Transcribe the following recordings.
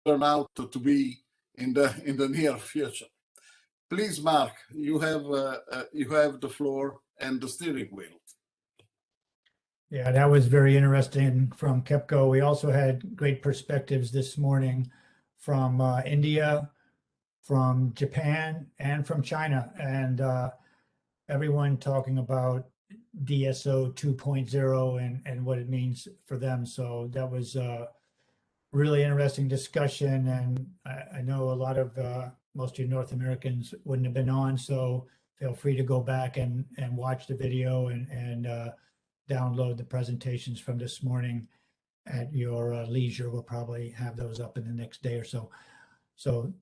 turn out to be in the near future. Please, Mark, you have the floor and the steering wheel. Yeah, that was very interesting from KEPCO. We also had great perspectives this morning from India, from Japan, and from China, and everyone talking about DSO 2.0 and what it means for them. So that was a really interesting discussion, and I know a lot of most of you North Americans wouldn't have been on, so feel free to go back and watch the video and download the presentations from this morning at your leisure. We'll probably have those up in the next day or so. So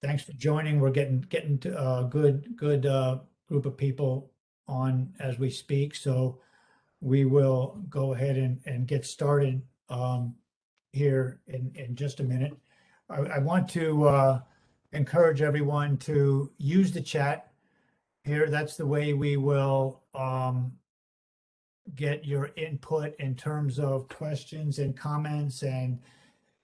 thanks for joining. We're getting to a good group of people on as we speak. So we will go ahead and get started here in just a minute. I want to encourage everyone to use the chat here. That's the way we will get your input in terms of questions and comments, and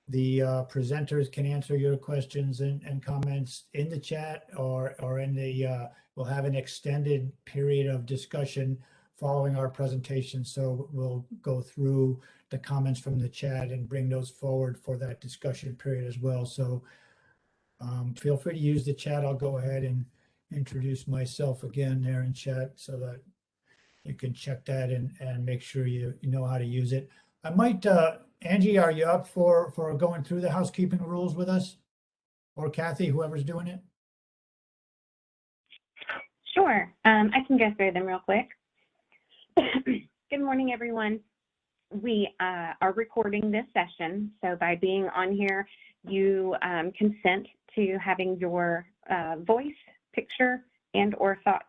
the presenters can answer your questions and comments in the chat or in the, we'll have an extended period of discussion following our presentation. So we'll go through the comments from the chat and bring those forward for that discussion period as well. So feel free to use the chat. I'll go ahead and introduce myself again there in chat so that you can check that and make sure you know how to use it. I might, Angie, are you up for going through the housekeeping rules with us? Or Kathy, whoever's doing it? Sure, I can go through them real quick. Good morning, everyone. We are recording this session, so by being on here, you consent to having your voice, picture, and or thoughts.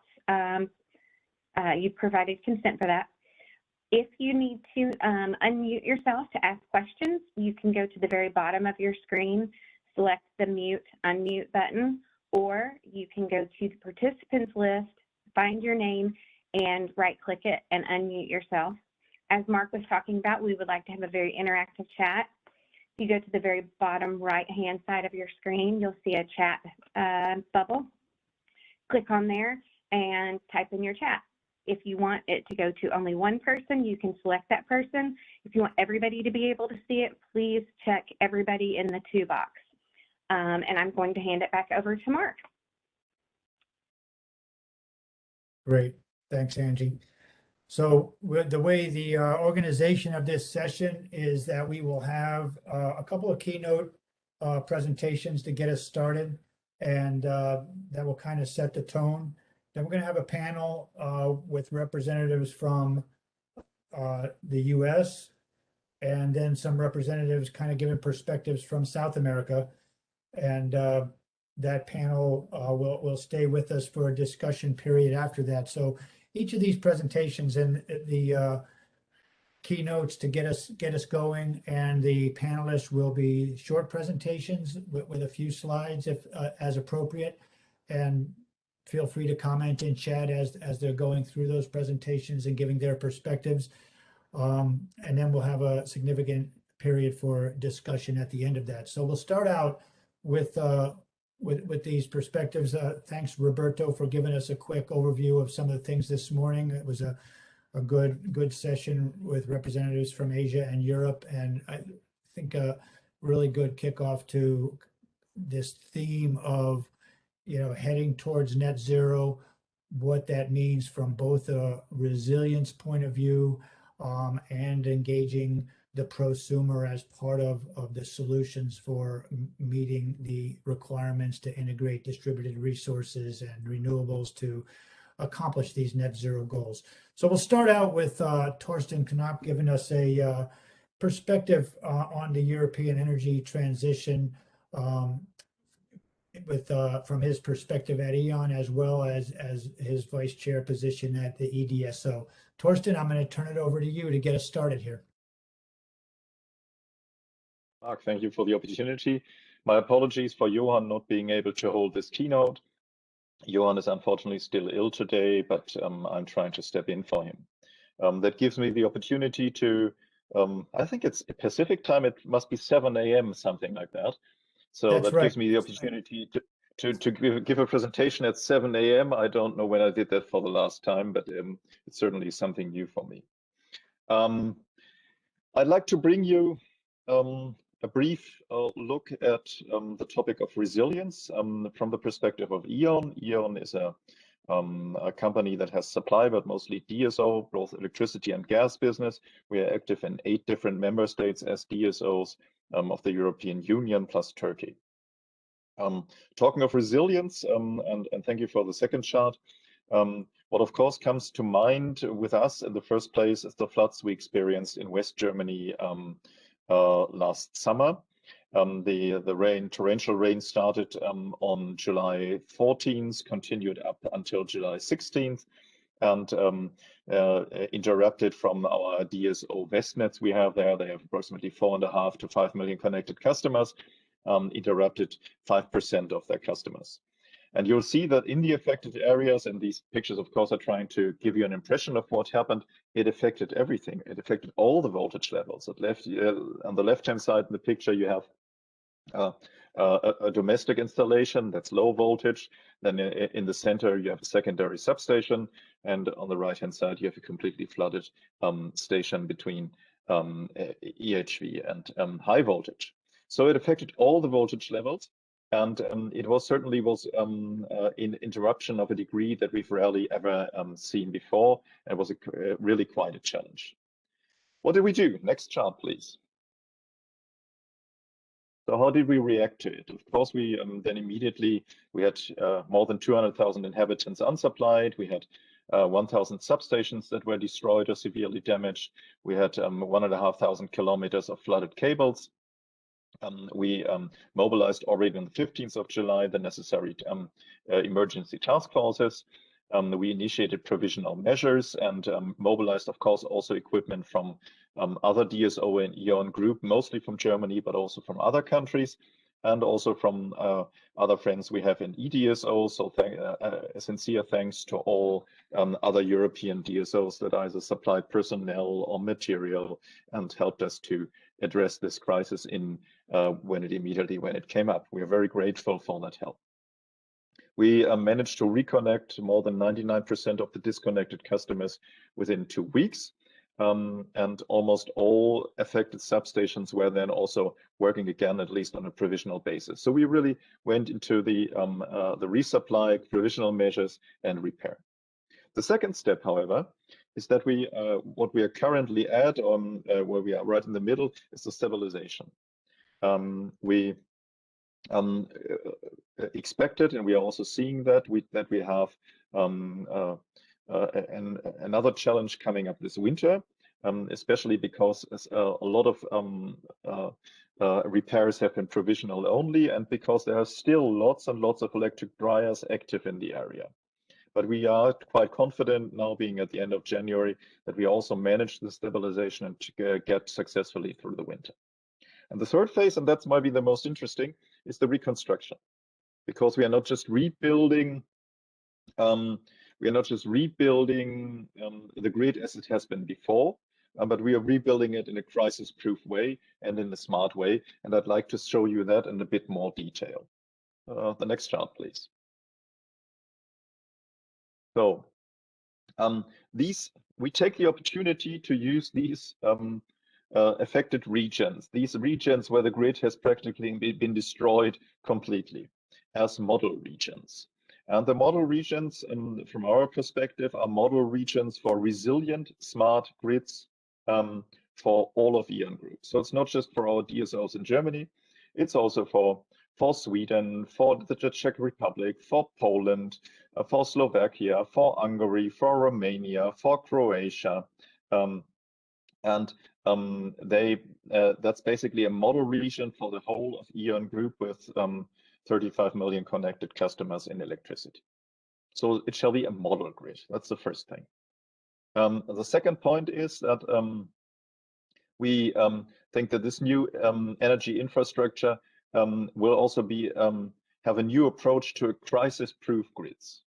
You've provided consent for that. If you need to unmute yourself to ask questions, you can go to the very bottom of your screen, select the mute, unmute button, or you can go to the participants list, find your name, and right-click it and unmute yourself. As Mark was talking about, we would like to have a very interactive chat. If you go to the very bottom right-hand side of your screen, you'll see a chat bubble. Click on there and type in your chat. If you want it to go to only one person, you can select that person. If you want everybody to be able to see it, please check everybody in the to box. And I'm going to hand it back over to Mark. Great, thanks, Angie. So the way the organization of this session is that we will have a couple of keynote presentations to get us started, and that will kind of set the tone. Then we're going to have a panel with representatives from the US, and then some representatives kind of giving perspectives from South America. And that panel will stay with us for a discussion period after that. So each of these presentations and the keynotes to get us going, and the panelists will be short presentations with a few slides if as appropriate. And feel free to comment in chat as they're going through those presentations and giving their perspectives. And then we'll have a significant period for discussion at the end of that. So we'll start out with these perspectives. Thanks, Roberto, for giving us a quick overview of some of the things this morning. It was a good session with representatives from Asia and Europe, and I think a really good kickoff to this theme of heading towards net zero, what that means from both a resilience point of view and engaging the prosumer as part of the solutions for meeting the requirements to integrate distributed resources and renewables to accomplish these net zero goals. So we'll start out with Torsten Knopp giving us a perspective on the European energy transition from his perspective at E.ON, as well as his vice chair position at the E.DSO. Torsten, I'm going to turn it over to you to get us started here. Mark, thank you for the opportunity. My apologies for Johan not being able to hold this keynote. Johan is unfortunately still ill today, but I'm trying to step in for him. That gives me the opportunity to, I think it's Pacific time, it must be 7 a.m., something like that. So That's that right. gives me the opportunity to give a presentation at 7 a.m. I don't know when I did that for the last time, but it's certainly something new for me. I'd like to bring you a brief look at the topic of resilience from the perspective of E.ON. E.ON is a company that has supply, but mostly DSO, both electricity and gas business. We are active in 8 different member states as DSOs of the European Union plus Turkey. Talking of resilience, and thank you for the second chart, what of course comes to mind with us in the first place is the floods we experienced in West Germany last summer. The torrential rain started on July 14th, continued up until July 16th, and interrupted from our DSO Westnets we have there. They have approximately 4.5 to 5 million connected customers, interrupted 5% of their customers. And you'll see that in the affected areas, and these pictures, of course, are trying to give you an impression of what happened, it affected everything. It affected all the voltage levels. On the left-hand side in the picture, you have a domestic installation that's low voltage. Then in the center, you have a secondary substation. And on the right-hand side, you have a completely flooded station between EHV and high voltage. So it affected all the voltage levels. And it certainly was in interruption of a degree that we've rarely ever seen before. It was really quite a challenge. What did we do? Next chart, please. So how did we react to it? Of course, we then immediately, we had more than 200,000 inhabitants unsupplied. We had 1,000 substations that were destroyed or severely damaged. We had 1,500 kilometers of flooded cables. We mobilized already on the 15th of July the necessary emergency task forces. We initiated provisional measures and mobilized, of course, also equipment from other DSO and E.ON group, mostly from Germany, but also from other countries, and also from other friends we have in E.DSO. So sincere thanks to all other European DSOs that either supplied personnel or material and helped us to address this crisis when it came up. We are very grateful for that help. We managed to reconnect more than 99% of the disconnected customers within 2 weeks. And almost all affected substations were then also working again, at least on a provisional basis. So we really went into the resupply, provisional measures, and repair. The second step, however, is that what we are currently at, where we are right in the middle, is the stabilization. We expected, and we are also seeing that we have another challenge coming up this winter, especially because a lot of repairs have been provisional only, and because there are still lots and lots of electric dryers active in the area. But we are quite confident now, being at the end of January, that we also managed the stabilization and to get successfully through the winter. And the third phase, and that's might be the most interesting, is the reconstruction, because we are not just rebuilding. We are not just rebuilding the grid as it has been before, but we are rebuilding it in a crisis-proof way and in a smart way. And I'd like to show you that in a bit more detail. The next chart, please. So we take the opportunity to use these affected regions, these regions where the grid has practically been destroyed completely, as model regions. And the model regions, from our perspective, are model regions for resilient, smart grids for all of E.ON Group. So it's not just for our DSOs in Germany, it's also for Sweden, for the Czech Republic, for Poland, for Slovakia, for Hungary, for Romania, for Croatia. That's basically a model region for the whole of E.ON Group with 35 million connected customers in electricity. So it shall be a model grid. That's the first thing. The second point is that we think that this new energy infrastructure will also have a new approach to crisis-proof grids.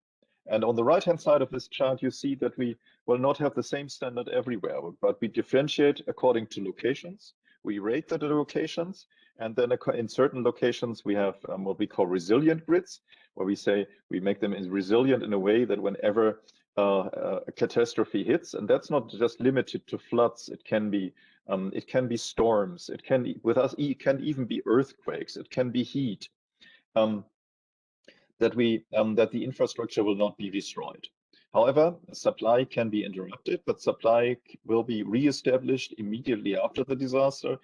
And on the right-hand side of this chart, you see that we will not have the same standard everywhere, but we differentiate according to locations. We rate the locations, And then in certain locations, we have what we call resilient grids, where we say we make them resilient in a way that whenever a catastrophe hits, and that's not just limited to floods, it can be storms, it can even be earthquakes, it can be heat, that the infrastructure will not be destroyed. However, supply can be interrupted, but supply will be reestablished immediately after the disaster,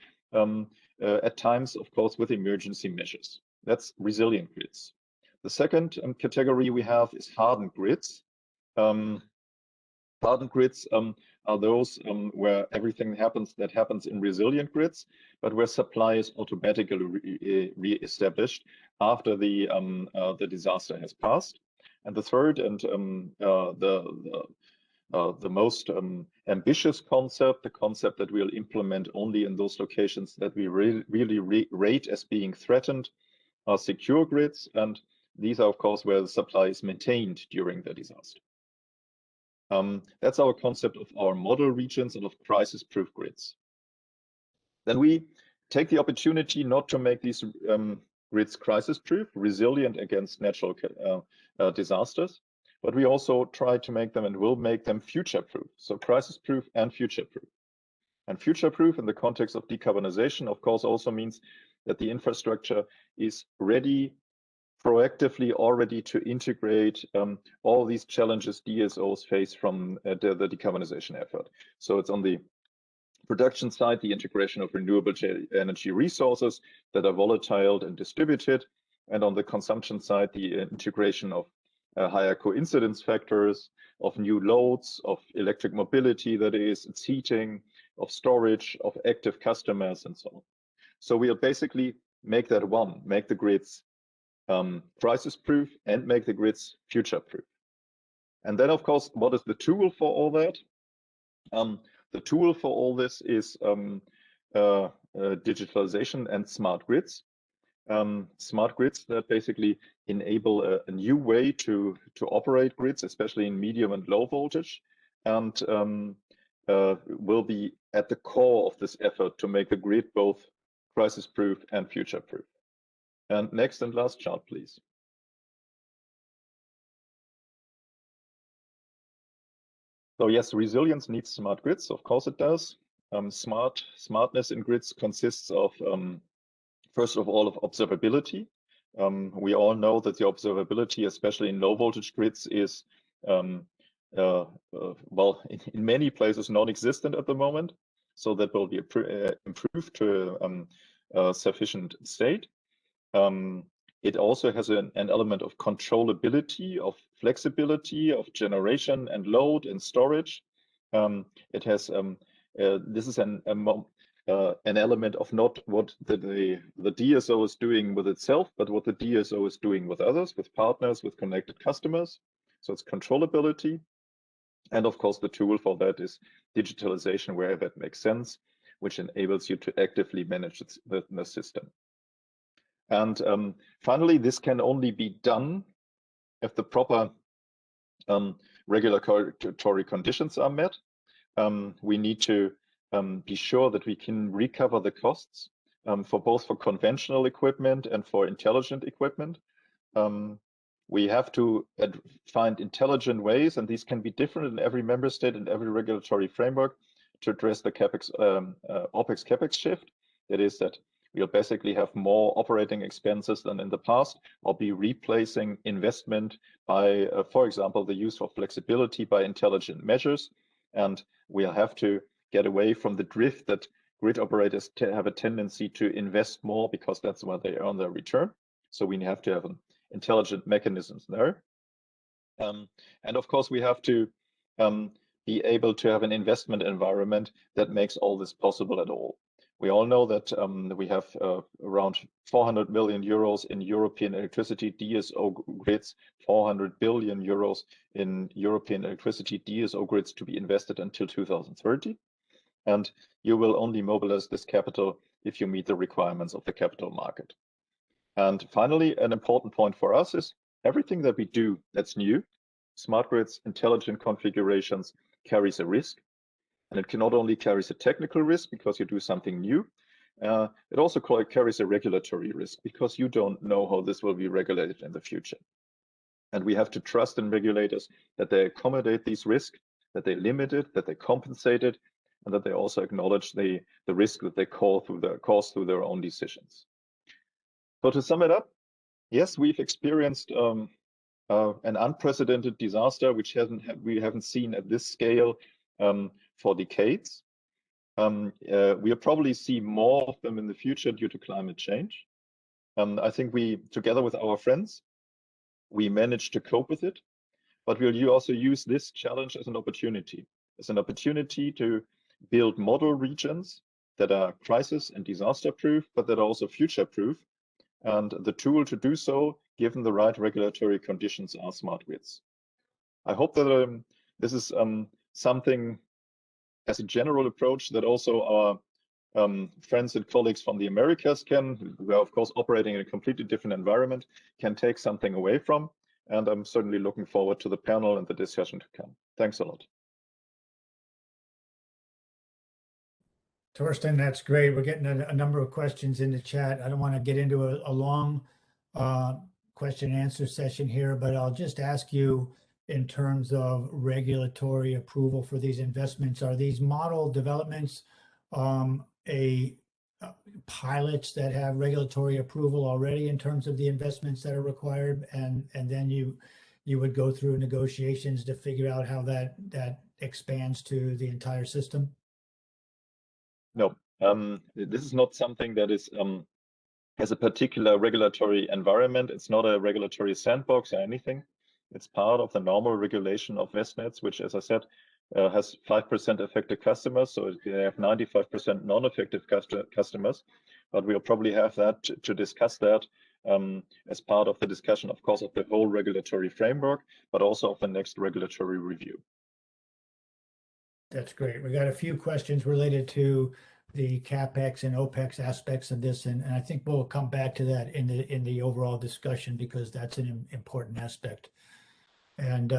at times, of course, with emergency measures. That's resilient grids. The second category we have is hardened grids. Hardened grids are those where everything happens in resilient grids, but where supply is automatically re-established after the disaster has passed. And the third and the most ambitious concept, the concept that we'll implement only in those locations that we really rate as being threatened, are secure grids. And these are, of course, where the supply is maintained during the disaster. That's our concept of our model regions and of crisis-proof grids. Then we take the opportunity not to make these grids crisis-proof, resilient against natural disasters, but we also try to make them and will make them future-proof. So crisis-proof and future-proof. And future-proof in the context of decarbonization, of course, also means that the infrastructure is ready, proactively already to integrate all these challenges DSOs face from the decarbonization effort. So it's on the production side, the integration of renewable energy resources that are volatile and distributed. And on the consumption side, the integration of higher coincidence factors, of new loads, of electric mobility, that is, it's heating, of storage, of active customers, and so on. So we'll basically make that one, make the grids crisis-proof and make the grids future-proof. And then, of course, what is the tool for all that? The tool for all this is digitalization and smart grids. Smart grids that basically enable a new way to operate grids, especially in medium and low voltage, and will be at the core of this effort to make the grid both crisis-proof and future-proof. And next and last chart, please. So yes, resilience needs smart grids. Of course it does. Smartness in grids consists of, first of all, of observability. We all know that the observability, especially in low voltage grids, is, well, in many places non-existent at the moment. So that will be improved to a sufficient state. It also has an element of controllability, of flexibility, of generation and load and storage. It has this is an element of not what the DSO is doing with itself, but what the DSO is doing with others, with partners, with connected customers. So it's controllability. And of course, the tool for that is digitalization, wherever it makes sense, which enables you to actively manage the system. And finally, this can only be done if the proper regulatory conditions are met. We need to be sure that we can recover the costs for both for conventional equipment and for intelligent equipment. We have to find intelligent ways, and these can be different in every member state and every regulatory framework, to address the capex, OPEX capex shift. That is that we'll basically have more operating expenses than in the past, or be replacing investment by, for example, the use of flexibility by intelligent measures. And we'll have to get away from the drift that grid operators have a tendency to invest more because that's where they earn their return. So we have to have intelligent mechanisms there. And of course, we have to be able to have an investment environment that makes all this possible at all. We all know that we have around 400 million euros in European electricity DSO grids, 400 billion euros in European electricity DSO grids to be invested until 2030. And you will only mobilize this capital if you meet the requirements of the capital market. And finally, an important point for us is everything that we do that's new, smart grids, intelligent configurations, carries a risk. And it can not only carries a technical risk because you do something new, it also carries a regulatory risk because you don't know how this will be regulated in the future. And we have to trust in regulators that they accommodate these risks, that they limit it, that they compensate it, and that they also acknowledge the risk that they cause through their own decisions. So to sum it up, yes, we've experienced an unprecedented disaster, which we haven't seen at this scale for decades. We'll probably see more of them in the future due to climate change. I think we, together with our friends, we managed to cope with it, but we'll also use this challenge as an opportunity to build model regions that are crisis and disaster proof, but that are also future proof. And the tool to do so, given the right regulatory conditions, are smart grids. I hope that this is something as a general approach that also our friends and colleagues from the Americas who are of course operating in a completely different environment, can take something away from. And I'm certainly looking forward to the panel and the discussion to come. Thanks a lot. Torsten, that's great. We're getting a number of questions in the chat. I don't want to get into a long question and answer session here, but I'll just ask you, in terms of regulatory approval for these investments, are these model developments pilots that have regulatory approval already in terms of the investments that are required, and then you would go through negotiations to figure out how that expands to the entire system? No, this is not something that is has a particular regulatory environment. It's not a regulatory sandbox or anything. It's part of the normal regulation of Westnetz, which, as I said, has 5% affected customers. So they have 95% non-affected customers. But we'll probably have that to discuss that as part of the discussion, of course, of the whole regulatory framework, but also of the next regulatory review. That's great. We got a few questions related to the CapEx and OpEx aspects of this, and I think we'll come back to that in the overall discussion, because that's an important aspect. And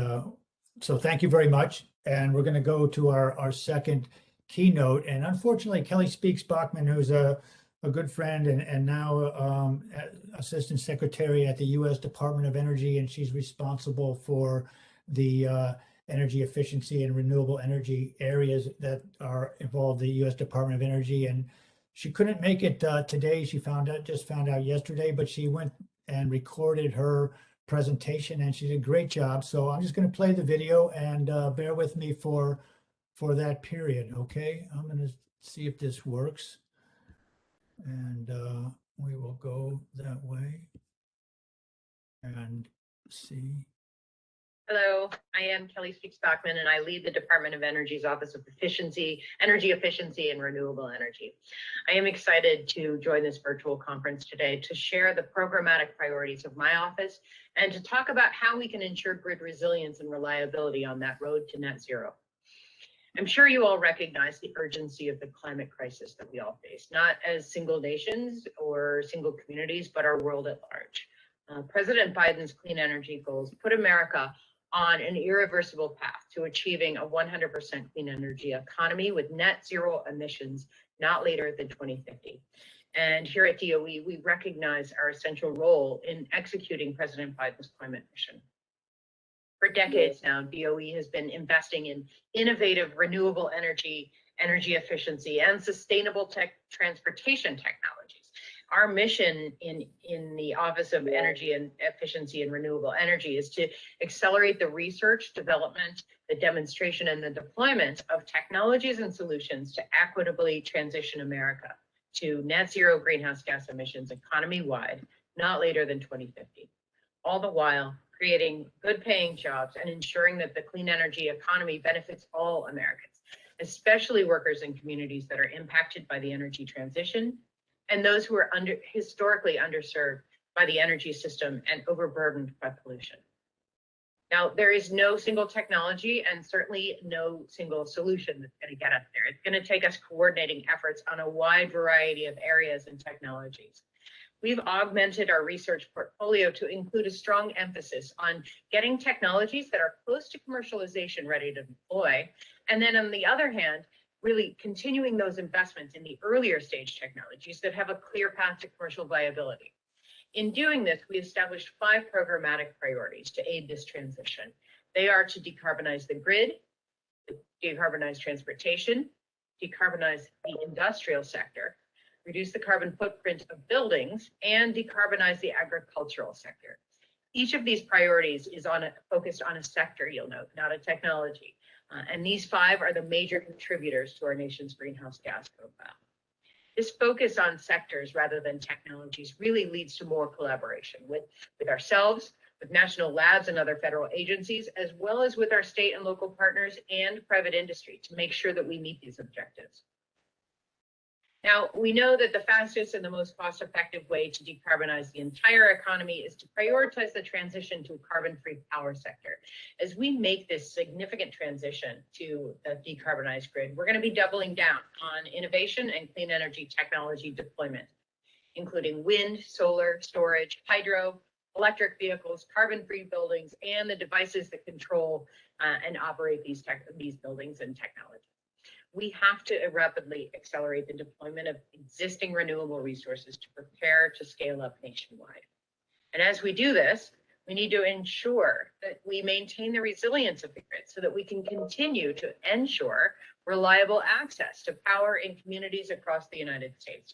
so thank you very much. And we're going to go to our second keynote. And unfortunately, Kelly Speaks-Bachman, who's a good friend and now Assistant Secretary at the U.S. Department of Energy, and she's responsible for the energy efficiency and renewable energy areas that are involved in the U.S. Department of Energy. And she couldn't make it today. She just found out yesterday, but she went and recorded her presentation and she did a great job. So I'm just going to play the video and bear with me for that period. Okay, I'm going to see if this works, and we will go that way and see. Hello, I am Kelly Speaks-Bachman, and I lead the Department of Energy's Office of Energy Efficiency and Renewable Energy. I am excited to join this virtual conference today to share the programmatic priorities of my office and to talk about how we can ensure grid resilience and reliability on that road to net zero. I'm sure you all recognize the urgency of the climate crisis that we all face, not as single nations or single communities, but our world at large. President Biden's clean energy goals put America on an irreversible path to achieving a 100% clean energy economy with net zero emissions not later than 2050. And here at DOE, we recognize our essential role in executing President Biden's climate mission. For decades now, DOE has been investing in innovative renewable energy, energy efficiency, and sustainable transportation technologies. Our mission in the Office of Energy and Efficiency and Renewable Energy is to accelerate the research, development, the demonstration, and the deployment of technologies and solutions to equitably transition America to net zero greenhouse gas emissions economy-wide, not later than 2050. All the while creating good paying jobs and ensuring that the clean energy economy benefits all Americans, especially workers in communities that are impacted by the energy transition and those who are historically underserved by the energy system and overburdened by pollution. Now, there is no single technology and certainly no single solution that's going to get us there. It's going to take us coordinating efforts on a wide variety of areas and technologies. We've augmented our research portfolio to include a strong emphasis on getting technologies that are close to commercialization ready to deploy. And then on the other hand, really continuing those investments in the earlier stage technologies that have a clear path to commercial viability. In doing this, we established 5 programmatic priorities to aid this transition. They are to decarbonize the grid, decarbonize transportation, decarbonize the industrial sector, reduce the carbon footprint of buildings, and decarbonize the agricultural sector. Each of these priorities is focused on a sector, you'll note, not a technology. And these 5 are the major contributors to our nation's greenhouse gas profile. This focus on sectors rather than technologies really leads to more collaboration with ourselves, with national labs and other federal agencies, as well as with our state and local partners and private industry to make sure that we meet these objectives. Now, we know that the fastest and the most cost-effective way to decarbonize the entire economy is to prioritize the transition to a carbon-free power sector. As we make this significant transition to a decarbonized grid, we're going to be doubling down on innovation and clean energy technology deployment, including wind, solar, storage, hydro, electric vehicles, carbon-free buildings, and the devices that control and operate these buildings and technology. We have to rapidly accelerate the deployment of existing renewable resources to prepare to scale up nationwide. And as we do this, we need to ensure that we maintain the resilience of the grid so that we can continue to ensure reliable access to power in communities across the United States.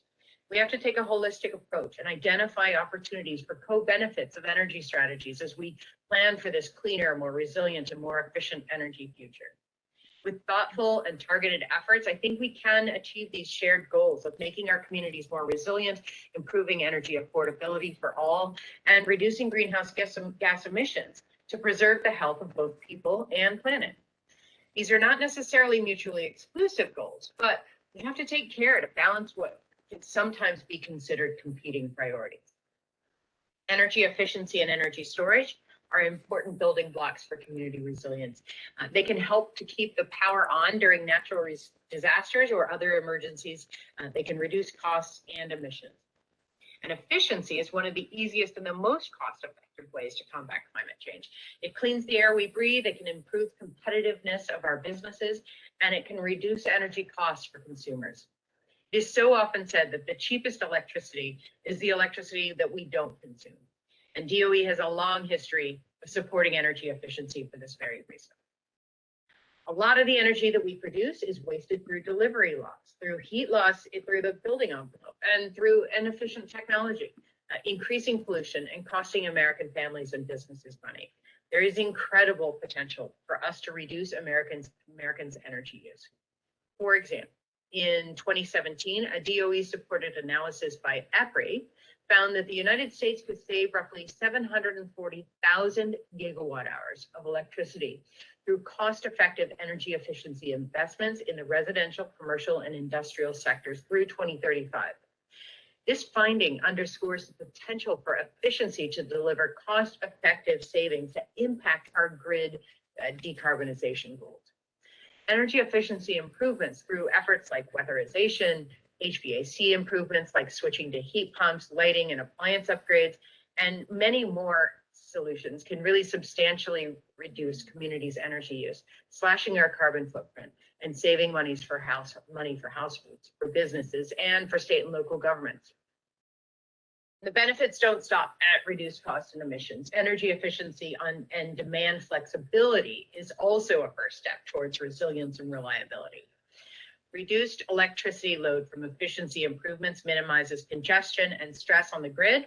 We have to take a holistic approach and identify opportunities for co-benefits of energy strategies as we plan for this cleaner, more resilient, and more efficient energy future. With thoughtful and targeted efforts, I think we can achieve these shared goals of making our communities more resilient, improving energy affordability for all, and reducing greenhouse gas emissions to preserve the health of both people and planet. These are not necessarily mutually exclusive goals, but we have to take care to balance what can sometimes be considered competing priorities. Energy efficiency and energy storage are important building blocks for community resilience. They can help to keep the power on during natural disasters or other emergencies. They can reduce costs and emissions. And efficiency is one of the easiest and the most cost-effective ways to combat climate change. It cleans the air we breathe, it can improve competitiveness of our businesses, and it can reduce energy costs for consumers. It is so often said that the cheapest electricity is the electricity that we don't consume. And DOE has a long history of supporting energy efficiency for this very reason. A lot of the energy that we produce is wasted through delivery loss, through heat loss, through the building envelope, and through inefficient technology, increasing pollution and costing American families and businesses money. There is incredible potential for us to reduce Americans' energy use. For example, in 2017, a DOE-supported analysis by EPRI found that the United States could save roughly 740,000 gigawatt hours of electricity through cost-effective energy efficiency investments in the residential, commercial, and industrial sectors through 2035. This finding underscores the potential for efficiency to deliver cost-effective savings that impact our grid decarbonization goals. Energy efficiency improvements through efforts like weatherization, HVAC improvements like switching to heat pumps, lighting, and appliance upgrades, and many more solutions can really substantially reduce communities' energy use, slashing our carbon footprint and saving money for households, for businesses, and for state and local governments. The benefits don't stop at reduced costs and emissions. Energy efficiency and demand flexibility is also a first step towards resilience and reliability. Reduced electricity load from efficiency improvements minimizes congestion and stress on the grid,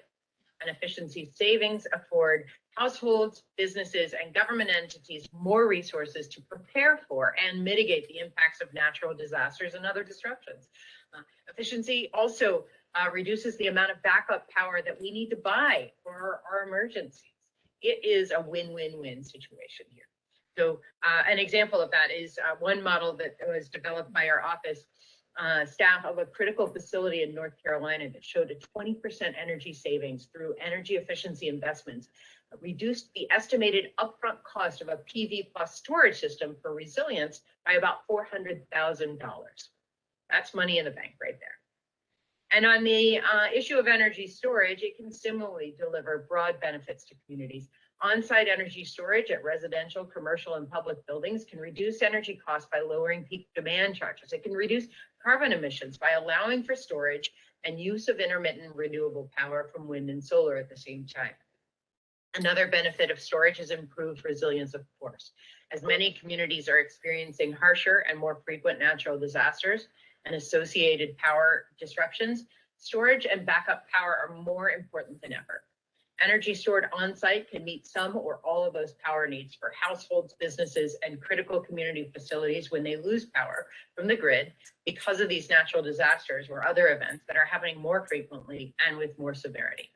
and efficiency savings afford households, businesses, and government entities more resources to prepare for and mitigate the impacts of natural disasters and other disruptions. Efficiency also reduces the amount of backup power that we need to buy for our emergencies. It is a win-win-win situation here. So an example of that is one model that was developed by our office staff of a critical facility in North Carolina that showed a 20% energy savings through energy efficiency investments, reduced the estimated upfront cost of a PV plus storage system for resilience by about $400,000. That's money in the bank right there. And on the issue of energy storage, it can similarly deliver broad benefits to communities On-site energy storage at residential, commercial, and public buildings can reduce energy costs by lowering peak demand charges. It can reduce carbon emissions by allowing for storage and use of intermittent renewable power from wind and solar at the same time. Another benefit of storage is improved resilience, of course. As many communities are experiencing harsher and more frequent natural disasters and associated power disruptions, storage and backup power are more important than ever. Energy stored on-site can meet some or all of those power needs for households, businesses, and critical community facilities when they lose power from the grid because of these natural disasters or other events that are happening more frequently and with more severity.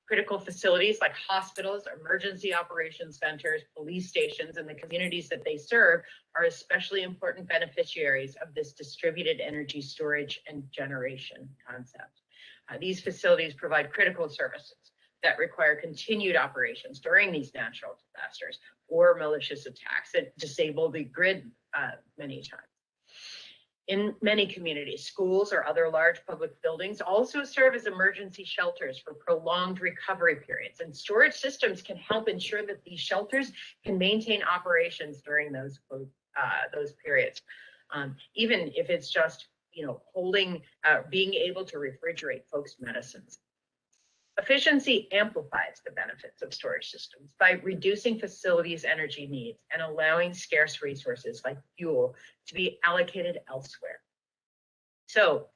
Critical facilities like hospitals, emergency operations centers, police stations, and the communities that they serve are especially important beneficiaries of this distributed energy storage and generation concept. These facilities provide critical services that require continued operations during these natural disasters or malicious attacks that disable the grid many times. In many communities, schools or other large public buildings also serve as emergency shelters for prolonged recovery periods, and storage systems can help ensure that these shelters can maintain operations during those periods, even if it's just being able to refrigerate folks' medicines. Efficiency amplifies the benefits of storage systems by reducing facilities' energy needs and allowing scarce resources like fuel to be allocated elsewhere. So,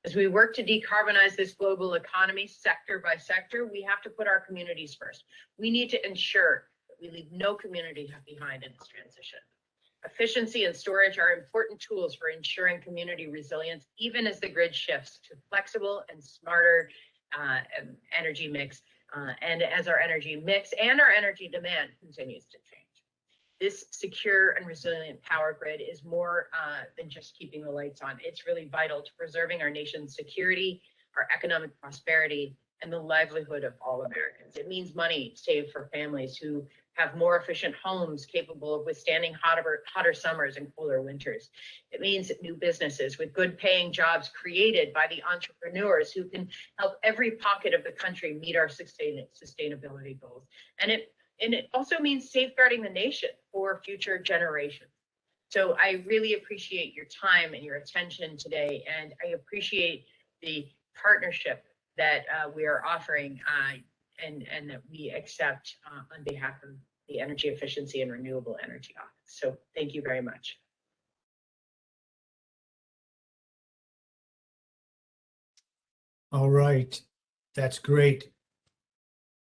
as we work to decarbonize this global economy sector by sector, we have to put our communities first. We need to ensure that we leave no community behind in this transition. Efficiency and storage are important tools for ensuring community resilience, even as the grid shifts to flexible and smarter energy mix, and as our energy mix and our energy demand continues to change. This secure and resilient power grid is more than just keeping the lights on. It's really vital to preserving our nation's security, our economic prosperity, and the livelihood of all Americans. It means money saved for families who have more efficient homes capable of withstanding hotter summers and cooler winters. It means new businesses with good paying jobs created by the entrepreneurs who can help every pocket of the country meet our sustainability goals. And it also means safeguarding the nation for future generations. So I really appreciate your time and your attention today, and I appreciate the partnership that we are offering and that we accept on behalf of the Energy Efficiency and Renewable Energy Office. So thank you very much. All right, that's great.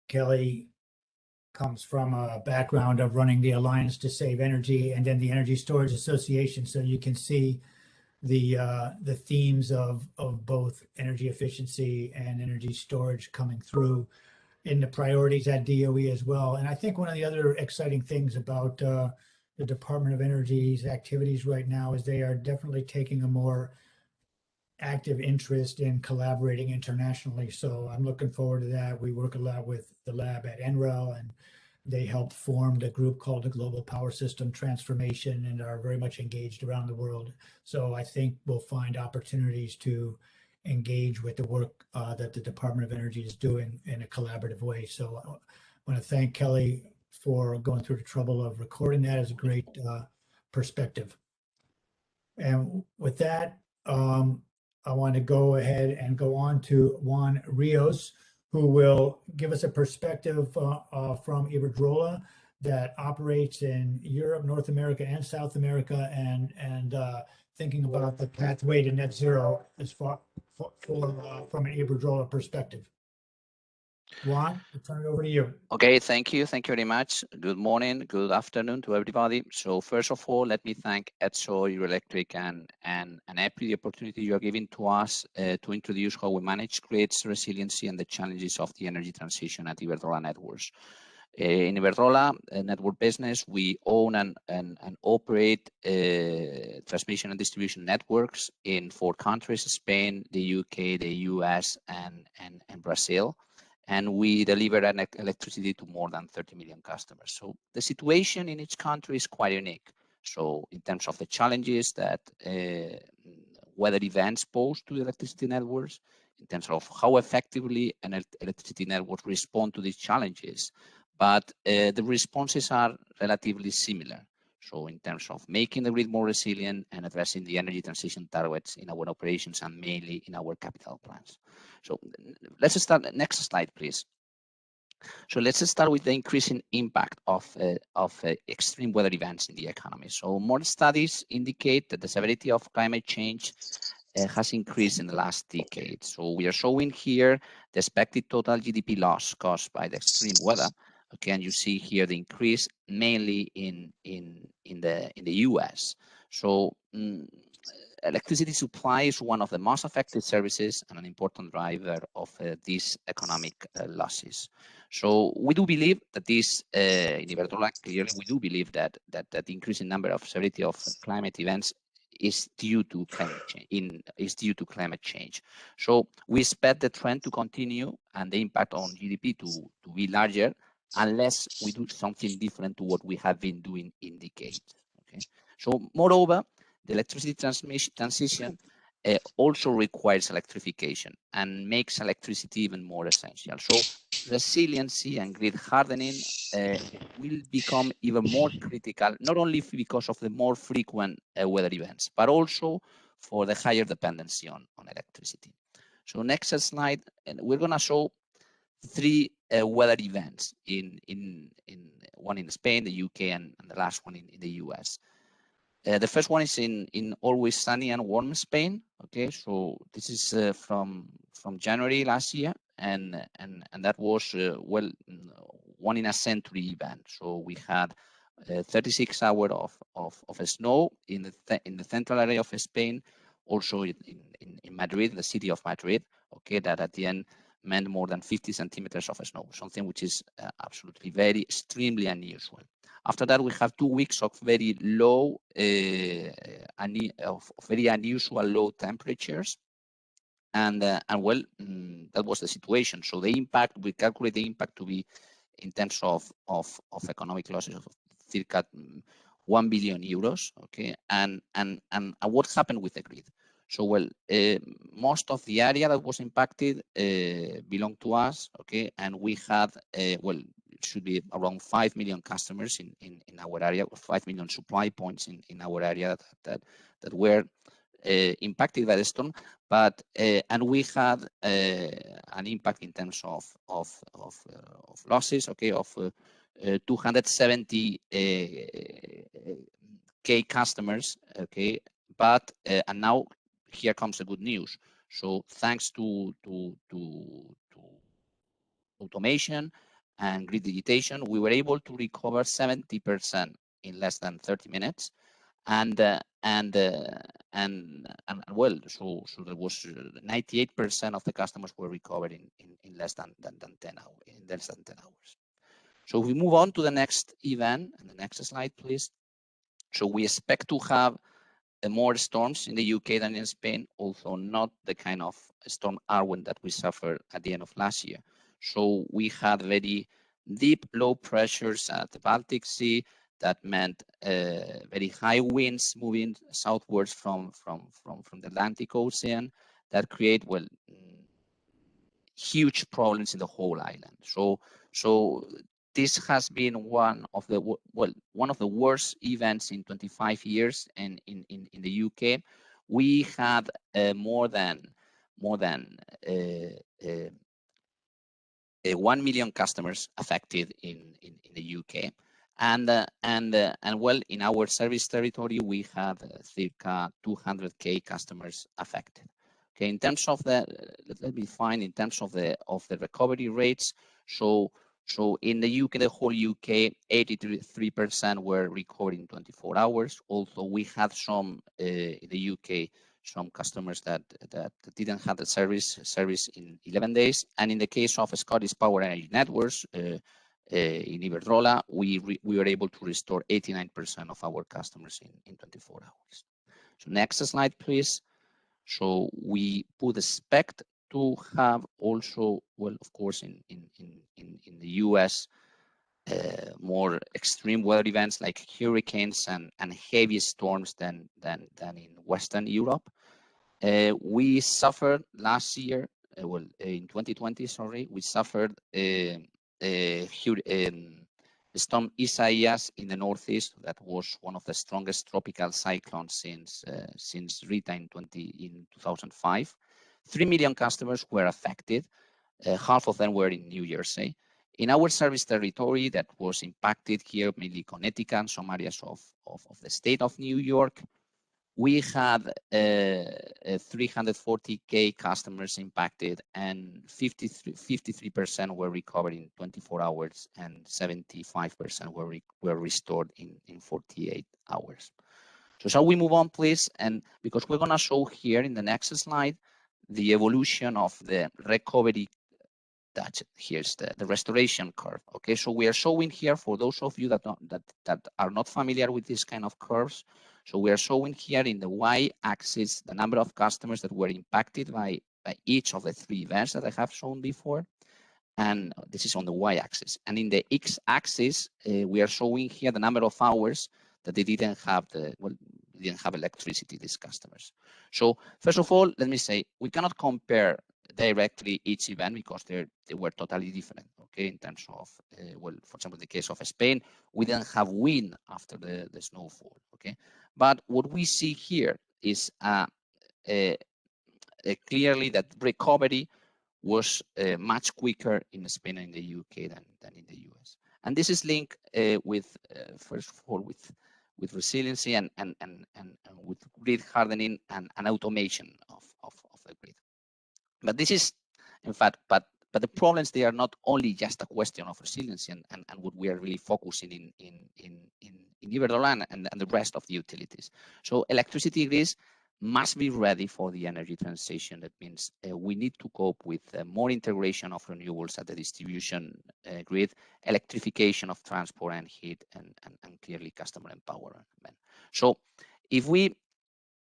Kelly comes from a background of running the Alliance to Save Energy and then the Energy Storage Association, so you can see the themes of both energy efficiency and energy storage coming through in the priorities at DOE as well. And I think one of the other exciting things about the Department of Energy's activities right now is they are definitely taking a more active interest in collaborating internationally. So I'm looking forward to that. We work a lot with the lab at NREL, and they helped form the group called the Global Power System Transformation and are very much engaged around the world. So I think we'll find opportunities to engage with the work that the Department of Energy is doing in a collaborative way. So I want to thank Kelly for going through the trouble of recording that as a great perspective. And with that, I want to go ahead and go on to Juan Rios, who will give us a perspective from Iberdrola that operates in Europe, North America, and South America, and thinking about the pathway to net zero as far from an Iberdrola perspective. Juan, I'll turn it over to you. Okay, thank you. Thank you very much. Good morning, good afternoon to everybody. So first of all, let me thank E.DSO, Eurelectric, and EPRI the opportunity you are giving to us to introduce how we manage grids, resiliency, and the challenges of the energy transition at Iberdrola Networks. In Iberdrola network business, we own and operate transmission and distribution networks in 4 countries: Spain, the UK, the US, and Brazil. And we deliver electricity to more than 30 million customers. So the situation in each country is quite unique. So in terms of the challenges that weather events pose to the electricity networks, in terms of how effectively an electricity network respond to these challenges, but the responses are relatively similar. So in terms of making the grid more resilient and addressing the energy transition targets in our operations and mainly in our capital plans. So let's start. Next slide, please. So let's start with the increasing impact of extreme weather events in the economy. So more studies indicate that the severity of climate change has increased in the last decade. So we are showing here the expected total GDP loss caused by the extreme weather. Okay, and you see here the increase mainly in the US. So electricity supply is one of the most affected services and an important driver of these economic losses. So we do believe that this, in Iberdrola, clearly we do believe that the increasing number of severity of climate events is due to climate change. So we expect the trend to continue and the impact on GDP to be larger unless we do something different to what we have been doing in decades. Okay. So moreover, the electricity transition also requires electrification and makes electricity even more essential. So resiliency and grid hardening will become even more critical, not only because of the more frequent weather events, but also for the higher dependency on electricity. So next slide, and we're going to show three weather events in one in Spain, the UK, and the last one in the US. The first one is in always sunny and warm Spain. Okay, so this is from January last year, and that was well, one in a century event. So we had 36 hours of snow in the central area of Spain, also in Madrid, the city of Madrid. Okay, that at the end meant more than 50 centimeters of snow, something which is absolutely extremely unusual. After that, we have 2 weeks of very low, very unusual low temperatures, and well, that was the situation. So the impact, we calculate the impact to be in terms of economic losses of circa 1 billion euros. Okay, and what happened with the grid? So well, most of the area that was impacted belonged to us. Okay, and we had well, it should be around 5 million customers in our area, 5 million supply points in our area that were impacted by the storm, but and we had an impact in terms of losses. Okay, of 270 K customers. Okay, but and now here comes the good news. So thanks to automation and grid digitation, we were able to recover 70% in less than 30 minutes. And well, so there was 98% of the customers were recovered in less than 10 hours. In less than 10 hours. So we move on to the next event, and the next slide, please. So we expect to have more storms in the UK than in Spain, although not the kind of storm Arwen that we suffered at the end of last year. So we had very deep low pressures at the Baltic Sea that meant very high winds moving southwards from the Atlantic Ocean that create, well, huge problems in the whole island. So this has been one of the worst events in 25 years in the UK. We had more than 1 million customers affected in the UK, and well, in our service territory we had circa 200K customers affected. Okay, in terms of the, let me find in terms of the recovery rates. So in the UK, the whole UK, 83% were recovered in 24 hours. Although we had some in the UK, some customers that didn't have the service in 11 days. And in the case of Scottish Power Energy Networks, in Iberdrola, we were able to restore 89% of our customers in 24 hours. So next slide, please. So we would expect to have also, well, of course, in the US, more extreme weather events like hurricanes and heavy storms than in Western Europe. We suffered last year, well, in 2020, sorry, we suffered Storm Isaias in the northeast. That was one of the strongest tropical cyclones since Rita in 2005. 3 million customers were affected. Half of them were in New Jersey. In our service territory that was impacted here, mainly Connecticut and some areas of the state of New York, we had 340K customers impacted, and 53% were recovered in 24 hours, and 75% were restored in 48 hours. So shall we move on, please? And because we're going to show here in the next slide the evolution of the recovery. Here's the restoration curve. Okay, so we are showing here, for those of you that are not familiar with this kind of curves, so we are showing here in the y-axis the number of customers that were impacted by each of the 3 events that I have shown before, and this is on the y-axis. And in the x-axis, we are showing here the number of hours that they didn't have electricity, these customers. So first of all, let me say, we cannot compare directly each event because they were totally different, okay, in terms of, well, for example, in the case of Spain, we didn't have wind after the snowfall, okay? But what we see here is clearly that recovery was much quicker in Spain and in the UK than in the US. And this is linked with, first of all, with resiliency and with grid hardening and automation of the grid. But this is, in fact, but the problems, they are not only just a question of resiliency and what we are really focusing in Iberdrola and the rest of the utilities. So electricity grids must be ready for the energy transition. That means we need to cope with more integration of renewables at the distribution grid, electrification of transport and heat, and clearly customer empowerment. So if we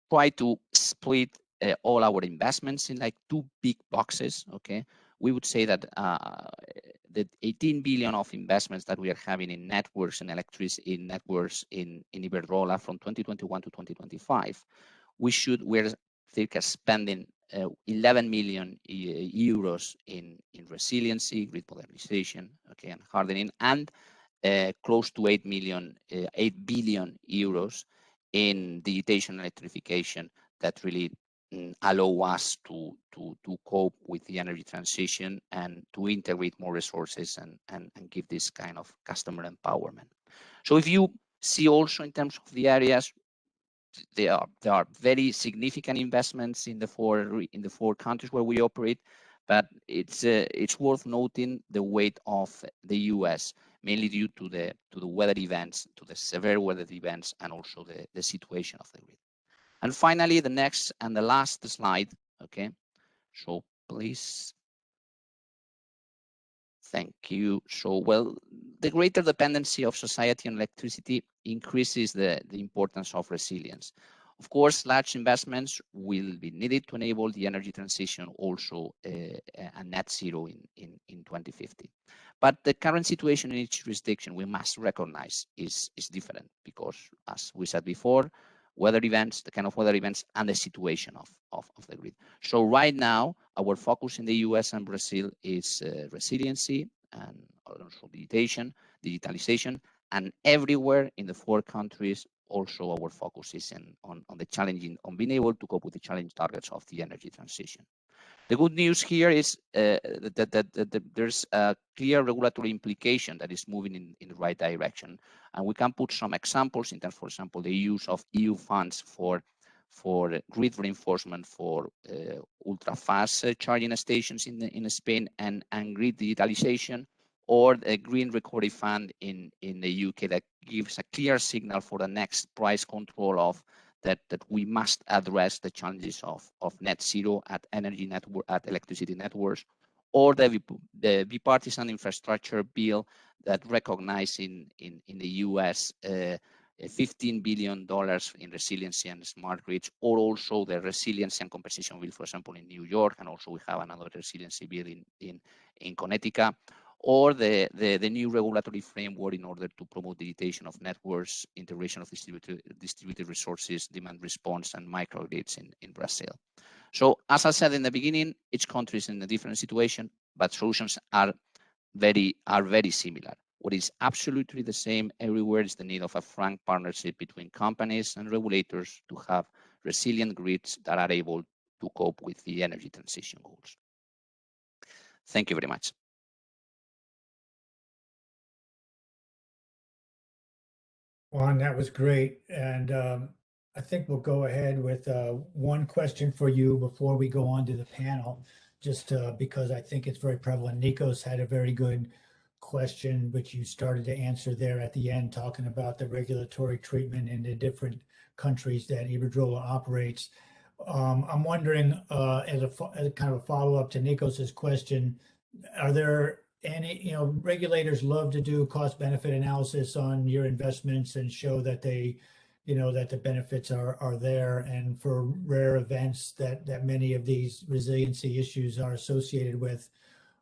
try to split all our investments in like 2 big boxes, okay, we would say that the 18 billion of investments that we are having in networks and electricity in networks in Iberdrola from 2021 to 2025, we're circa spending 11 million euros in resiliency, grid modernization, okay, and hardening, and close to 8 billion euros in digitalization and electrification that really allow us to cope with the energy transition and to integrate more resources and give this kind of customer empowerment. So if you see also in terms of the areas, there are very significant investments in the four countries where we operate, but it's worth noting the weight of the US, mainly due to the weather events, to the severe weather events, and also the situation of the grid. And finally, the next and the last slide, okay? So please. Thank you. So, well, the greater dependency of society on electricity increases the importance of resilience. Of course, large investments will be needed to enable the energy transition, also a net zero in 2050. But the current situation in each jurisdiction, we must recognize, is different because, as we said before, weather events, the kind of weather events, and the situation of the grid. So right now, our focus in the US and Brazil is resiliency and also digitalization, and everywhere in the 4 countries, also our focus is on being able to cope with the challenge targets of the energy transition. The good news here is that there's a clear regulatory implication that is moving in the right direction. And we can put some examples in terms, for example, the use of EU funds for grid reinforcement for ultra-fast charging stations in Spain and grid digitalization, or the Green Recovery Fund in the UK that gives a clear signal for the next price control of that we must address the challenges of net zero at electricity networks, or the bipartisan infrastructure bill that recognized in the US $15 billion in resiliency and smart grids, or also the resiliency and compensation bill, for example, in New York, and also we have another resiliency bill in Connecticut, or the new regulatory framework in order to promote digitization of networks, integration of distributed resources, demand response, and microgrids in Brazil. So as I said in the beginning, each country is in a different situation, but solutions are very similar. What is absolutely the same everywhere is the need of a frank partnership between companies and regulators to have resilient grids that are able to cope with the energy transition goals. Thank you very much. Juan, that was great. And I think we'll go ahead with one question for you before we go on to the panel, just because I think it's very prevalent. Nikos had a very good question, which you started to answer there at the end, talking about the regulatory treatment in the different countries that Iberdrola operates. I'm wondering, as a kind of a follow-up to Nikos's question, are there any, regulators love to do cost benefit analysis on your investments and show that they, that the benefits are there, and for rare events that many of these resiliency issues are associated with,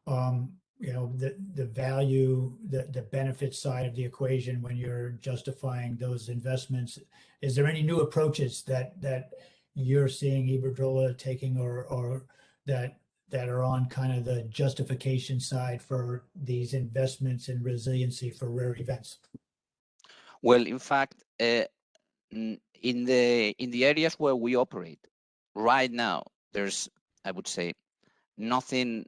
the value, the benefit side of the equation when you're justifying those investments. Is there any new approaches that you're seeing Iberdrola taking, or that are on kind of the justification side for these investments in resiliency for rare events? Well, in fact, in the areas where we operate right now, there's, I would say, nothing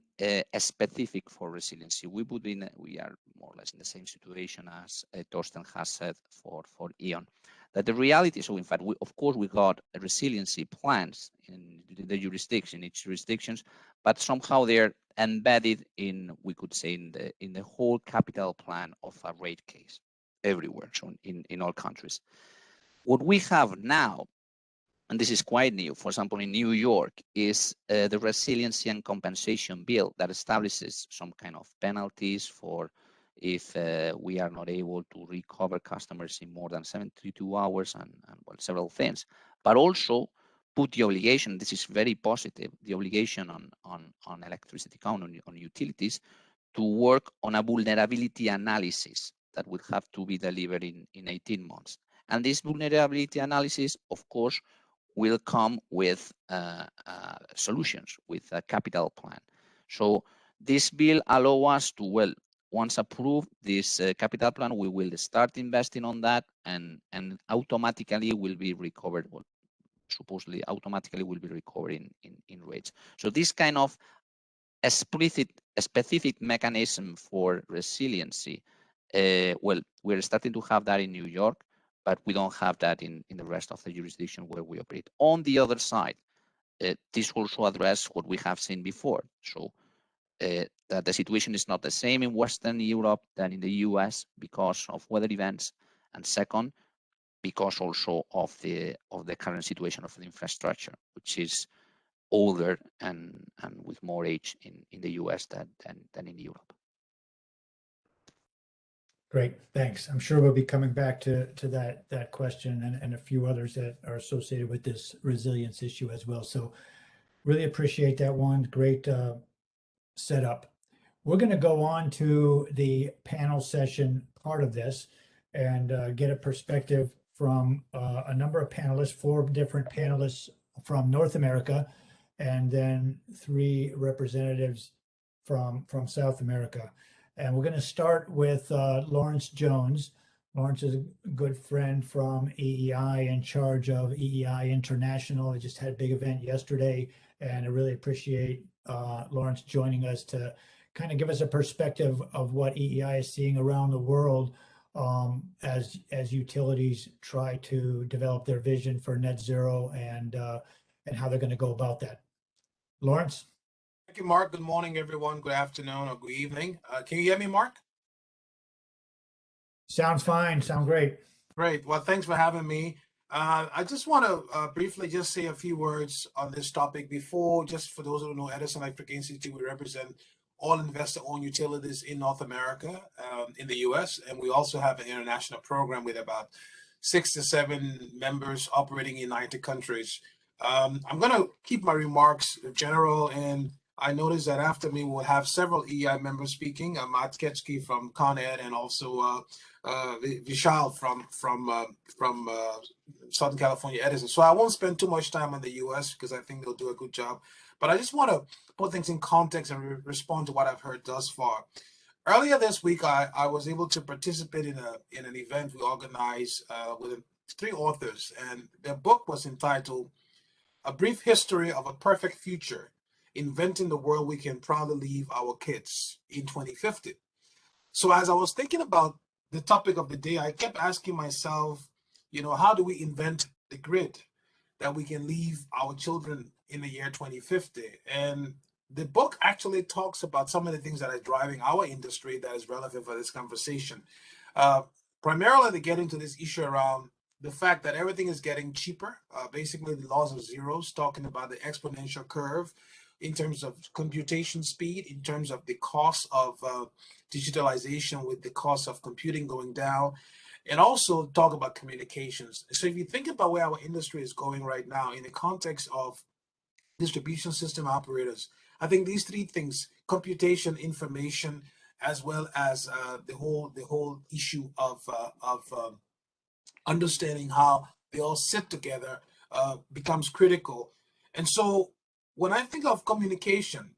specific for resiliency. We are more or less in the same situation as Torsten has said for E.ON. That the reality, so in fact, of course we got resiliency plans in the jurisdiction, each jurisdictions, but somehow they're embedded in, we could say, in the whole capital plan of a rate case everywhere, so in all countries. What we have now, and this is quite new, for example, in New York, is the Resiliency and Compensation Bill that establishes some kind of penalties for if we are not able to recover customers in more than 72 hours and well, several things, but also put the obligation, this is very positive, the obligation on electricity companies, on utilities, to work on a vulnerability analysis that would have to be delivered in 18 months. And this vulnerability analysis, of course, will come with solutions, with a capital plan. So this bill allows us to, well, once approved, this capital plan, we will start investing on that, and automatically will be recovered, well, supposedly automatically will be recovered in rates. So this kind of a specific mechanism for resiliency, well, we're starting to have that in New York, but we don't have that in the rest of the jurisdiction where we operate. On the other side, this also addresses what we have seen before. So that the situation is not the same in Western Europe than in the US because of weather events, and second, because also of the current situation of the infrastructure, which is older and with more age in the US than in Europe. Great, thanks. I'm sure we'll be coming back to that question and a few others that are associated with this resilience issue as well. So really appreciate that one. Great setup. We're going to go on to the panel session part of this and get a perspective from a number of panelists, 4 different panelists from North America, and then 3 representatives from South America. And we're going to start with Lawrence Jones. Lawrence is a good friend from EEI, in charge of EEI International. I just had a big event yesterday, and I really appreciate Lawrence joining us to kind of give us a perspective of what EEI is seeing around the world as utilities try to develop their vision for net zero and how they're going to go about that. Lawrence? Thank you, Mark. Good morning, everyone. Good afternoon or good evening. Can you hear me, Mark? Sounds fine. Sound great. Great. Well, thanks for having me. I just want to briefly just say a few words on this topic before, just for those who don't know, Edison Electric Institute, we represent all investor-owned utilities in North America, in the US, and we also have an international program with about 6 to 7 members operating in 90 countries. I'm going to keep my remarks general, and I noticed that after me, we'll have several EEI members speaking. Matt Ketchke from Con Ed, and also Vishal from Southern California Edison. So I won't spend too much time on the US because I think they'll do a good job. But I just want to put things in context and respond to what I've heard thus far. Earlier this week, I was able to participate in an event we organized with 3 authors, and their book was entitled "A Brief History of a Perfect Future: Inventing the World We Can Proudly Leave Our Kids in 2050." So as I was thinking about the topic of the day, I kept asking myself, how do we invent the grid that we can leave our children in the year 2050? And the book actually talks about some of the things that are driving our industry that is relevant for this conversation. Primarily, they get into this issue around the fact that everything is getting cheaper. Basically, the laws of zeros, talking about the exponential curve in terms of computation speed, in terms of the cost of digitalization with the cost of computing going down, and also talk about communications. So if you think about where our industry is going right now in the context of distribution system operators, I think these 3 things: computation, information, as well as the whole issue of understanding how they all sit together becomes critical. And so when I think of communication,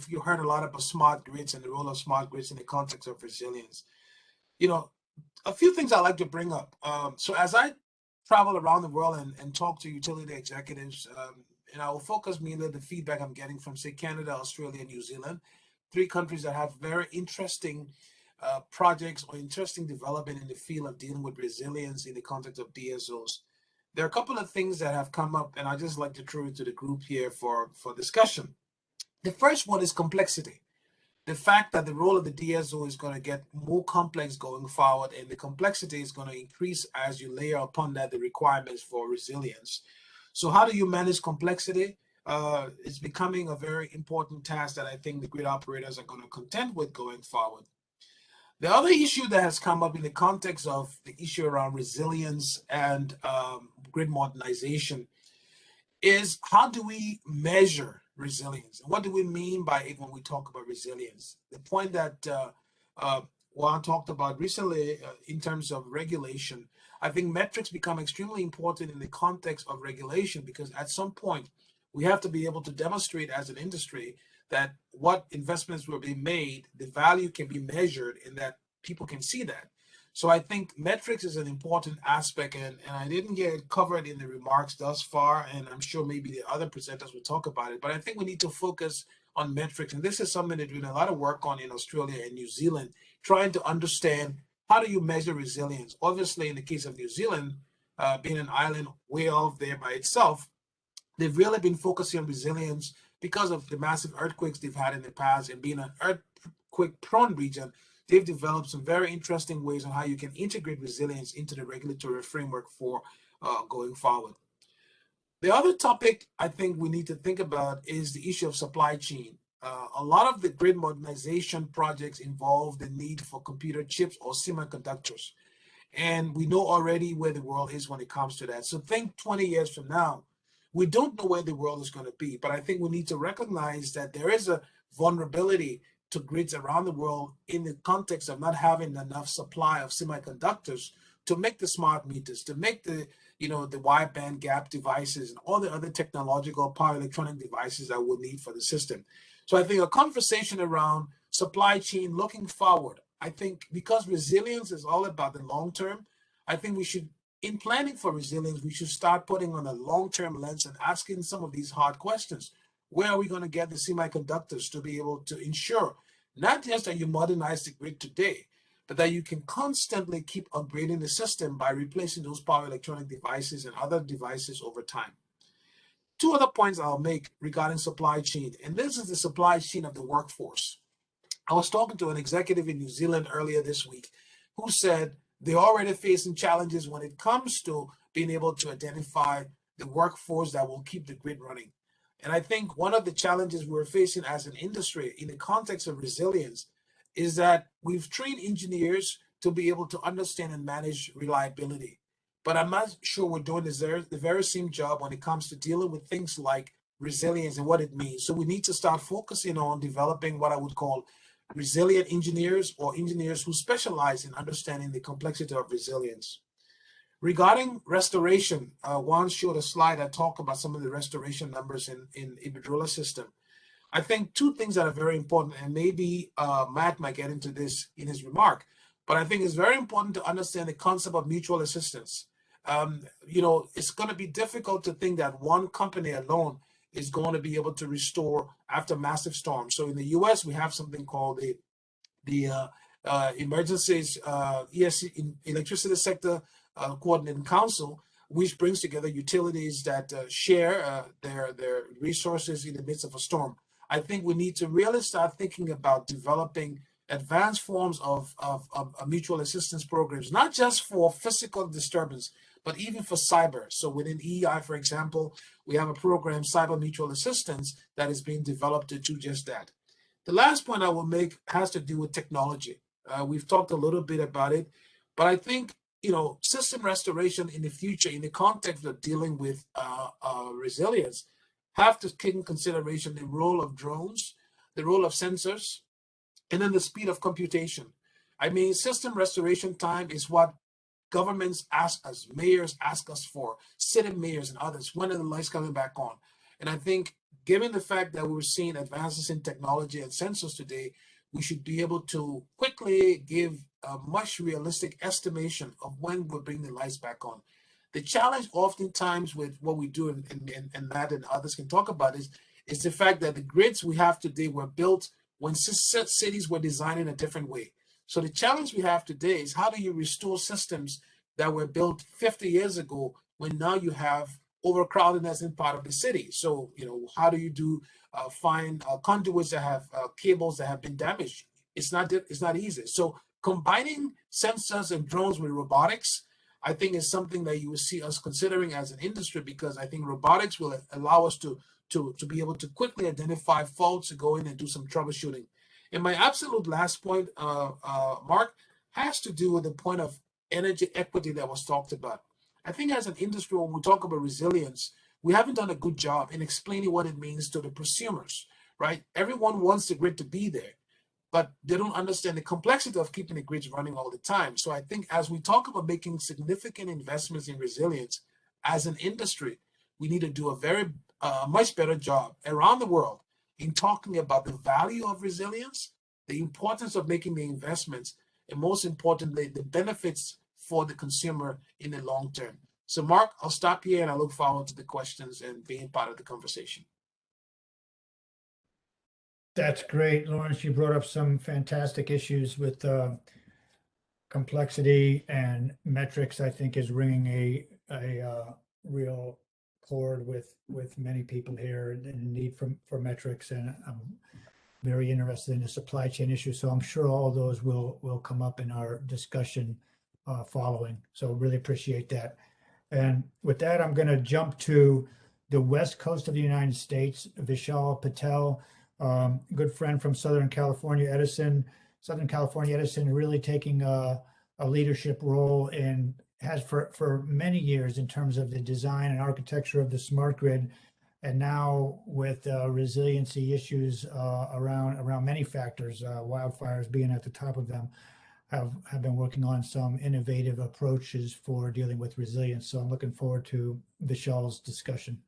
you heard a lot about smart grids and the role of smart grids in the context of resilience. A few things I like to bring up. So as I travel around the world and talk to utility executives, and I will focus mainly on the feedback I'm getting from, say, Canada, Australia, New Zealand, 3 countries that have very interesting projects or interesting development in the field of dealing with resilience in the context of DSOs. There are a couple of things that have come up, and I just like to throw it to the group here for discussion. The first one is complexity. The fact that the role of the DSO is going to get more complex going forward, and the complexity is going to increase as you layer upon that the requirements for resilience. So how do you manage complexity? It's becoming a very important task that I think the grid operators are going to contend with going forward. The other issue that has come up in the context of the issue around resilience and grid modernization is, how do we measure resilience? And what do we mean by it when we talk about resilience? The point that Juan talked about recently in terms of regulation, I think metrics become extremely important in the context of regulation, because at some point we have to be able to demonstrate as an industry that what investments were being made, the value can be measured and that people can see that. So I think metrics is an important aspect, and I didn't get it covered in the remarks thus far, and I'm sure maybe the other presenters will talk about it, but I think we need to focus on metrics. And this is something they're doing a lot of work on in Australia and New Zealand, trying to understand how do you measure resilience. Obviously, in the case of New Zealand, being an island way off there by itself, they've really been focusing on resilience because of the massive earthquakes they've had in the past, and being an earthquake-prone region, they've developed some very interesting ways on how you can integrate resilience into the regulatory framework for going forward. The other topic I think we need to think about is the issue of supply chain. A lot of the grid modernization projects involve the need for computer chips or semiconductors. And we know already where the world is when it comes to that. So think 20 years from now, we don't know where the world is going to be, but I think we need to recognize that there is a vulnerability to grids around the world in the context of not having enough supply of semiconductors to make the smart meters, to make the wide band gap devices and all the other technological power electronic devices that we'll need for the system. So I think a conversation around supply chain looking forward, I think because resilience is all about the long term, I think we should, in planning for resilience, we should start putting on a long-term lens and asking some of these hard questions. Where are we going to get the semiconductors to be able to ensure not just that you modernize the grid today, but that you can constantly keep upgrading the system by replacing those power electronic devices and other devices over time? 2 other points I'll make regarding supply chain, and this is the supply chain of the workforce. I was talking to an executive in New Zealand earlier this week who said they're already facing challenges when it comes to being able to identify the workforce that will keep the grid running. And I think one of the challenges we're facing as an industry in the context of resilience is that we've trained engineers to be able to understand and manage reliability. But I'm not sure we're doing the very same job when it comes to dealing with things like resilience and what it means. So we need to start focusing on developing what I would call resilient engineers, or engineers who specialize in understanding the complexity of resilience. Regarding restoration, Juan showed a slide that talked about some of the restoration numbers in Iberdrola system. I think two things that are very important, and maybe Matt might get into this in his remark, but I think it's very important to understand the concept of mutual assistance. It's going to be difficult to think that one company alone is going to be able to restore after massive storms. So in the U.S., we have something called the Emergencies ESC, Electricity Sector Coordinating Council, which brings together utilities that share their resources in the midst of a storm. I think we need to really start thinking about developing advanced forms of mutual assistance programs, not just for physical disturbance, but even for cyber. So within EI, for example, we have a program, Cyber Mutual Assistance, that is being developed to do just that. The last point I will make has to do with technology. We've talked a little bit about it, but I think system restoration in the future, in the context of dealing with resilience, have to take in consideration the role of drones, the role of sensors, and then the speed of computation. I mean, system restoration time is what governments ask us, mayors ask us for, city mayors and others. When are the lights coming back on? And I think, given the fact that we're seeing advances in technology and sensors today, we should be able to quickly give a much realistic estimation of when we'll bring the lights back on. The challenge oftentimes with what we do, and Matt and others can talk about, is the fact that the grids we have today were built when cities were designed in a different way. So the challenge we have today is, how do you restore systems that were built 50 years ago when now you have overcrowdedness in part of the city? So, how do you find conduits that have cables that have been damaged? It's not easy. So combining sensors and drones with robotics, I think, is something that you will see us considering as an industry, because I think robotics will allow us to be able to quickly identify faults, to go in and do some troubleshooting. And my absolute last point, Mark, has to do with the point of energy equity that was talked about. I think as an industry, when we talk about resilience, we haven't done a good job in explaining what it means to the prosumers, right? Everyone wants the grid to be there, but they don't understand the complexity of keeping the grids running all the time. So I think as we talk about making significant investments in resilience as an industry, we need to do a very much better job around the world in talking about the value of resilience, the importance of making the investments, and most importantly, the benefits for the consumer in the long term. So Mark, I'll stop here, and I look forward to the questions and being part of the conversation. That's great, Lawrence. You brought up some fantastic issues with complexity and metrics. I think is ringing a real chord with many people here, and the need for metrics. And I'm very interested in the supply chain issue. So I'm sure all those will come up in our discussion following. So really appreciate that. And with that, I'm going to jump to the West Coast of the United States. Vishal Patel, good friend from Southern California Edison. Southern California Edison really taking a leadership role and has for many years in terms of the design and architecture of the smart grid. And now with resiliency issues around many factors, wildfires being at the top of them, have been working on some innovative approaches for dealing with resilience. So I'm looking forward to Vishal's discussion.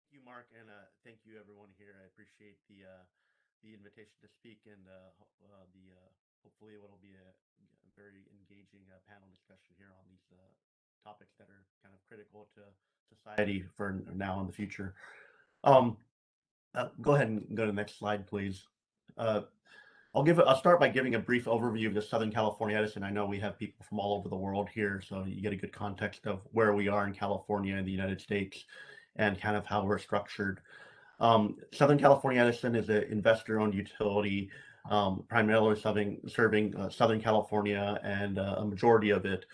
Thank you, Mark, and thank you everyone here. I appreciate the invitation to speak, and hopefully it will be a very engaging panel discussion here on these topics that are kind of critical to society for now and the future. Go ahead and go to the next slide, please. I'll start by giving a brief overview of the Southern California Edison. I know we have people from all over the world here, so you get a good context of where we are in California and the United States and kind of how we're structured. Southern California Edison is an investor-owned utility, primarily serving Southern California and a majority of it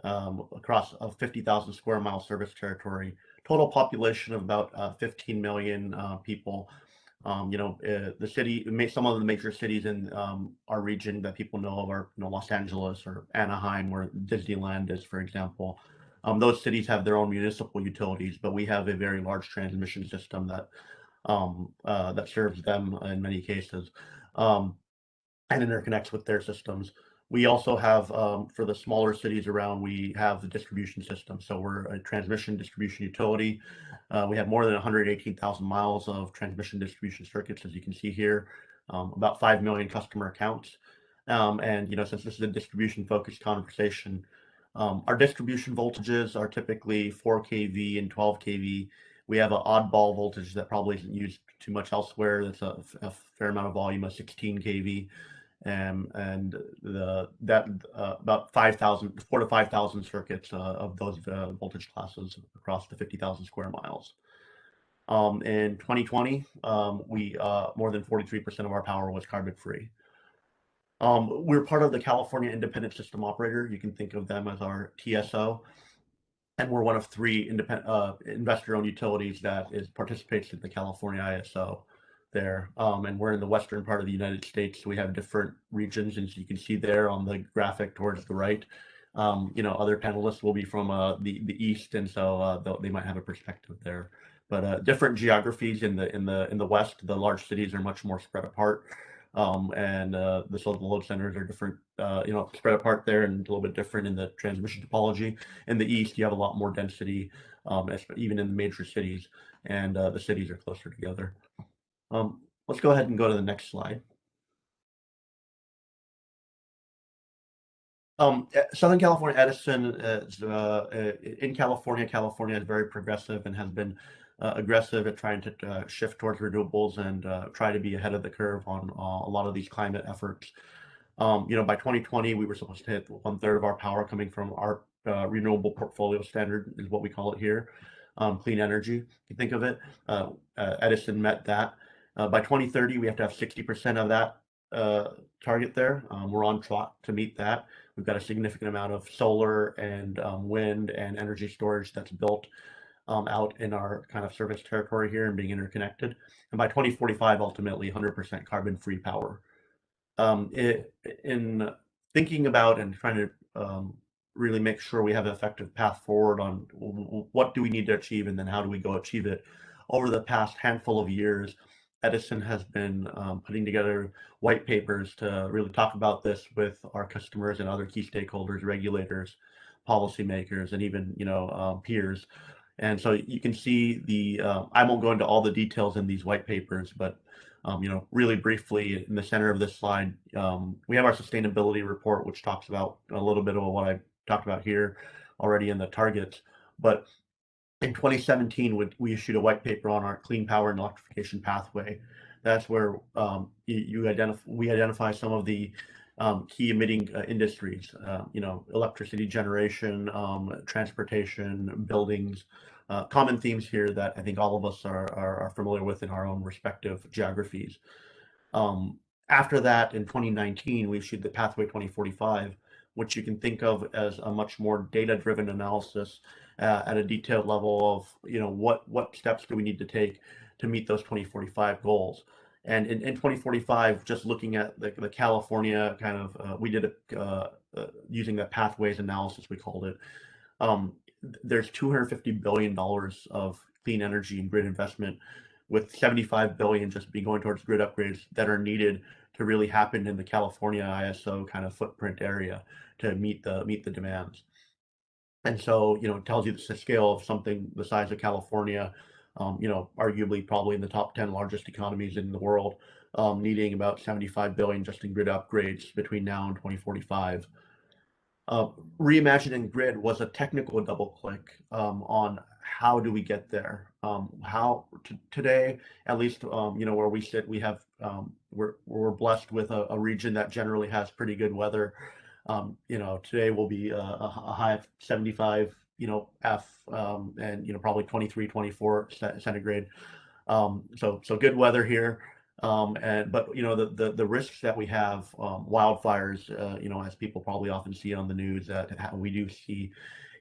across a 50,000 square mile service territory. Total population of about 15 million people. The city, some of the major cities in our region that people know of are Los Angeles or Anaheim, where Disneyland is, for example. Those cities have their own municipal utilities, but we have a very large transmission system that serves them in many cases and interconnects with their systems. We also have, for the smaller cities around, we have the distribution system. So we're a transmission distribution utility. We have more than 118,000 miles of transmission distribution circuits, as you can see here, about 5 million customer accounts. And, since this is a distribution focused conversation, our distribution voltages are typically 4 kV and 12 kV. We have an oddball voltage that probably isn't used too much elsewhere. That's a fair amount of volume of 16 kV. And about 4,000 to 5,000 circuits of those voltage classes across the 50,000 square miles. In 2020, we more than 43% of our power was carbon free. We're part of the California Independent System Operator. You can think of them as our TSO. And we're one of 3 independent investor-owned utilities that participates in the California ISO there. And we're in the western part of the United States. So we have different regions, and so you can see there on the graphic towards the right. Other panelists will be from the east, and so they might have a perspective there. But different geographies in the west, the large cities are much more spread apart. And the southern load centers are different, spread apart there, and a little bit different in the transmission topology. In the east, you have a lot more density, even in the major cities, and the cities are closer together. Let's go ahead and go to the next slide. Southern California Edison is in California. California is very progressive and has been aggressive at trying to shift towards renewables and try to be ahead of the curve on a lot of these climate efforts. By 2020, we were supposed to hit 1/3 of our power coming from our renewable portfolio standard, is what we call it here, clean energy. You think of it, Edison met that. By 2030, we have to have 60% of that target there. We're on track to meet that. We've got a significant amount of solar and wind and energy storage that's built out in our kind of service territory here and being interconnected. And by 2045, ultimately 100% carbon-free power. In thinking about and trying to really make sure we have an effective path forward on what do we need to achieve and then how do we go achieve it, over the past handful of years, Edison has been putting together white papers to really talk about this with our customers and other key stakeholders, regulators, policymakers, and even peers. And so you can see I won't go into all the details in these white papers, but really briefly in the center of this slide, we have our sustainability report, which talks about a little bit of what I talked about here already in the targets. But in 2017, we issued a white paper on our clean power and electrification pathway. That's where we identify some of the key emitting industries, electricity generation, transportation, buildings, common themes here that I think all of us are familiar with in our own respective geographies. After that, in 2019, we issued the Pathway 2045, which you can think of as a much more data-driven analysis at a detailed level of, what steps do we need to take to meet those 2045 goals. And in 2045, just looking at the California kind of, we did it using the pathways analysis, we called it. There's $250 billion of clean energy and grid investment, with $75 billion just be going towards grid upgrades that are needed to really happen in the California ISO kind of footprint area to meet the demands. And so, it tells you the scale of something the size of California, arguably probably in the top 10 largest economies in the world, needing about $75 billion just in grid upgrades between now and 2045. Reimagining grid was a technical double click on how do we get there. Today, at least, where we sit, we have we're blessed with a region that generally has pretty good weather. Today will be a high of 75, F, and probably 23, 24 centigrade. So good weather here. But the risks that we have, wildfires, as people probably often see on the news, that we do see.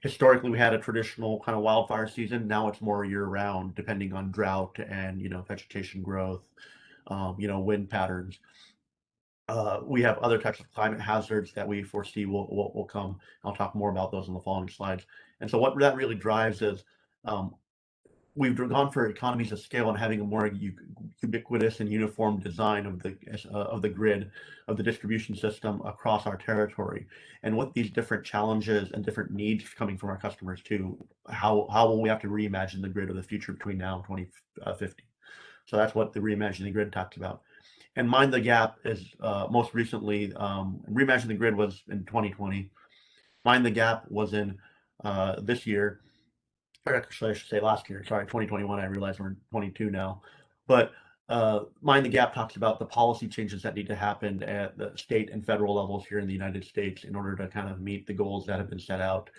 Historically, we had a traditional kind of wildfire season. Now it's more year round, depending on drought and vegetation growth, wind patterns. We have other types of climate hazards that we foresee will come. I'll talk more about those in the following slides. And so what that really drives is we've gone for economies of scale and having a more ubiquitous and uniform design of the grid, of the distribution system across our territory. And with these different challenges and different needs coming from our customers too, how will we have to reimagine the grid of the future between now and 2050? So that's what the Reimagine the Grid talks about. And Mind the Gap is most recently, Reimagine the Grid was in 2020. Mind the Gap was in this year, or actually I should say last year, sorry, 2021. I realize we're in 22 now. But Mind the Gap talks about the policy changes that need to happen at the state and federal levels here in the United States in order to kind of meet the goals that have been set out,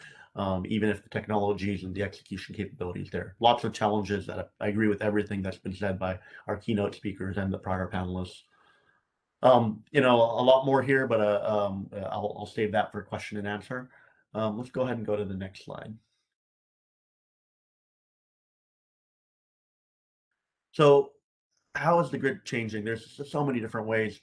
even if the technologies and the execution capabilities there. Lots of challenges that I agree with everything that's been said by our keynote speakers and the prior panelists. You know, a lot more here, but I'll save that for question and answer. Let's go ahead and go to the next slide. So how is the grid changing? There's so many different ways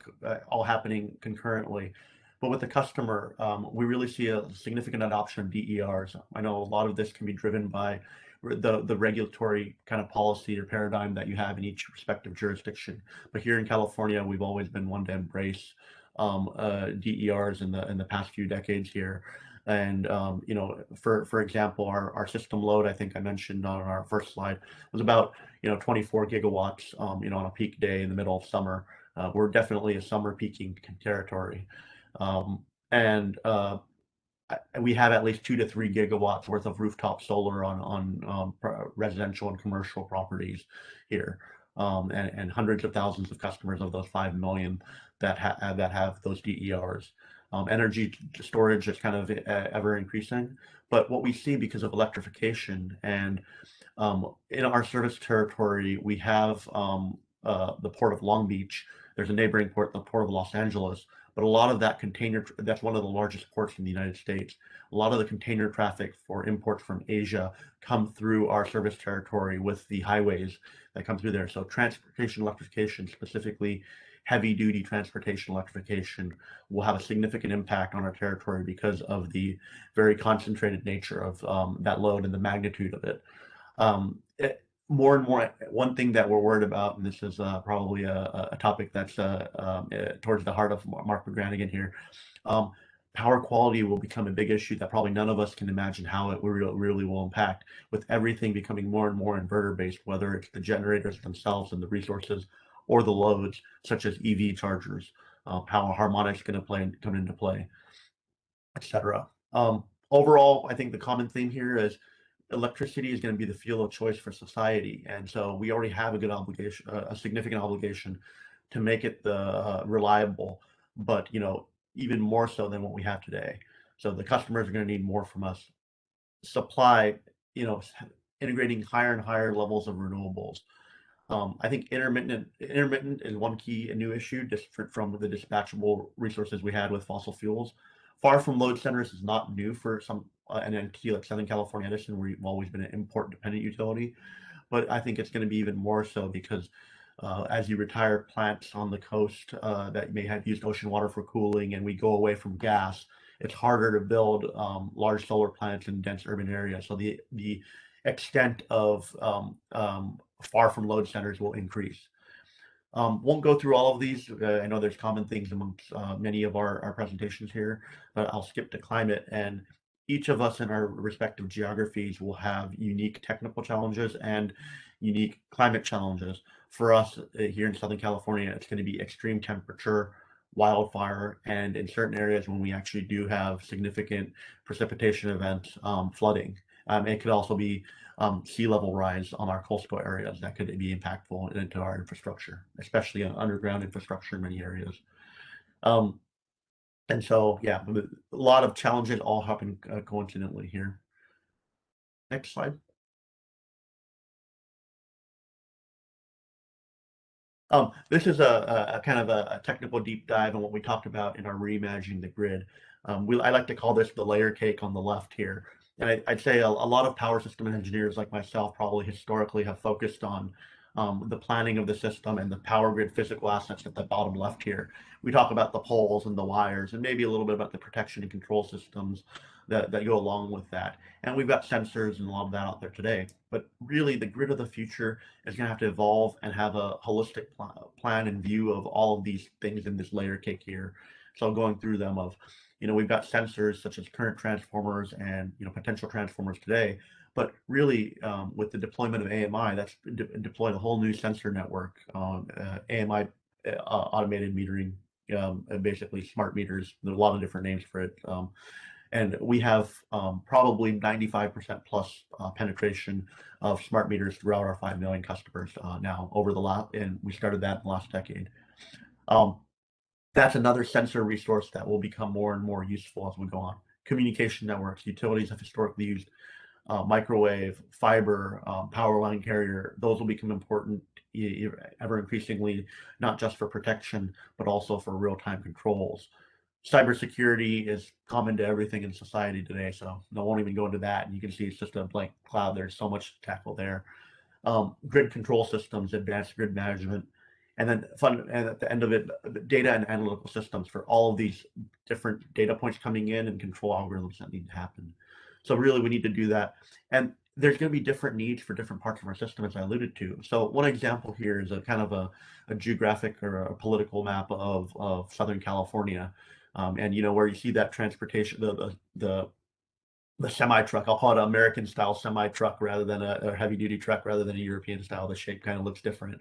all happening concurrently. But with the customer, we really see a significant adoption of DERs. I know a lot of this can be driven by the regulatory kind of policy or paradigm that you have in each respective jurisdiction. But here in California, we've always been one to embrace DERs in the past few decades here. And you know, for example, our system load, I think I mentioned on our first slide, was about 24 gigawatts, on a peak day in the middle of summer. We're definitely a summer peaking territory, and we have at least 2 to 3 gigawatts worth of rooftop solar on residential and commercial properties here, and hundreds of thousands of customers of those 5 million that have those DERs. Energy storage is kind of ever increasing, but what we see because of electrification and in our service territory, we have the Port of Long Beach. There's a neighboring port, the Port of Los Angeles, but a lot of that that's one of the largest ports in the United States. A lot of the container traffic for imports from Asia come through our service territory with the highways that come through there. So transportation electrification, specifically heavy duty transportation electrification, will have a significant impact on our territory because of the very concentrated nature of that load and the magnitude of it. More and more, one thing that we're worried about, and this is probably a topic that's towards the heart of Mark McGranigan here, power quality will become a big issue that probably none of us can imagine how it really will impact, with everything becoming more and more inverter based, whether it's the generators themselves and the resources or the loads such as EV chargers, how harmonics going to come into play, etc. Overall, I think the common theme here is electricity is going to be the fuel of choice for society, and so we already have a good obligation, a significant obligation, to make it reliable, but even more so than what we have today. So the customers are going to need more from us. Supply, integrating higher and higher levels of renewables. I think intermittent is one key new issue, different from the dispatchable resources we had with fossil fuels. Far from load centers is not new for some an entity like Southern California Edison, where we've always been an import-dependent utility. But I think it's going to be even more so because as you retire plants on the coast that may have used ocean water for cooling, and we go away from gas, it's harder to build large solar plants in dense urban areas. So the extent of far from load centers will increase. Won't go through all of these. I know there's common things amongst many of our presentations here, but I'll skip to climate. And each of us in our respective geographies will have unique technical challenges and unique climate challenges. For us here in Southern California, it's going to be extreme temperature, wildfire, and in certain areas when we actually do have significant precipitation events, flooding. It could also be sea level rise on our coastal areas that could be impactful into our infrastructure, especially underground infrastructure in many areas. And so, yeah, a lot of challenges all happen coincidentally here. Next slide. This is a kind of a technical deep dive on what we talked about in our reimagining the grid. I like to call this the layer cake on the left here. And I'd say a lot of power system engineers like myself probably historically have focused on the planning of the system and the power grid physical assets at the bottom left here. We talk about the poles and the wires and maybe a little bit about the protection and control systems that go along with that. And we've got sensors and a lot of that out there today. But really, the grid of the future is going to have to evolve and have a holistic plan and view of all of these things in this layer cake here. So going through them of, we've got sensors such as current transformers and, potential transformers today. But really, with the deployment of AMI, that's deployed a whole new sensor network, AMI, automated metering, basically smart meters. There's a lot of different names for it. And we have probably 95% plus penetration of smart meters throughout our 5 million customers now over the last, and we started that in the last decade. That's another sensor resource that will become more and more useful as we go on. Communication networks, utilities have historically used microwave, fiber, power line carrier. Those will become important ever increasingly, not just for protection, but also for real-time controls. Cybersecurity is common to everything in society today, so I won't even go into that. And you can see it's just a blank cloud. There's so much to tackle there. Grid control systems, advanced grid management, and then and at the end of it, data and analytical systems for all of these different data points coming in and control algorithms that need to happen. So really, we need to do that. And there's going to be different needs for different parts of our system, as I alluded to. So one example here is a kind of a geographic or a political map of Southern California. And where you see that transportation, the semi truck, I'll call it an American style semi truck rather than a heavy duty truck rather than a European style. The shape kind of looks different,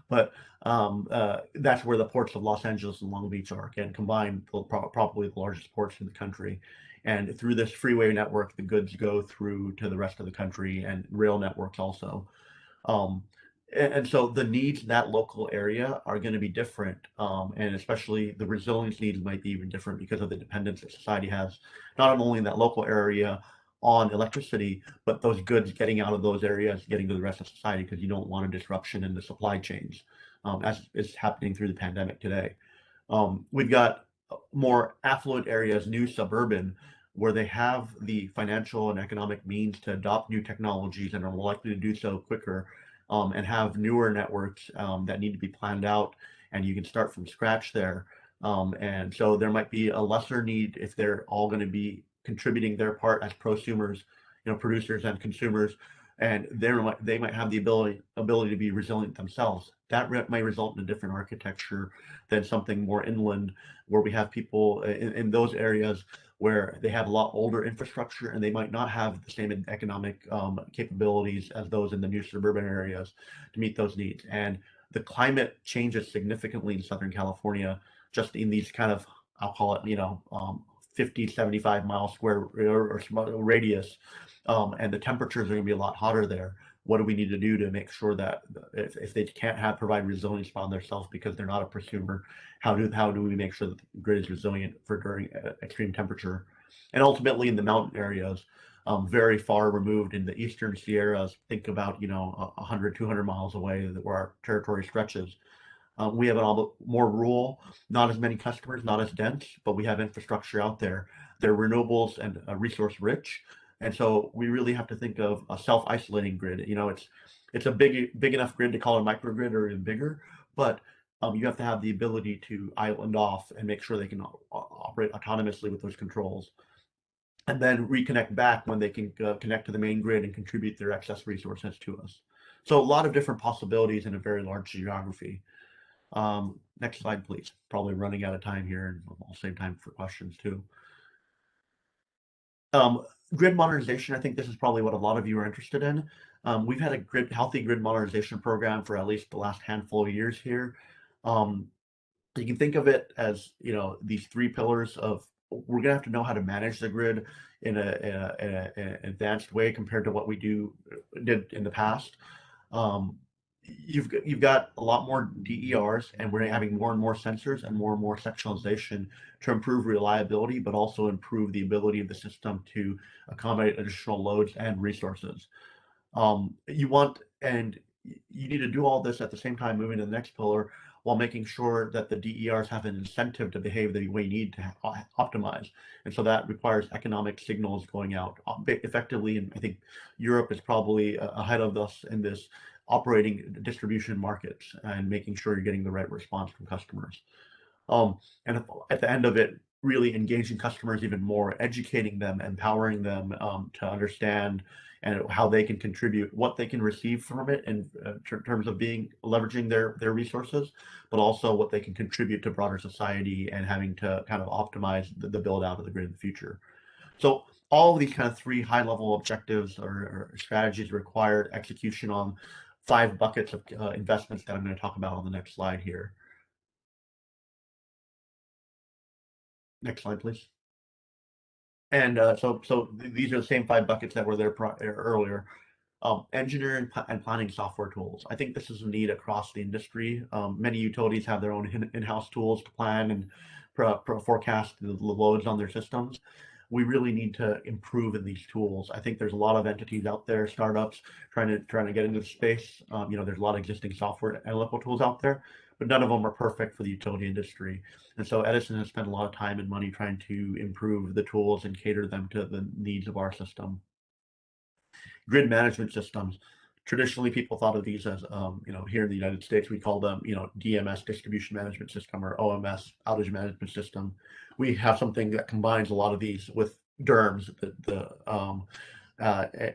but that's where the ports of Los Angeles and Long Beach are. Again, combined, probably the largest ports in the country. And through this freeway network, the goods go through to the rest of the country, and rail networks also. And so the needs in that local area are going to be different, and especially the resilience needs might be even different because of the dependence that society has, not only in that local area on electricity, but those goods getting out of those areas, getting to the rest of society, because you don't want a disruption in the supply chains, as is happening through the pandemic today. We've got more affluent areas, new suburban, where they have the financial and economic means to adopt new technologies and are more likely to do so quicker. And have newer networks that need to be planned out, and you can start from scratch there. And so there might be a lesser need if they're all going to be contributing their part as prosumers, producers and consumers, and they might have the ability to be resilient themselves. That might result in a different architecture than something more inland, where we have people in those areas where they have a lot older infrastructure and they might not have the same economic capabilities as those in the new suburban areas to meet those needs. And the climate changes significantly in Southern California, just in these kind of, I'll call it, 50, 75 mile square or radius. And the temperatures are going to be a lot hotter there. What do we need to do to make sure that if they can't provide resilience on themselves because they're not a prosumer, how do we make sure that the grid is resilient for during extreme temperature? And ultimately in the mountain areas, very far removed in the eastern Sierras, think about 100, 200 miles away where our territory stretches. We have more rural, not as many customers, not as dense, but we have infrastructure out there. They're renewables and resource rich. And so we really have to think of a self-isolating grid. It's a big enough grid to call it a microgrid or even bigger, but you have to have the ability to island off and make sure they can operate autonomously with those controls, and then reconnect back when they can connect to the main grid and contribute their excess resources to us. So a lot of different possibilities in a very large geography. Next slide, please. Probably running out of time here, and I'll save time for questions too. Grid modernization, I think this is probably what a lot of you are interested in. We've had a healthy grid modernization program for at least the last handful of years here. You can think of it as, these three pillars of, we're going to have to know how to manage the grid in an advanced way compared to what we did in the past. You've got a lot more DERs, and we're having more and more sensors and more sectionalization to improve reliability, but also improve the ability of the system to accommodate additional loads and resources. You need to do all this at the same time, moving to the next pillar, while making sure that the DERs have an incentive to behave the way you need to optimize. And so that requires economic signals going out effectively. And I think Europe is probably ahead of us in this, operating distribution markets and making sure you're getting the right response from customers. And at the end of it, really engaging customers even more, educating them, empowering them to understand and how they can contribute, what they can receive from it in terms of leveraging their resources, but also what they can contribute to broader society and having to kind of optimize the build out of the grid in the future. So all of these kind of 3 high-level objectives or strategies required execution on 5 buckets of investments that I'm going to talk about on the next slide here. Next slide, please. And so these are the same 5 buckets that were there earlier. Engineering and planning software tools. I think this is a need across the industry. Many utilities have their own in-house tools to plan and forecast the loads on their systems. We really need to improve in these tools. I think there's a lot of entities out there, startups trying to get into the space. There's a lot of existing software analytical tools out there, but none of them are perfect for the utility industry. And so Edison has spent a lot of time and money trying to improve the tools and cater them to the needs of our system. Grid management systems. Traditionally, people thought of these as, here in the United States, we call them, DMS, distribution management system, or OMS, outage management system. We have something that combines a lot of these with DERMS,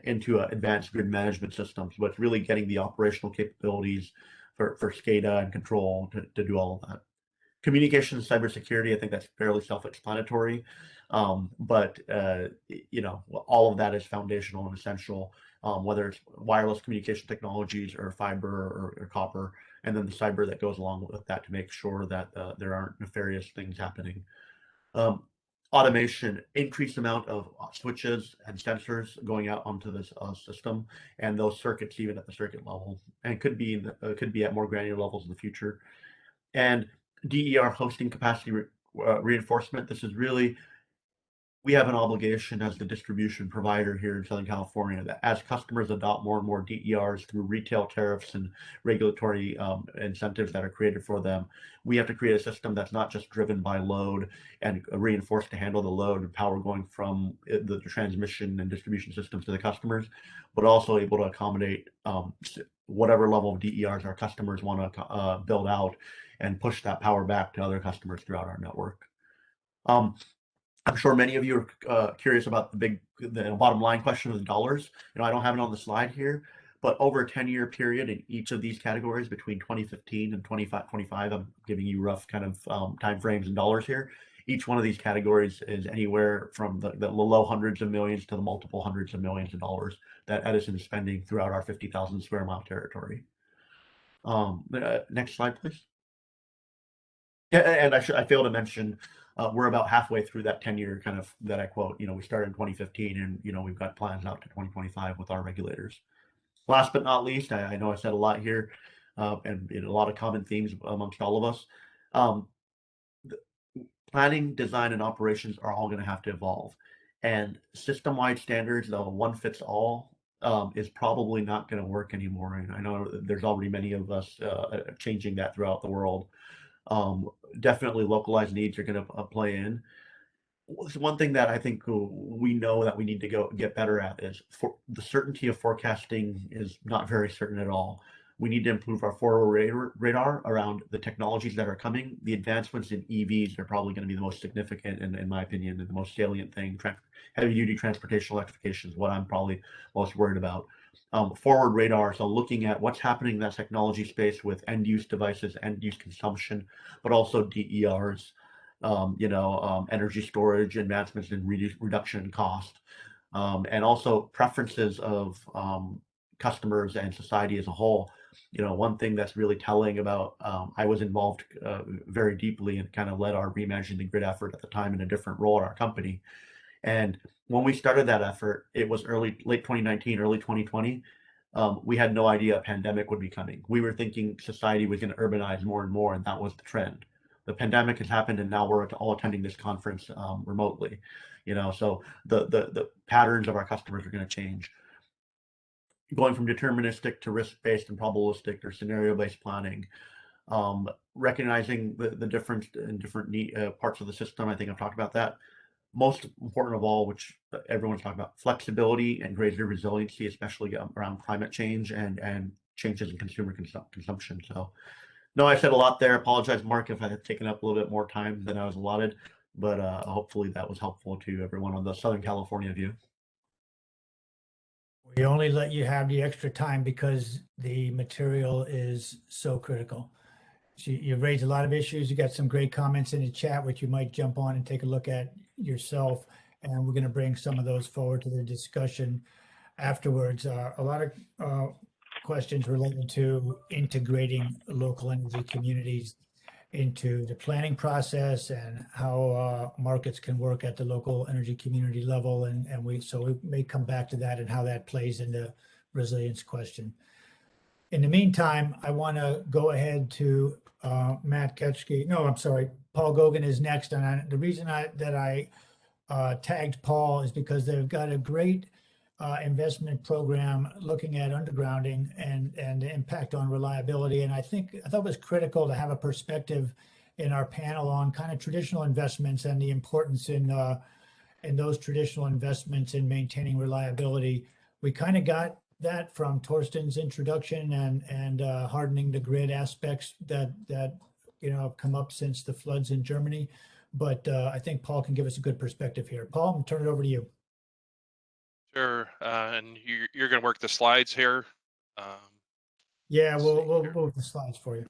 into advanced grid management systems, but it's really getting the operational capabilities for SCADA and control to do all of that. Communication and cybersecurity, I think that's fairly self-explanatory, but all of that is foundational and essential, whether it's wireless communication technologies or fiber or copper, and then the cyber that goes along with that to make sure that there aren't nefarious things happening. Automation, increased amount of switches and sensors going out onto this system, and those circuits even at the circuit level, and could be at more granular levels in the future. And DER hosting capacity reinforcement. This is really, we have an obligation as the distribution provider here in Southern California that as customers adopt more and more DERs through retail tariffs and regulatory incentives that are created for them, we have to create a system that's not just driven by load and reinforced to handle the load and power going from the transmission and distribution systems to the customers, but also able to accommodate whatever level of DERs our customers want to build out and push that power back to other customers throughout our network. I'm sure many of you are curious about the bottom line question of the dollars. I don't have it on the slide here, but over a 10-year period in each of these categories between 2015 and 2025, I'm giving you rough kind of timeframes in dollars here. Each one of these categories is anywhere from the low hundreds of millions to the multiple hundreds of millions of dollars that Edison is spending throughout our 50,000 square mile territory. Next slide, please. And I failed to mention, we're about halfway through that 10-year kind of that I quote. We started in 2015, and we've got plans out to 2025 with our regulators. Last but not least, I know I said a lot here, and a lot of common themes amongst all of us. Planning, design, and operations are all going to have to evolve, and system-wide standards, though one fits all, is probably not going to work anymore. And I know there's already many of us changing that throughout the world. Definitely localized needs are going to play in. One thing that I think we know that we need to get better at is the certainty of forecasting is not very certain at all. We need to improve our forward radar around the technologies that are coming. The advancements in EVs are probably going to be the most significant, in my opinion, and the most salient thing. Heavy-duty transportation electrification is what I'm probably most worried about. Forward radar, so looking at what's happening in that technology space with end-use devices, end-use consumption, but also DERs, energy storage, advancements in reduction in cost, and also preferences of customers and society as a whole. One thing that's really telling about, I was involved very deeply and kind of led our reimagining the grid effort at the time in a different role at our company. And when we started that effort, it was late 2019, early 2020. We had no idea a pandemic would be coming. We were thinking society was going to urbanize more and more, and that was the trend. The pandemic has happened, and now we're all attending this conference remotely. So the patterns of our customers are going to change. Going from deterministic to risk-based and probabilistic or scenario-based planning. Recognizing the difference in different parts of the system. I think I've talked about that. Most important of all, which everyone's talking about, flexibility and greater resiliency, especially around climate change and changes in consumer consumption. So, no, I said a lot there. Apologize, Mark, if I had taken up a little bit more time than I was allotted, but hopefully that was helpful to everyone on the Southern California view. We only let you have the extra time because the material is so critical. So you've raised a lot of issues. You got some great comments in the chat, which you might jump on and take a look at yourself. And we're going to bring some of those forward to the discussion afterwards. A lot of questions related to integrating local energy communities into the planning process and how markets can work at the local energy community level. And we may come back to that and how that plays into resilience question. In the meantime, I want to go ahead to Matt Ketchke. No, I'm sorry. Paul Gogan is next. And the reason that I tagged Paul is because they've got a great investment program looking at undergrounding and the impact on reliability. And I thought it was critical to have a perspective in our panel on kind of traditional investments and the importance in those traditional investments in maintaining reliability. We kind of got that from Torsten's introduction and hardening the grid aspects that have come up since the floods in Germany. But I think Paul can give us a good perspective here. Paul, I'm going to turn it over to you. Sure, and you're going to work the slides here. Yeah, we'll move the slides for you.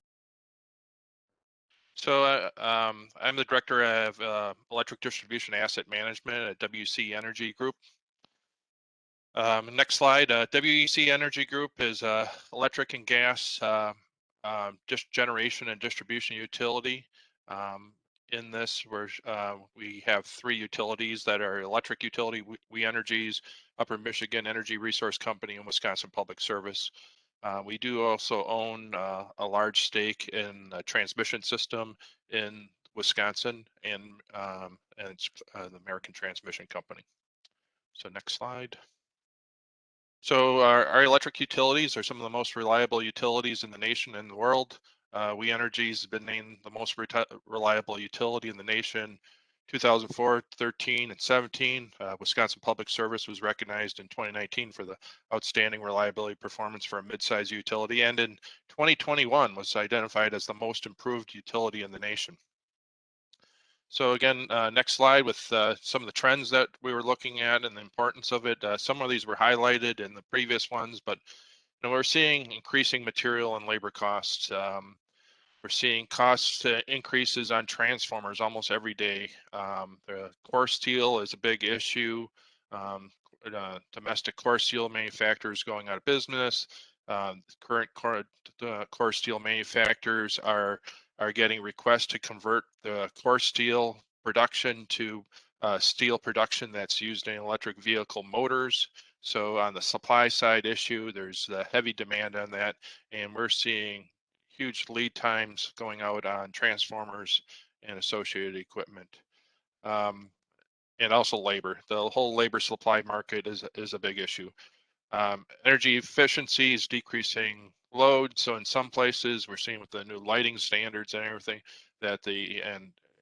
So I'm the director of electric distribution asset management at WEC Energy Group. Next slide. WEC Energy Group is electric and gas just generation and distribution utility. In this, we have 3 utilities that are electric utility, We Energies, Upper Michigan Energy Resource Company, and Wisconsin Public Service. We do also own a large stake in a transmission system in Wisconsin, and it's the American Transmission Company. So next slide. So our electric utilities are some of the most reliable utilities in the nation and the world. We Energies has been named the most reliable utility in the nation 2004, 13, and 17. Wisconsin Public Service was recognized in 2019 for the outstanding reliability performance for a mid-sized utility, and in 2021 was identified as the most improved utility in the nation. So again, next slide with some of the trends that we were looking at and the importance of it. Some of these were highlighted in the previous ones, but we're seeing increasing material and labor costs. We're seeing cost increases on transformers almost every day. The core steel is a big issue. Domestic core steel manufacturers going out of business. Current core steel manufacturers are getting requests to convert the core steel production to steel production that's used in electric vehicle motors. So on the supply side issue, there's the heavy demand on that, and we're seeing huge lead times going out on transformers and associated equipment. And also labor. The whole labor supply market is a big issue. Energy efficiency is decreasing load. So in some places, we're seeing with the new lighting standards and everything that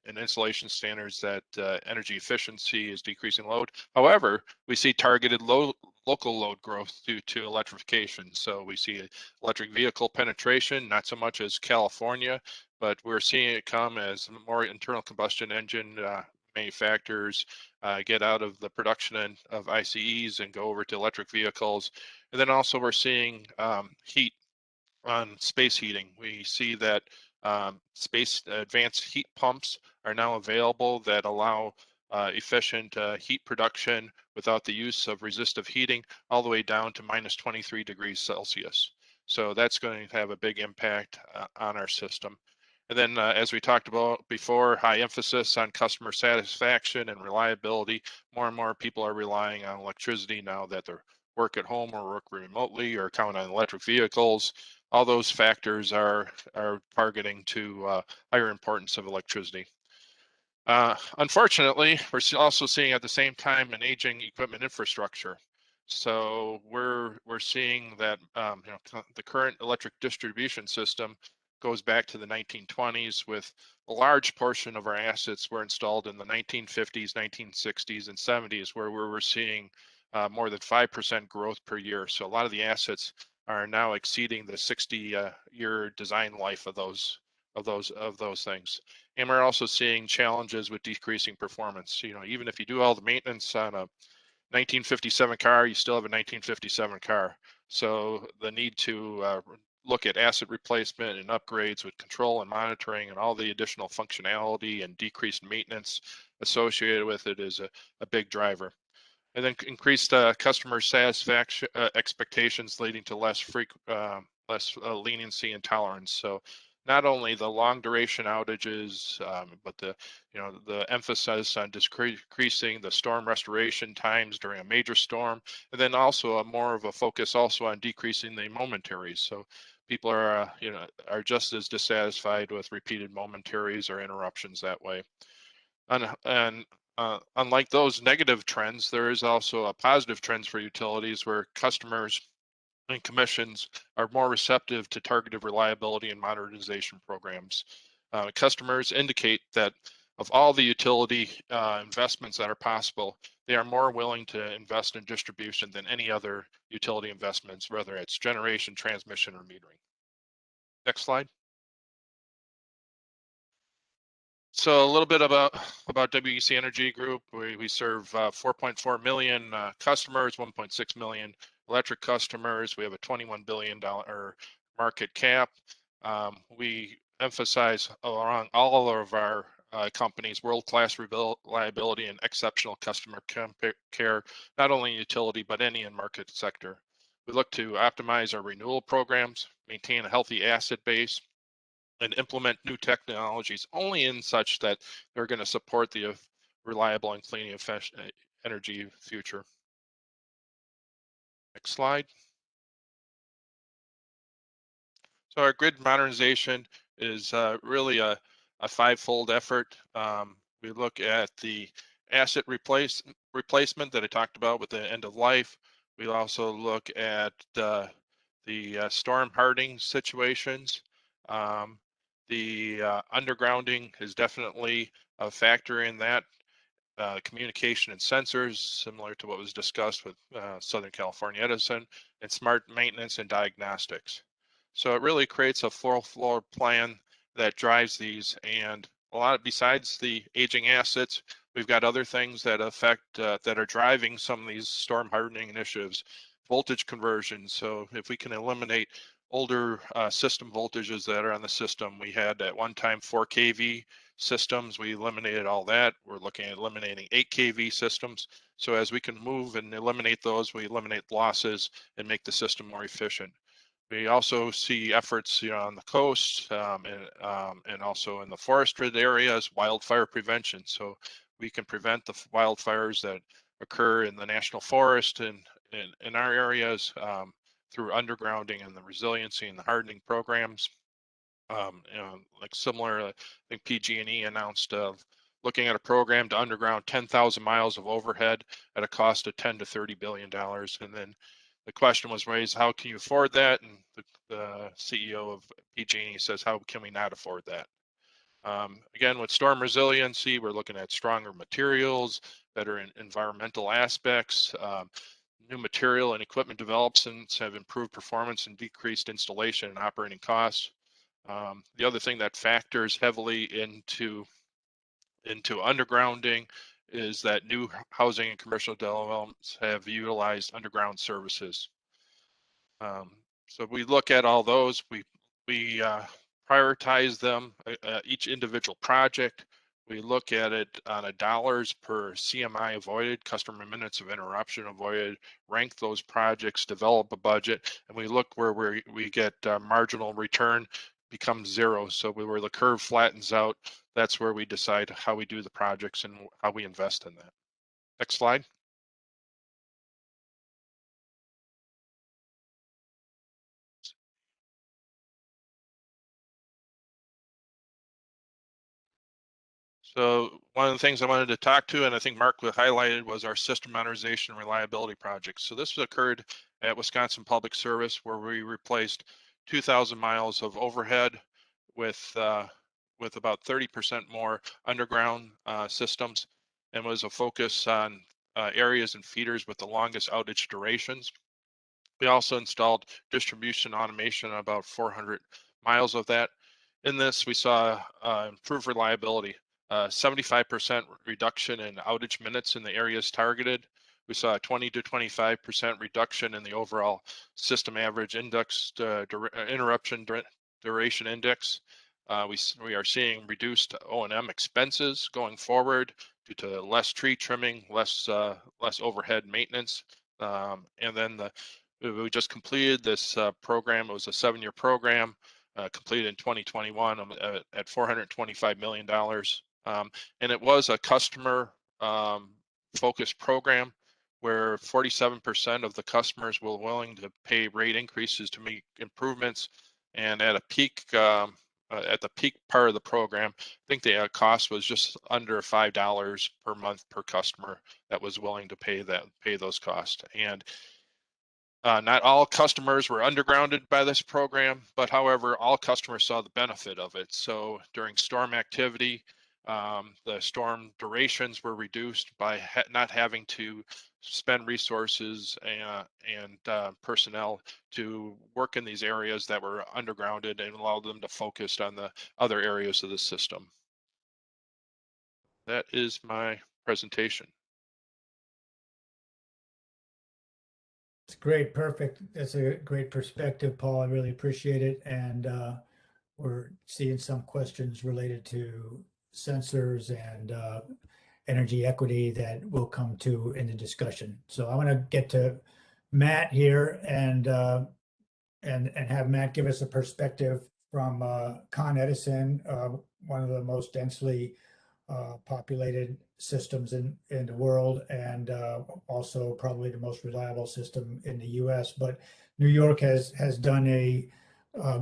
and insulation standards that energy efficiency is decreasing load. However, we see targeted local load growth due to electrification. So we see electric vehicle penetration, not so much as California, but we're seeing it come as more internal combustion engine manufacturers get out of the production of ICEs and go over to electric vehicles. And then also we're seeing heat on space heating. We see that space advanced heat pumps are now available that allow efficient heat production without the use of resistive heating all the way down to minus 23 degrees Celsius. So that's going to have a big impact on our system. And then as we talked about before, high emphasis on customer satisfaction and reliability. More and more people are relying on electricity now that they work at home or work remotely or count on electric vehicles. All those factors are targeting to higher importance of electricity. Unfortunately, we're also seeing at the same time an aging equipment infrastructure. So we're seeing that the current electric distribution system goes back to the 1920s, with a large portion of our assets were installed in the 1950s, 1960s, and 70s, where we were seeing more than 5% growth per year. So a lot of the assets are now exceeding the 60-year design life of those things. And we're also seeing challenges with decreasing performance. You know, even if you do all the maintenance on a 1957 car, you still have a 1957 car. So the need to look at asset replacement and upgrades with control and monitoring and all the additional functionality and decreased maintenance associated with it is a big driver. And then increased customer satisfaction expectations, leading to less leniency and tolerance. So not only the long duration outages, but the emphasis on decreasing the storm restoration times during a major storm, and then also more of a focus also on decreasing the momentaries. So people are are just as dissatisfied with repeated momentaries or interruptions that way. And unlike those negative trends, there is also a positive trends for utilities where customers and commissions are more receptive to targeted reliability and modernization programs. Customers indicate that of all the utility investments that are possible, they are more willing to invest in distribution than any other utility investments, whether it's generation, transmission, or metering. Next slide. So a little bit about WEC Energy Group. We serve 4.4 million customers, 1.6 million electric customers. We have a $21 billion market cap. We emphasize along all of our companies world-class reliability and exceptional customer care, not only in utility, but any in market sector. We look to optimize our renewal programs, maintain a healthy asset base, and implement new technologies only in such that they're going to support the reliable and clean energy future. Next slide. So our grid modernization is really a five-fold effort. We look at the asset replacement that I talked about with the end of life. We also look at the storm hardening situations. The undergrounding is definitely a factor in that. Communication and sensors, similar to what was discussed with Southern California Edison, and smart maintenance and diagnostics. So it really creates a full floor plan that drives these, and a lot besides the aging assets, we've got other things that affect that are driving some of these storm hardening initiatives. Voltage conversion. So if we can eliminate older system voltages that are on the system. We had at one time 4 kV systems. We eliminated all that. We're looking at eliminating 8 kV systems. So as we can move and eliminate those, we eliminate losses and make the system more efficient. We also see efforts on the coast and also in the forested areas, wildfire prevention. So we can prevent the wildfires that occur in the national forest and in our areas through undergrounding and the resiliency and the hardening programs. Like similar, I think PG&E announced looking at a program to underground 10,000 miles of overhead at a cost of $10 to $30 billion. And then the question was raised, how can you afford that? And the CEO of PG&E says, how can we not afford that? Again, with storm resiliency, we're looking at stronger materials, better environmental aspects. New material and equipment developments have improved performance and decreased installation and operating costs. The other thing that factors heavily into undergrounding is that new housing and commercial developments have utilized underground services. So we look at all those, we prioritize them, each individual project. We look at it on a dollars per CMI avoided, customer minutes of interruption avoided, rank those projects, develop a budget, and we look where we get marginal return becomes zero. So where the curve flattens out, that's where we decide how we do the projects and how we invest in that. Next slide. So one of the things I wanted to talk to, and I think Mark highlighted, was our system modernization and reliability projects. So this occurred at Wisconsin Public Service, where we replaced 2,000 miles of overhead with about 30% more underground systems, and was a focus on areas and feeders with the longest outage durations. We also installed distribution automation on about 400 miles of that. In this, we saw improved reliability, 75% reduction in outage minutes in the areas targeted. We saw a 20 to 25% reduction in the overall system average index interruption duration index. We are seeing reduced O&M expenses going forward due to less tree trimming, less overhead maintenance, and then we just completed this program. It was a 7-year program, completed in 2021 at $425 million. And it was a customer focused program where 47% of the customers were willing to pay rate increases to make improvements. And at a peak, at the peak part of the program, I think the cost was just under $5 per month per customer that was willing to pay those costs. And not all customers were undergrounded by this program, but however, all customers saw the benefit of it. So during storm activity, the storm durations were reduced by not having to spend resources and personnel to work in these areas that were undergrounded and allow them to focus on the other areas of the system. That is my presentation. It's great, perfect. That's a great perspective, Paul. I really appreciate it. And we're seeing some questions related to sensors and energy equity that will come to in the discussion. So I want to get to Matt here and have Matt give us a perspective from Con Edison, one of the most densely populated systems in the world, and also probably the most reliable system in the US. But New York has done a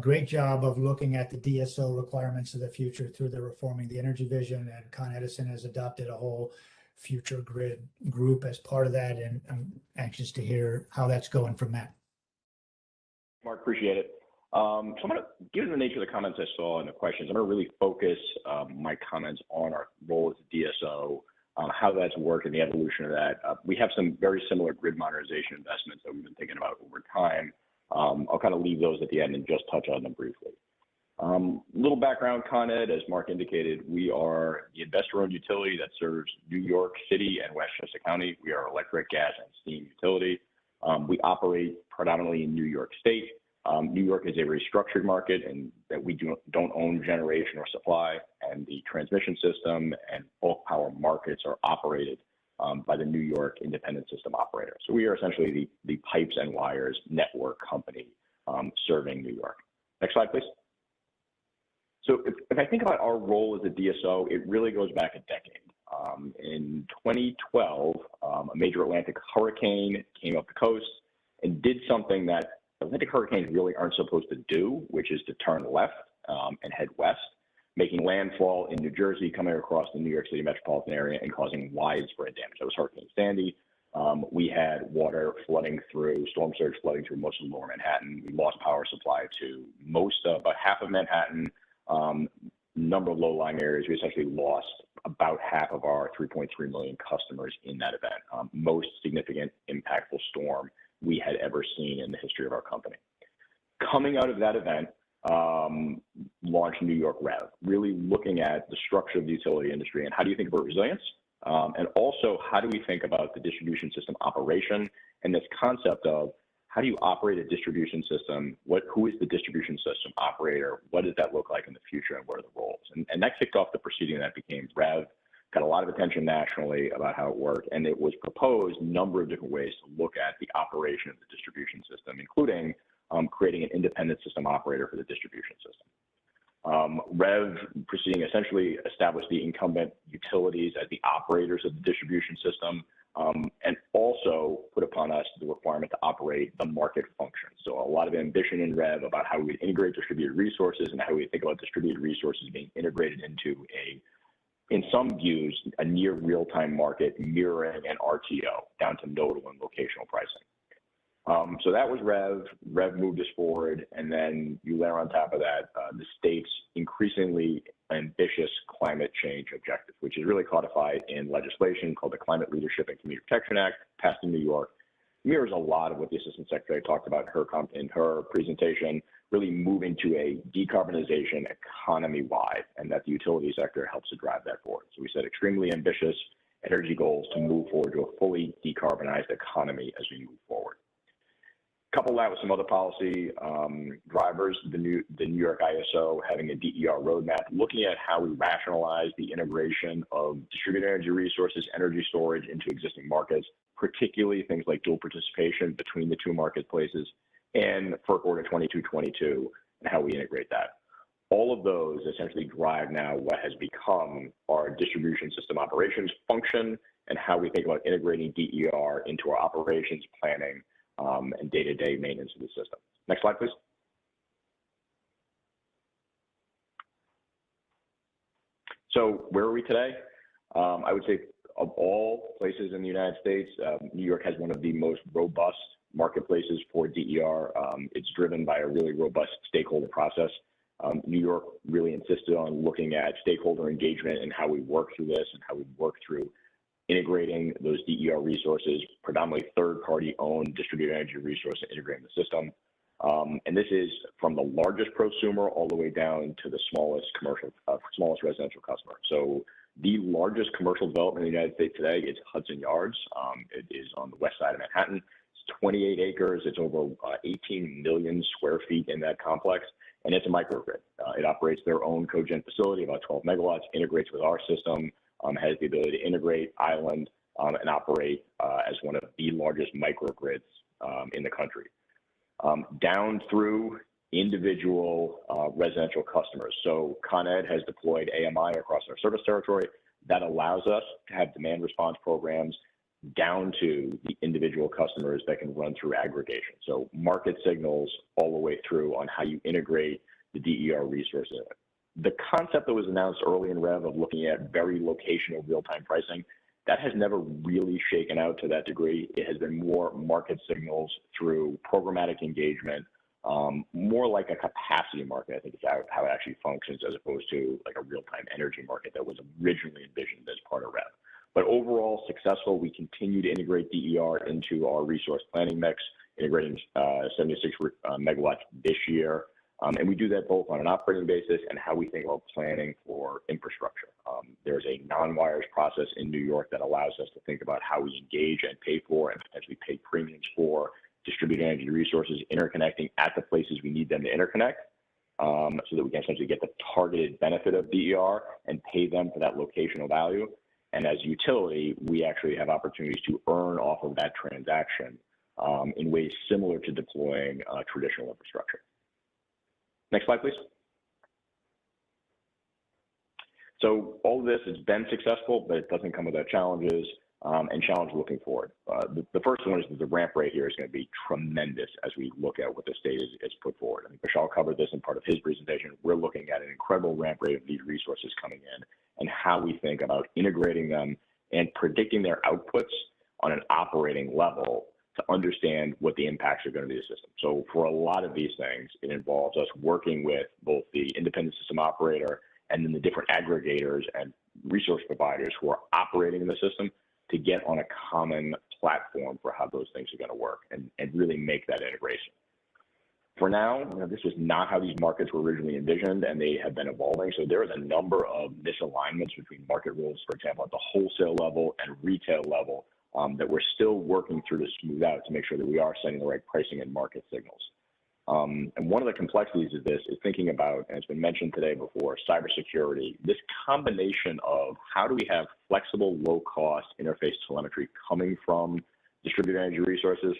great job of looking at the DSO requirements of the future through the Reforming the Energy Vision, and Con Edison has adopted a whole future grid group as part of that, and I'm anxious to hear how that's going from Matt. Mark, appreciate it. So I'm going to, given the nature of the comments I saw and the questions, I'm going to really focus my comments on our role as a DSO, how that's worked and the evolution of that. We have some very similar grid modernization investments that we've been thinking about over time. I'll kind of leave those at the end and just touch on them briefly. Little background, Con Ed, as Mark indicated, we are the investor-owned utility that serves New York City and Westchester County. We are electric, gas, and steam utility. We operate predominantly in New York State. New York is a very structured market, and that we don't own generation or supply, and the transmission system and bulk power markets are operated by the New York Independent System Operator. So we are essentially the pipes and wires network company serving New York. Next slide, please. So if I think about our role as a DSO, it really goes back a decade. In 2012, a major Atlantic hurricane came up the coast and did something that Atlantic hurricanes really aren't supposed to do, which is to turn left and head west, making landfall in New Jersey, coming across the New York City metropolitan area and causing widespread damage. That was Hurricane Sandy. We had water flooding through, storm surge flooding through most of lower Manhattan. We lost power supply to about half of Manhattan, number of low-lying areas. We essentially lost about half of our 3.3 million customers in that event. Most significant, impactful storm we had ever seen in the history of our company. Coming out of that event, launched New York REV, really looking at the structure of the utility industry and how do you think about resilience, and also how do we think about the distribution system operation and this concept of how do you operate a distribution system? Who is the distribution system operator? What does that look like in the future, and what are the roles? And that kicked off the proceeding that became REV. Got a lot of attention nationally about how it worked, and it was proposed a number of different ways to look at the operation of the distribution system, including creating an independent system operator for the distribution system. REV proceeding essentially established the incumbent utilities as the operators of the distribution system, and also put upon us the requirement to operate the market function. So a lot of ambition in REV about how we would integrate distributed resources and how we think about distributed resources being integrated into in some views, a near real-time market mirroring an RTO down to nodal and locational pricing. So that was REV. REV moved us forward, and then you layer on top of that the state's increasingly ambitious climate change objectives, which is really codified in legislation called the Climate Leadership and Community Protection Act, passed in New York. mirrors a lot of what the Assistant Secretary talked about in her presentation, really moving to a decarbonization economy-wide, and that the utility sector helps to drive that forward. So we set extremely ambitious energy goals to move forward to a fully decarbonized economy as we move forward. Couple that with some other policy drivers, the New York ISO having a DER roadmap, looking at how we rationalize the integration of distributed energy resources, energy storage into existing markets, particularly things like dual participation between the two marketplaces, and FERC Order 2222 and how we integrate that. All of those essentially drive now what has become our distribution system operations function and how we think about integrating DER into our operations planning and day-to-day maintenance of the system. Next slide, please. So where are we today? I would say of all places in the United States, New York has one of the most robust marketplaces for DER. It's driven by a really robust stakeholder process. New York really insisted on looking at stakeholder engagement and how we work through this and how we work through integrating those DER resources, predominantly third-party owned distributed energy resources, integrating the system. And this is from the largest prosumer all the way down to the smallest smallest residential customer. So the largest commercial development in the United States today is Hudson Yards. It is on the west side of Manhattan. It's 28 acres. It's over 18 million square feet in that complex, and it's a microgrid. It operates their own cogen facility, about 12 megawatts, integrates with our system, has the ability to integrate, island, and operate as one of the largest microgrids in the country. Down through individual residential customers. So Con Ed has deployed AMI across our service territory. That allows us to have demand response programs down to the individual customers that can run through aggregation. So market signals all the way through on how you integrate the DER resources. The concept that was announced early in REV of looking at very locational real-time pricing, that has never really shaken out to that degree. It has been more market signals through programmatic engagement, more like a capacity market, I think is how it actually functions, as opposed to like a real-time energy market that was originally envisioned as part of REV. But overall successful, we continue to integrate DER into our resource planning mix, integrating 76 megawatts this year. And we do that both on an operating basis and how we think about planning for infrastructure. There's a non-wires process in New York that allows us to think about how we engage and pay for and potentially pay premiums for distributed energy resources, interconnecting at the places we need them to interconnect, so that we can essentially get the targeted benefit of DER and pay them for that locational value. And as a utility, we actually have opportunities to earn off of that transaction in ways similar to deploying traditional infrastructure. Next slide, please. So all of this has been successful, but it doesn't come without challenges and challenges looking forward. The first one is that the ramp rate here is going to be tremendous as we look at what the state is put forward. I think Vishal covered this in part of his presentation. We're looking at an incredible ramp rate of these resources coming in and how we think about integrating them and predicting their outputs on an operating level to understand what the impacts are going to be to the system. So for a lot of these things, it involves us working with both the independent system operator and then the different aggregators and resource providers who are operating in the system to get on a common platform for how those things are going to work and really make that integration. For now, this was not how these markets were originally envisioned, and they have been evolving. So there is a number of misalignments between market rules, for example, at the wholesale level and retail level, that we're still working through to smooth out to make sure that we are setting the right pricing and market signals. And one of the complexities of this is thinking about, and it's been mentioned today before, cybersecurity, this combination of how do we have flexible, low-cost interface telemetry coming from distributed energy resources.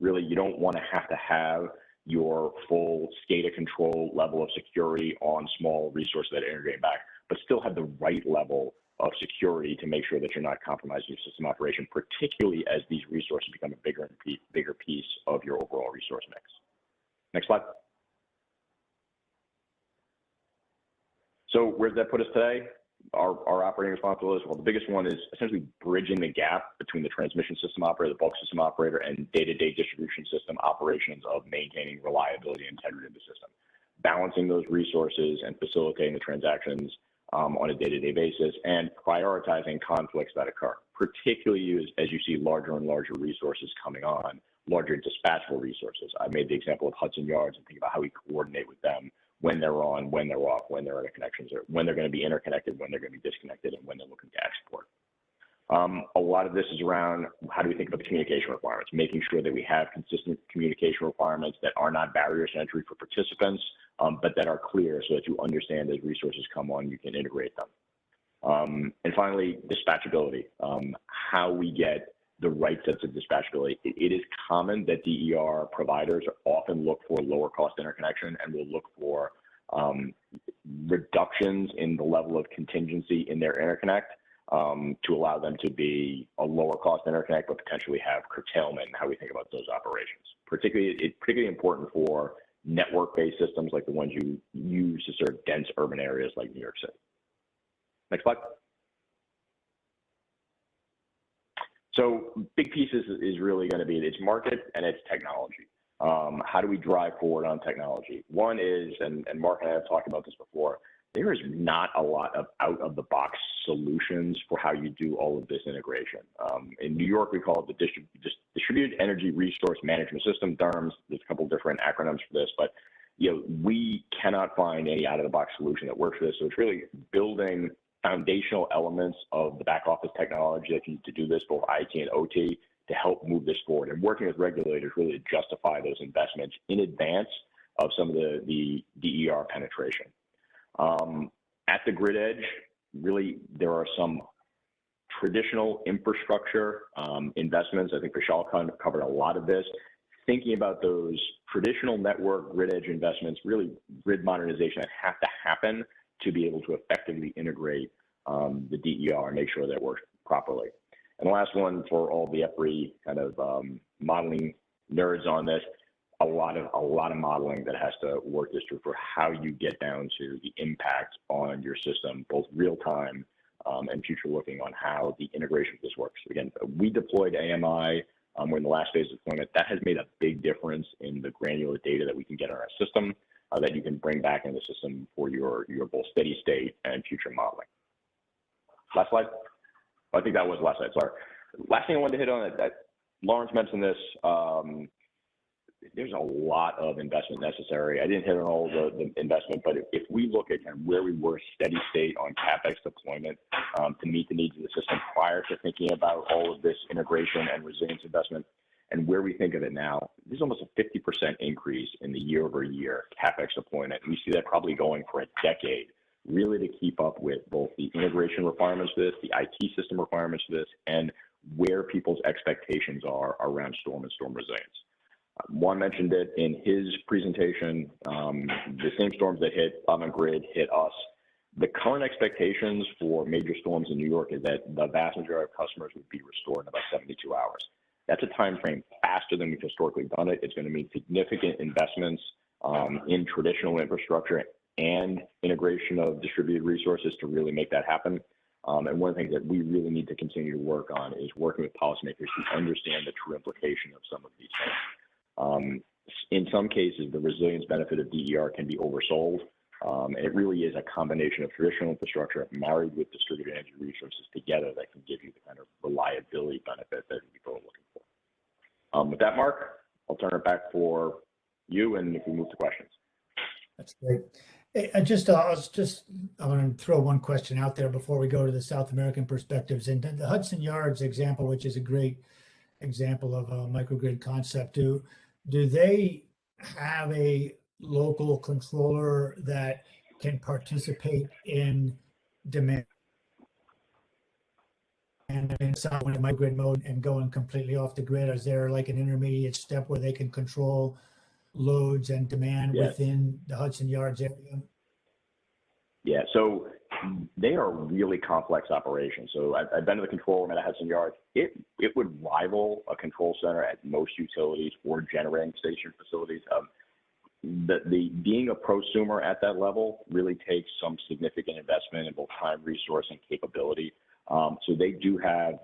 Really, you don't want to have your full SCADA control level of security on small resources that integrate back, but still have the right level of security to make sure that you're not compromising your system operation, particularly as these resources become a bigger piece of your overall resource mix. Next slide. So where does that put us today? Our operating responsibilities, well, the biggest one is essentially bridging the gap between the transmission system operator, the bulk system operator, and day-to-day distribution system operations of maintaining reliability and integrity of the system. Balancing those resources and facilitating the transactions on a day-to-day basis, and prioritizing conflicts that occur. particularly as you see larger and larger resources coming on, larger dispatchable resources. I made the example of Hudson Yards and think about how we coordinate with them when they're on, when they're off, when their interconnections are, when they're going to be interconnected, when they're going to be disconnected, and when they're looking to export. A lot of this is around how do we think about the communication requirements, making sure that we have consistent communication requirements that are not barriers to entry for participants, but that are clear so that you understand as resources come on, you can integrate them. And finally, dispatchability, how we get the right sets of dispatchability. It is common that DER providers often look for lower cost interconnection and will look for reductions in the level of contingency in their interconnect to allow them to be a lower cost interconnect, but potentially have curtailment in how we think about those operations. It's particularly important for network-based systems like the ones you use to serve dense urban areas like New York City. Next slide. So big pieces is really going to be its market and its technology. How do we drive forward on technology? One is, and Mark and I have talked about this before, there is not a lot of out-of-the-box solutions for how you do all of this integration. In New York, we call it the Distributed Energy Resource Management System, DERMS. There's a couple of different acronyms for this, but we cannot find any out-of-the-box solution that works for this. So it's really building foundational elements of the back office technology that you need to do this, both IT and OT, to help move this forward, and working with regulators really to justify those investments in advance of some of the DER penetration. At the grid edge, really, there are some traditional infrastructure investments. I think Vishal covered a lot of this. Thinking about those traditional network grid edge investments, really grid modernization that have to happen to be able to effectively integrate the DER and make sure that it works properly. And the last one for all the EPRI kind of modeling nerds on this, a lot of modeling that has to work this through for how you get down to the impact on your system, both real time and future looking on how the integration of this works. Again, we deployed AMI. We're in the last phase of deployment. That has made a big difference in the granular data that we can get on our system that you can bring back in the system for your both steady state and future modeling. Last slide. I think that was the last slide, sorry. Last thing I wanted to hit on, that Lawrence mentioned this, there's a lot of investment necessary. I didn't hit on all the investment, but if we look at kind of where we were steady state on CapEx deployment to meet the needs of the system prior to thinking about all of this integration and resilience investment, and where we think of it now, there's almost a 50% increase in the year-over-year CapEx deployment. We see that probably going for a decade, really to keep up with both the integration requirements for this, the IT system requirements for this, and where people's expectations are around storm and storm resilience. Juan mentioned it in his presentation, the same storms that hit Avangrid hit us. The current expectations for major storms in New York is that the vast majority of customers would be restored in about 72 hours. That's a time frame faster than we've historically done it. It's going to mean significant investments in traditional infrastructure and integration of distributed resources to really make that happen. And one of the things that we really need to continue to work on is working with policymakers to understand the true implication of some of these things. In some cases, the resilience benefit of DER can be oversold. And it really is a combination of traditional infrastructure married with distributed energy resources together that can give you the kind of reliability benefit that people are looking for. With that, Mark, I'll turn it back for you, and if we move to questions. That's great. Hey, I want to throw one question out there before we go to the South American perspectives. And the Hudson Yards example, which is a great example of a microgrid concept, do they have a local controller that can participate in demand and in microgrid mode and going completely off the grid? Is there like an intermediate step where they can control loads and demand within the Hudson Yards area? Yeah, so they are really complex operations. So I've been to the control room at a Hudson Yards. It would rival a control center at most utilities or generating station facilities. Being a prosumer at that level really takes some significant investment in both time, resource, and capability. So they do have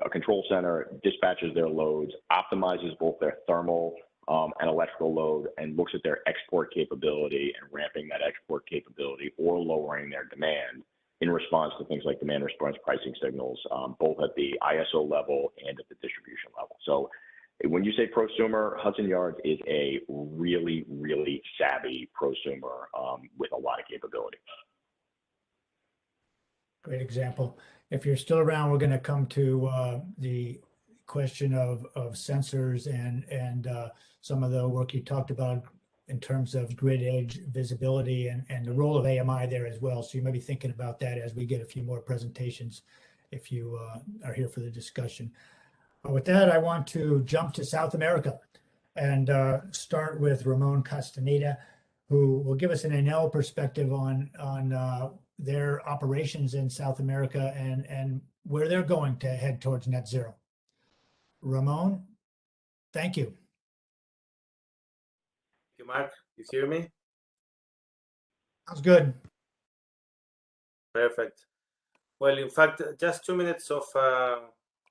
a control center, dispatches their loads, optimizes both their thermal and electrical load, and looks at their export capability and ramping that export capability or lowering their demand in response to things like demand response pricing signals, both at the ISO level and at the distribution level. So when you say prosumer, Hudson Yards is a really, really savvy prosumer with a lot of capability. Great example. If you're still around, we're going to come to the question of sensors and some of the work you talked about in terms of grid edge visibility and the role of AMI there as well. So you might be thinking about that as we get a few more presentations if you are here for the discussion. With that, I want to jump to South America and start with Ramon Castaneda, who will give us an Enel perspective on their operations in South America and where they're going to head towards net zero. Ramon, thank you. Thank you, Mark. You hear me? Sounds good. Perfect. Well, in fact, just 2 minutes of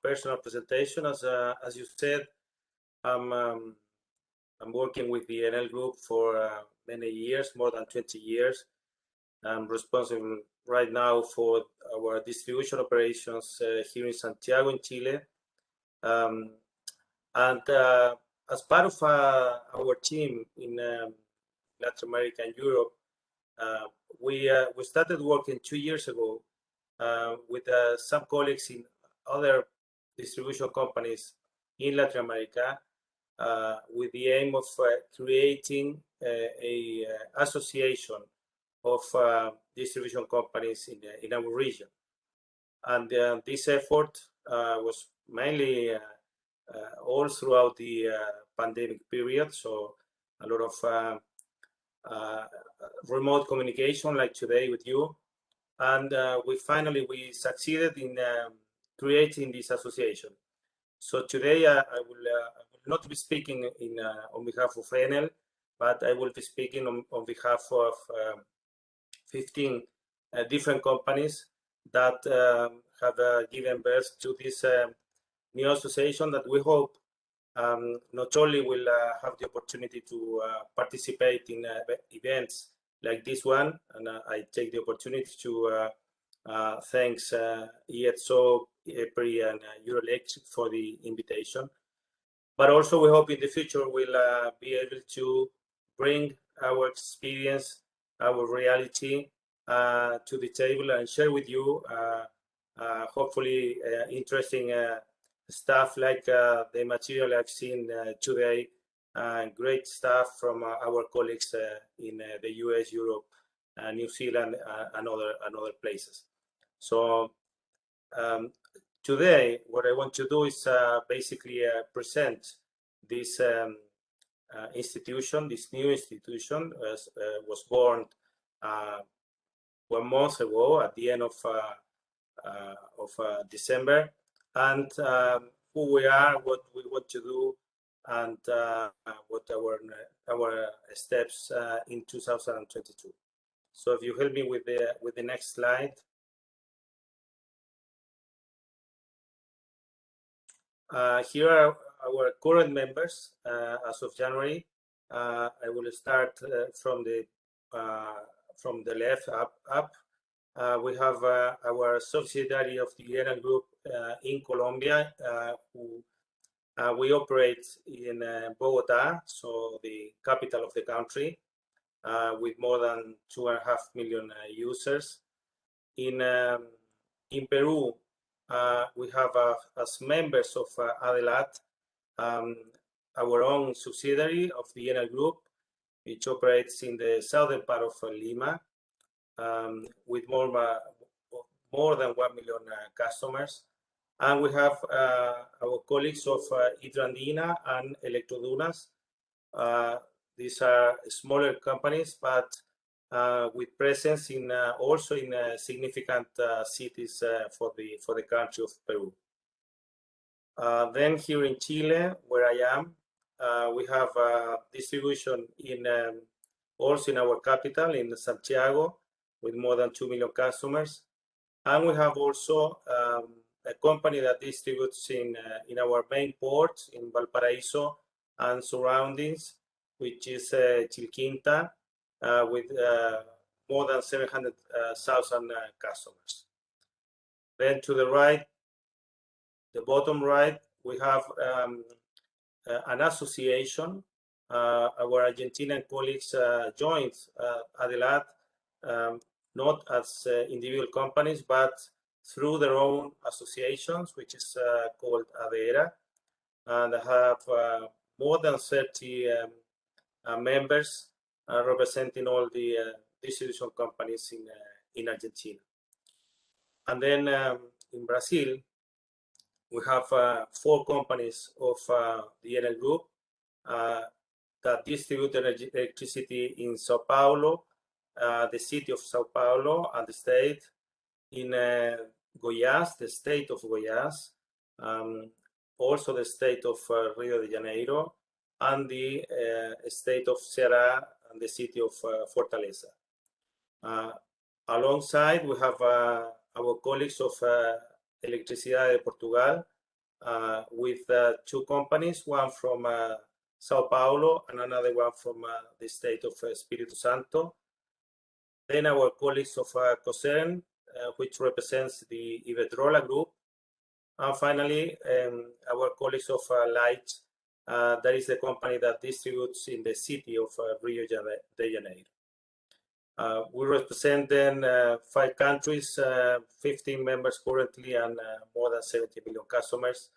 personal presentation. As you said, I'm working with the Enel Group for many years, more than 20 years. I'm responsible right now for our distribution operations here in Santiago, in Chile. As part of our team in Latin America and Europe, we started working 2 years ago with some colleagues in other distribution companies in Latin America with the aim of creating a association of distribution companies in our region. And this effort was mainly all throughout the pandemic period. So a lot of remote communication like today with you. And we succeeded in creating this association. So today I will not be speaking on behalf of Enel, but I will be speaking on behalf of 15 different companies that have given birth to this new association that we hope not only will have the opportunity to participate in events like this one, and I take the opportunity to thanks E.DSO, EPRI and Eurelectric for the invitation. But also we hope in the future we'll be able to bring our experience, our reality to the table and share with you hopefully interesting stuff like the material I've seen today, great stuff from our colleagues in the US, Europe, New Zealand, and other places. So today, what I want to do is basically present this institution. This new institution was born 1 month ago at the end of December, and who we are, what we want to do, and what our steps in 2022. So if you help me with the next slide. Here are our current members as of January. I will start from the left up. We have our subsidiary of the Enel Group in Colombia, who we operate in Bogotá, so the capital of the country, with more than 2.5 million users. In Peru, we have as members of Adelat, our own subsidiary of the Enel Group, which operates in the southern part of Lima, with more than 1 million customers. And we have our colleagues of Hidroandina and Electrodunas. These are smaller companies, but with presence in also in significant cities for the country of Peru. Then here in Chile, where I am, we have distribution in also in our capital in Santiago, with more than 2 million customers, and we have also a company that distributes in our main port in Valparaiso and surroundings, which is Chilquinta, with more than 700,000 customers. Then to the right, the bottom right, we have an association. Our Argentinian colleagues joined ADELAT not as individual companies, but through their own associations, which is called ADERA, and have more than 30 members representing all the distribution companies in Argentina. And then in Brazil, we have 4 companies of the Enel Group that distribute electricity in Sao Paulo, the city of Sao Paulo, and the state, in Goiás, the state of Goiás, also the state of Rio de Janeiro, and the state of Ceará and the city of Fortaleza. Alongside, we have our colleagues of Electricidade de Portugal with 2 companies, one from Sao Paulo and another one from the state of Espírito Santo. Then our colleagues of COSERN, which represents the Iberdrola group. And finally, our colleagues of Light, that is the company that distributes in the city of Rio de Janeiro. We represent then 5 countries, 15 members currently, and more than 70 million customers,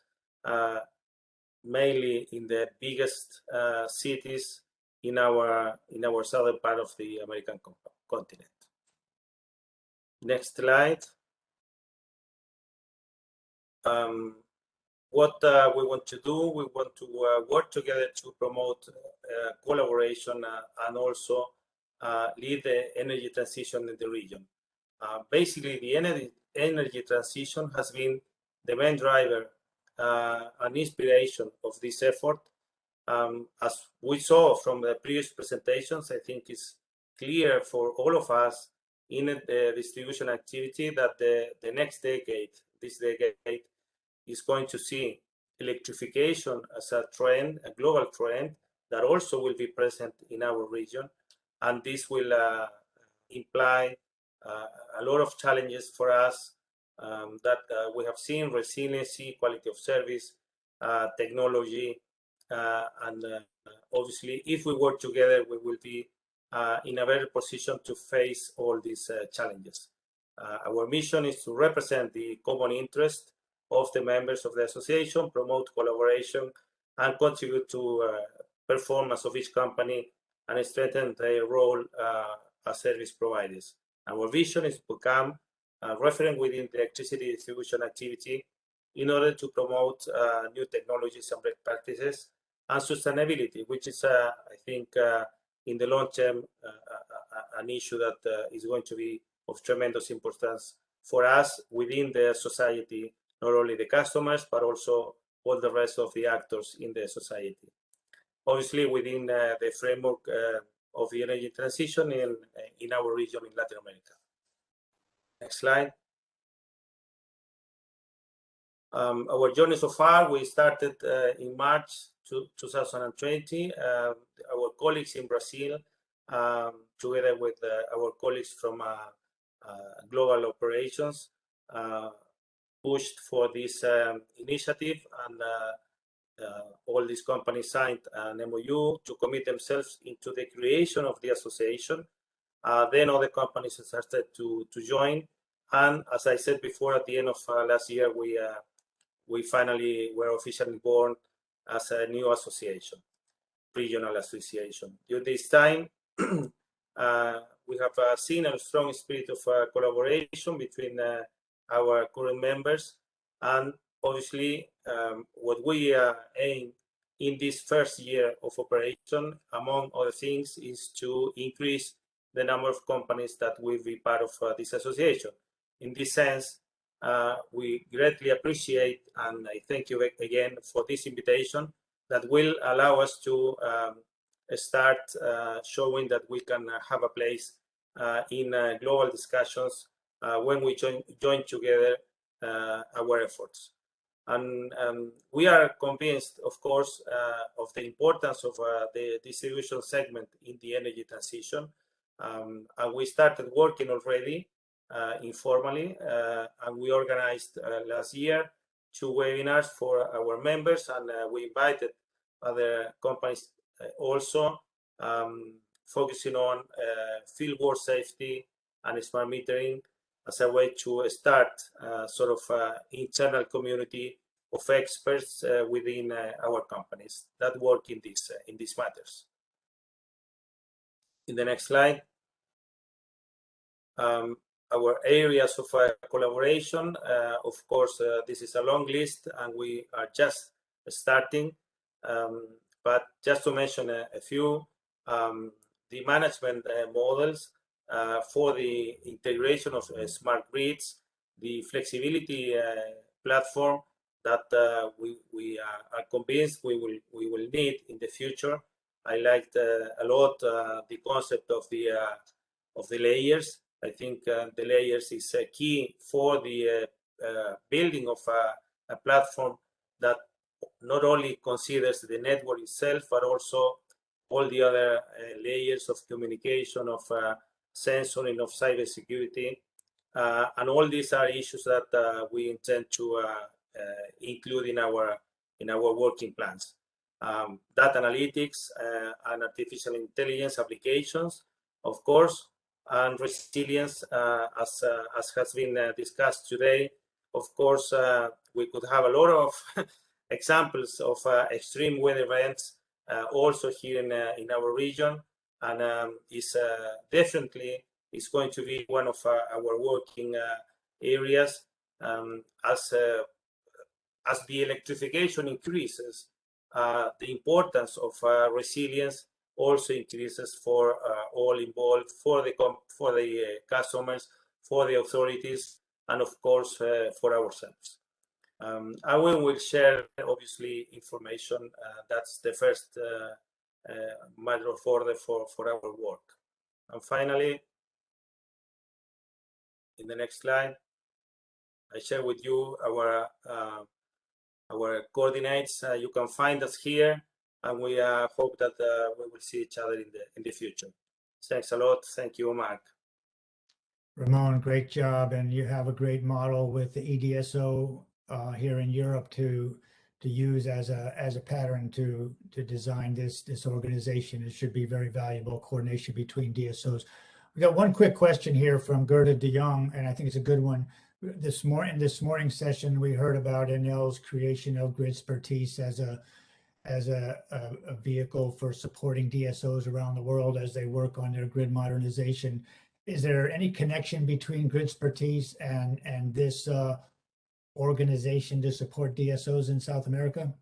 mainly in the biggest cities in our southern part of the American continent. Next slide. What we want to do, we want to work together to promote collaboration and also lead the energy transition in the region. Basically, the energy transition has been the main driver and inspiration of this effort. As we saw from the previous presentations, I think it's clear for all of us in the distribution activity that the next decade, this decade, is going to see electrification as a trend, a global trend that also will be present in our region. And this will imply a lot of challenges for us that we have seen: resiliency, quality of service, technology, and obviously, if we work together, we will be in a better position to face all these challenges. Our mission is to represent the common interest of the members of the association, promote collaboration, and contribute to performance of each company and strengthen their role as service providers. Our vision is to become a referent within the electricity distribution activity in order to promote new technologies and best practices and sustainability, which is, I think, in the long term, an issue that is going to be of tremendous importance for us within the society, not only the customers, but also all the rest of the actors in the society. Obviously, within the framework of the energy transition in our region in Latin America. Next slide. Our journey so far, we started in March 2020. Our colleagues in Brazil, together with our colleagues from global operations, pushed for this initiative, and all these companies signed an MOU to commit themselves into the creation of the association. Then other companies started to join, and as I said before, at the end of last year, we finally were officially born as a new association, regional association. During this time, we have seen a strong spirit of collaboration between our current members, and obviously what we aim in this first year of operation, among other things, is to increase the number of companies that will be part of this association. In this sense, we greatly appreciate, and I thank you again for this invitation that will allow us to start showing that we can have a place in global discussions when we join together our efforts. And we are convinced, of course, of the importance of the distribution segment in the energy transition. And we started working already informally, and we organized last year 2 webinars for our members, and we invited other companies also, focusing on fieldwork safety and smart metering as a way to start sort of internal community of experts within our companies that work in these matters. In the next slide, our areas of collaboration. Of course, this is a long list, and we are just starting. But just to mention a few, the management models for the integration of smart grids, the flexibility platform that we are convinced we will need in the future. I liked a lot the concept of the layers. I think the layers is key for the building of a platform that not only considers the network itself, but also all the other layers of communication, of sensoring, of cybersecurity. And all these are issues that we intend to include in our working plans. Data analytics and artificial intelligence applications, of course, and resilience, as has been discussed today. Of course, we could have a lot of examples of extreme weather events also here in our region, and is definitely is going to be one of our working areas as the electrification increases. The importance of resilience also increases for all involved, for the customers, for the authorities, and of course for ourselves. I will share obviously information. That's the first matter of order for our work. And finally, in the next slide, I share with you our coordinates. You can find us here, and we hope that we will see each other in the future. Thanks a lot. Thank you, Mark. Ramon, great job, and you have a great model with the E.DSO here in Europe to use as a pattern to design this organization. It should be very valuable coordination between DSOs. We got one quick question here from Gerda de Jong, and I think it's a good one. In this morning's session, we heard about Enel's creation of Gridspertise as a vehicle for supporting DSOs around the world as they work on their grid modernization. Is there any connection between Gridspertise and this organization to support DSOs in South America?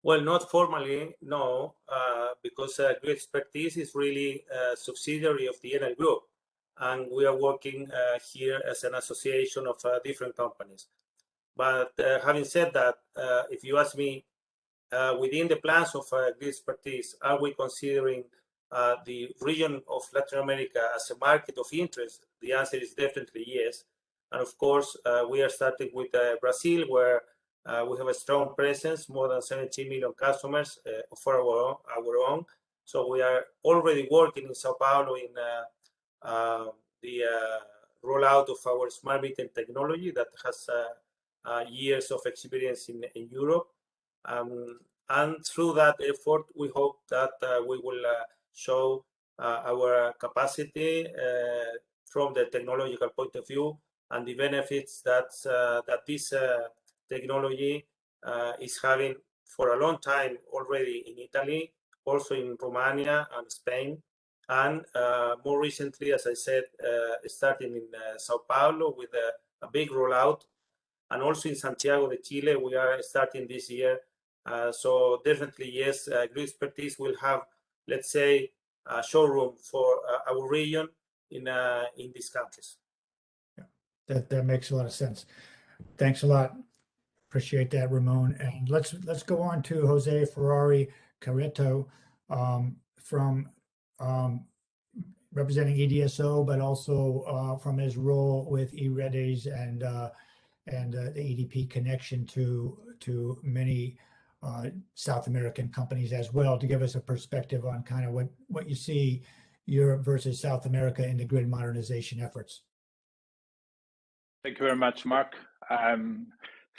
Well, not formally, no, because Gridspertise is really a subsidiary of the Enel Group, and we are working here as an association of different companies. But having said that, if you ask me, within the plans of Gridspertise, are we considering the region of Latin America as a market of interest? The answer is definitely yes. And of course, we are starting with Brazil, where we have a strong presence, more than 17 million customers for our own. So we are already working in Sao Paulo in the rollout of our smart metering technology that has years of experience in Europe. And through that effort, we hope that we will show our capacity from the technological point of view and the benefits that this technology is having for a long time already in Italy, also in Romania and Spain, and more recently, as I said, starting in Sao Paulo with a big rollout, and also in Santiago de Chile, we are starting this year. So definitely, yes, Gridspertise will have, let's say, a showroom for our region in these countries. Yeah, that makes a lot of sense. Thanks a lot. Appreciate that, Ramon. And let's go on to Jose Ferrari Carito from representing E.DSO, but also from his role with E-Redes and the EDP connection to many South American companies as well, to give us a perspective on kind of what you see Europe versus South America in the grid modernization efforts? Thank you very much, Mark.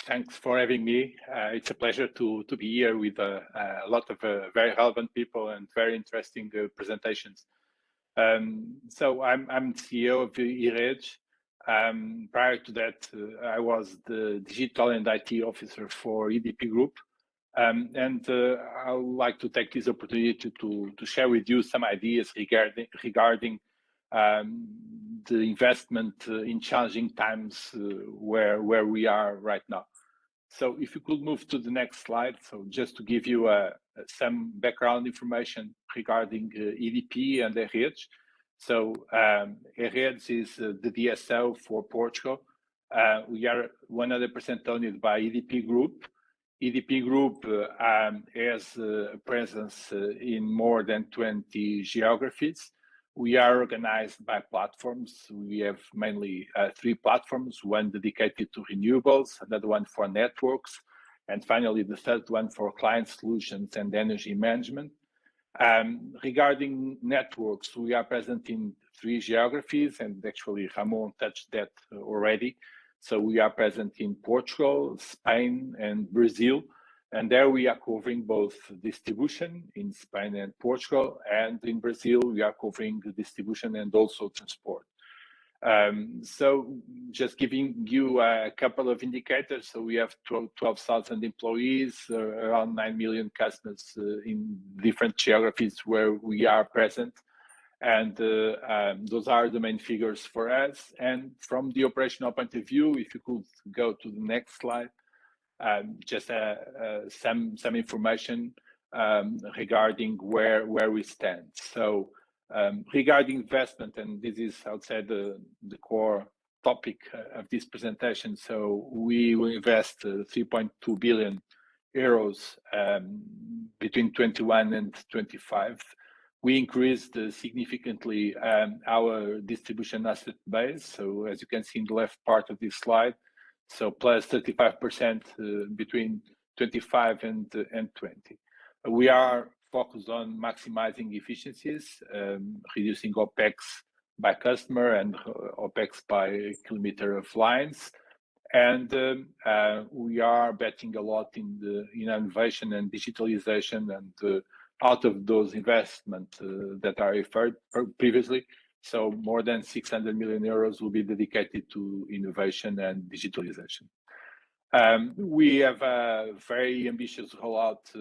Thanks for having me. It's a pleasure to be here with a lot of very relevant people and very interesting presentations. So I'm CEO of EREDGE. Prior to that, I was the digital and IT officer for EDP Group. And I would like to take this opportunity to share with you some ideas regarding the investment in challenging times where we are right now. So if you could move to the next slide. So just to give you some background information regarding EDP and EREDGE. So EREDGE is the DSO for Portugal. We are 100% owned by EDP Group. EDP Group has a presence in more than 20 geographies. We are organized by platforms. We have mainly 3 platforms, one dedicated to renewables, another one for networks, and finally the third one for client solutions and energy management. Regarding networks, we are present in 3 geographies, and actually Ramon touched that already. So we are present in Portugal, Spain, and Brazil. And there we are covering both distribution in Spain and Portugal, and in Brazil we are covering the distribution and also transport. So just giving you a couple of indicators. So we have 12,000 employees, around 9 million customers in different geographies where we are present. And those are the main figures for us. And from the operational point of view, if you could go to the next slide, just some information regarding where we stand. So regarding investment, and this is outside the core topic of this presentation. So we will invest 3.2 billion euros between 21 and 25. We increased significantly our distribution asset base. So as you can see in the left part of this slide, so plus 35% between 25 and 20. We are focused on maximizing efficiencies, reducing OPEX by customer and OPEX by kilometer of lines. And we are betting a lot in innovation and digitalization, and out of those investments that I referred previously, so more than 600 million euros will be dedicated to innovation and digitalization. We have a very ambitious rollout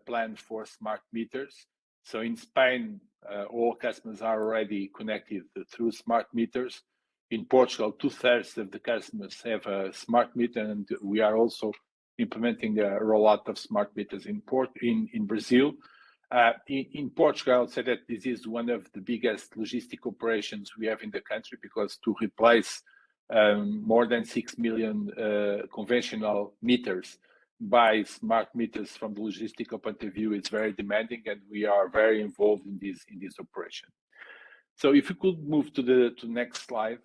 plan for smart meters. So in Spain, all customers are already connected through smart meters. In Portugal, 2/3 of the customers have a smart meter, and we are also implementing a rollout of smart meters in Brazil. In Portugal, I would say that this is one of the biggest logistic operations we have in the country, because to replace more than 6 million conventional meters by smart meters from the logistical point of view, it's very demanding, and we are very involved in this operation. So if you could move to the next slide,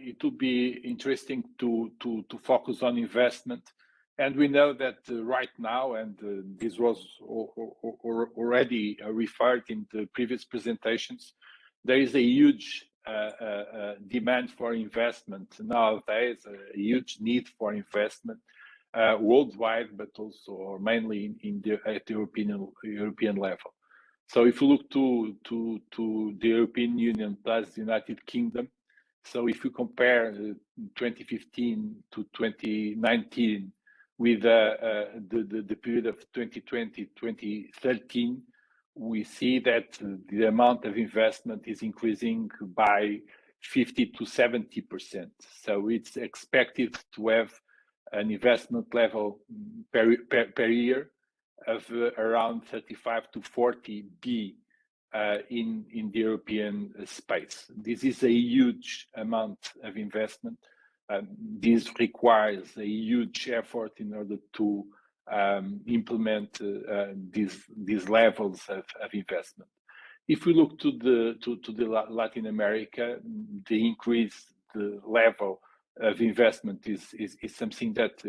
it would be interesting to focus on investment. And we know that right now, and this was already referred in the previous presentations, there is a huge demand for investment nowadays, a huge need for investment worldwide, but also or mainly at the European level. So if you look to the European Union plus the United Kingdom, so if you compare 2015 to 2019 with the period of 2020-2013, we see that the amount of investment is increasing by 50 to 70%. So it's expected to have an investment level per year of around 35 to 40 billion in the European space. This is a huge amount of investment. This requires a huge effort in order to implement these levels of investment. If we look to the Latin America, the increased level of investment is something that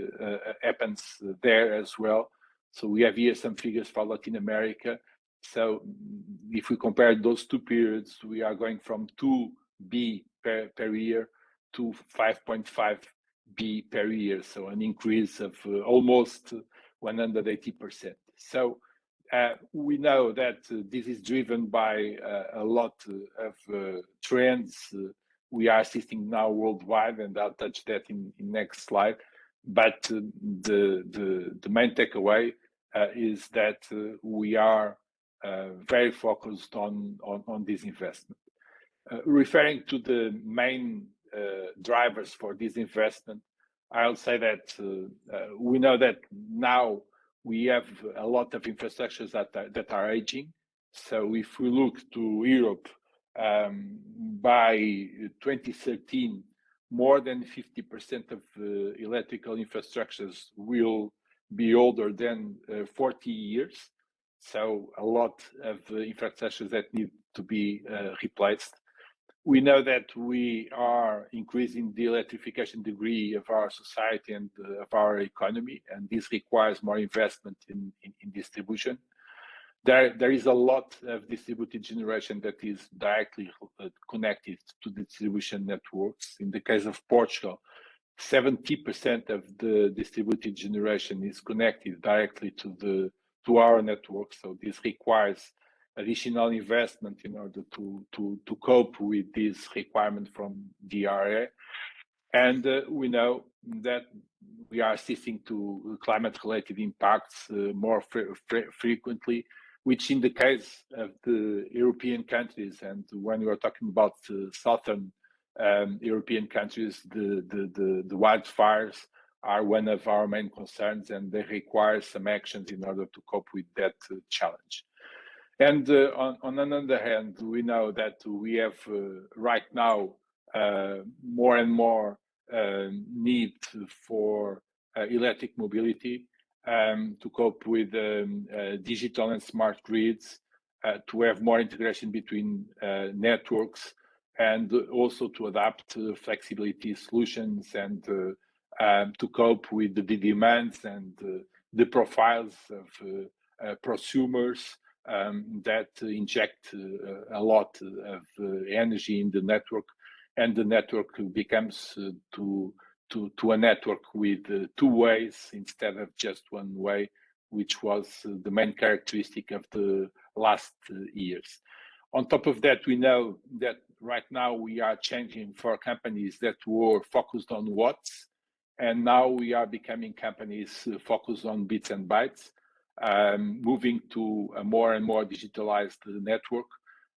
happens there as well. So we have here some figures for Latin America. So if we compare those two periods, we are going from 2B per year to 5.5 B per year, so an increase of almost 180%. So we know that this is driven by a lot of trends we are assisting now worldwide, and I'll touch that in next slide. But the main takeaway is that we are very focused on this investment. Referring to the main drivers for this investment, I'll say that we know that now we have a lot of infrastructures that are aging. So if we look to Europe, by 2013, more than 50% of electrical infrastructures will be older than 40 years. So a lot of infrastructures that need to be replaced. We know that we are increasing the electrification degree of our society and of our economy, and this requires more investment in distribution. There is a lot of distributed generation that is directly connected to the distribution networks. In the case of Portugal, 70% of the distributed generation is connected directly to our network. So this requires additional investment in order to cope with this requirement from DRA. And we know that we are assisting to climate-related impacts more frequently, which in the case of the European countries, and when we are talking about southern European countries, the wildfires are one of our main concerns, and they require some actions in order to cope with that challenge. And on another hand, we know that we have right now more and more need for electric mobility to cope with digital and smart grids, to have more integration between networks, and also to adapt flexibility solutions and to cope with the demands and the profiles of prosumers that inject a lot of energy in the network, and the network becomes to a network with two ways instead of just one way, which was the main characteristic of the last years. On top of that, we know that right now we are changing for companies that were focused on watts, and now we are becoming companies focused on bits and bytes, moving to a more and more digitalized network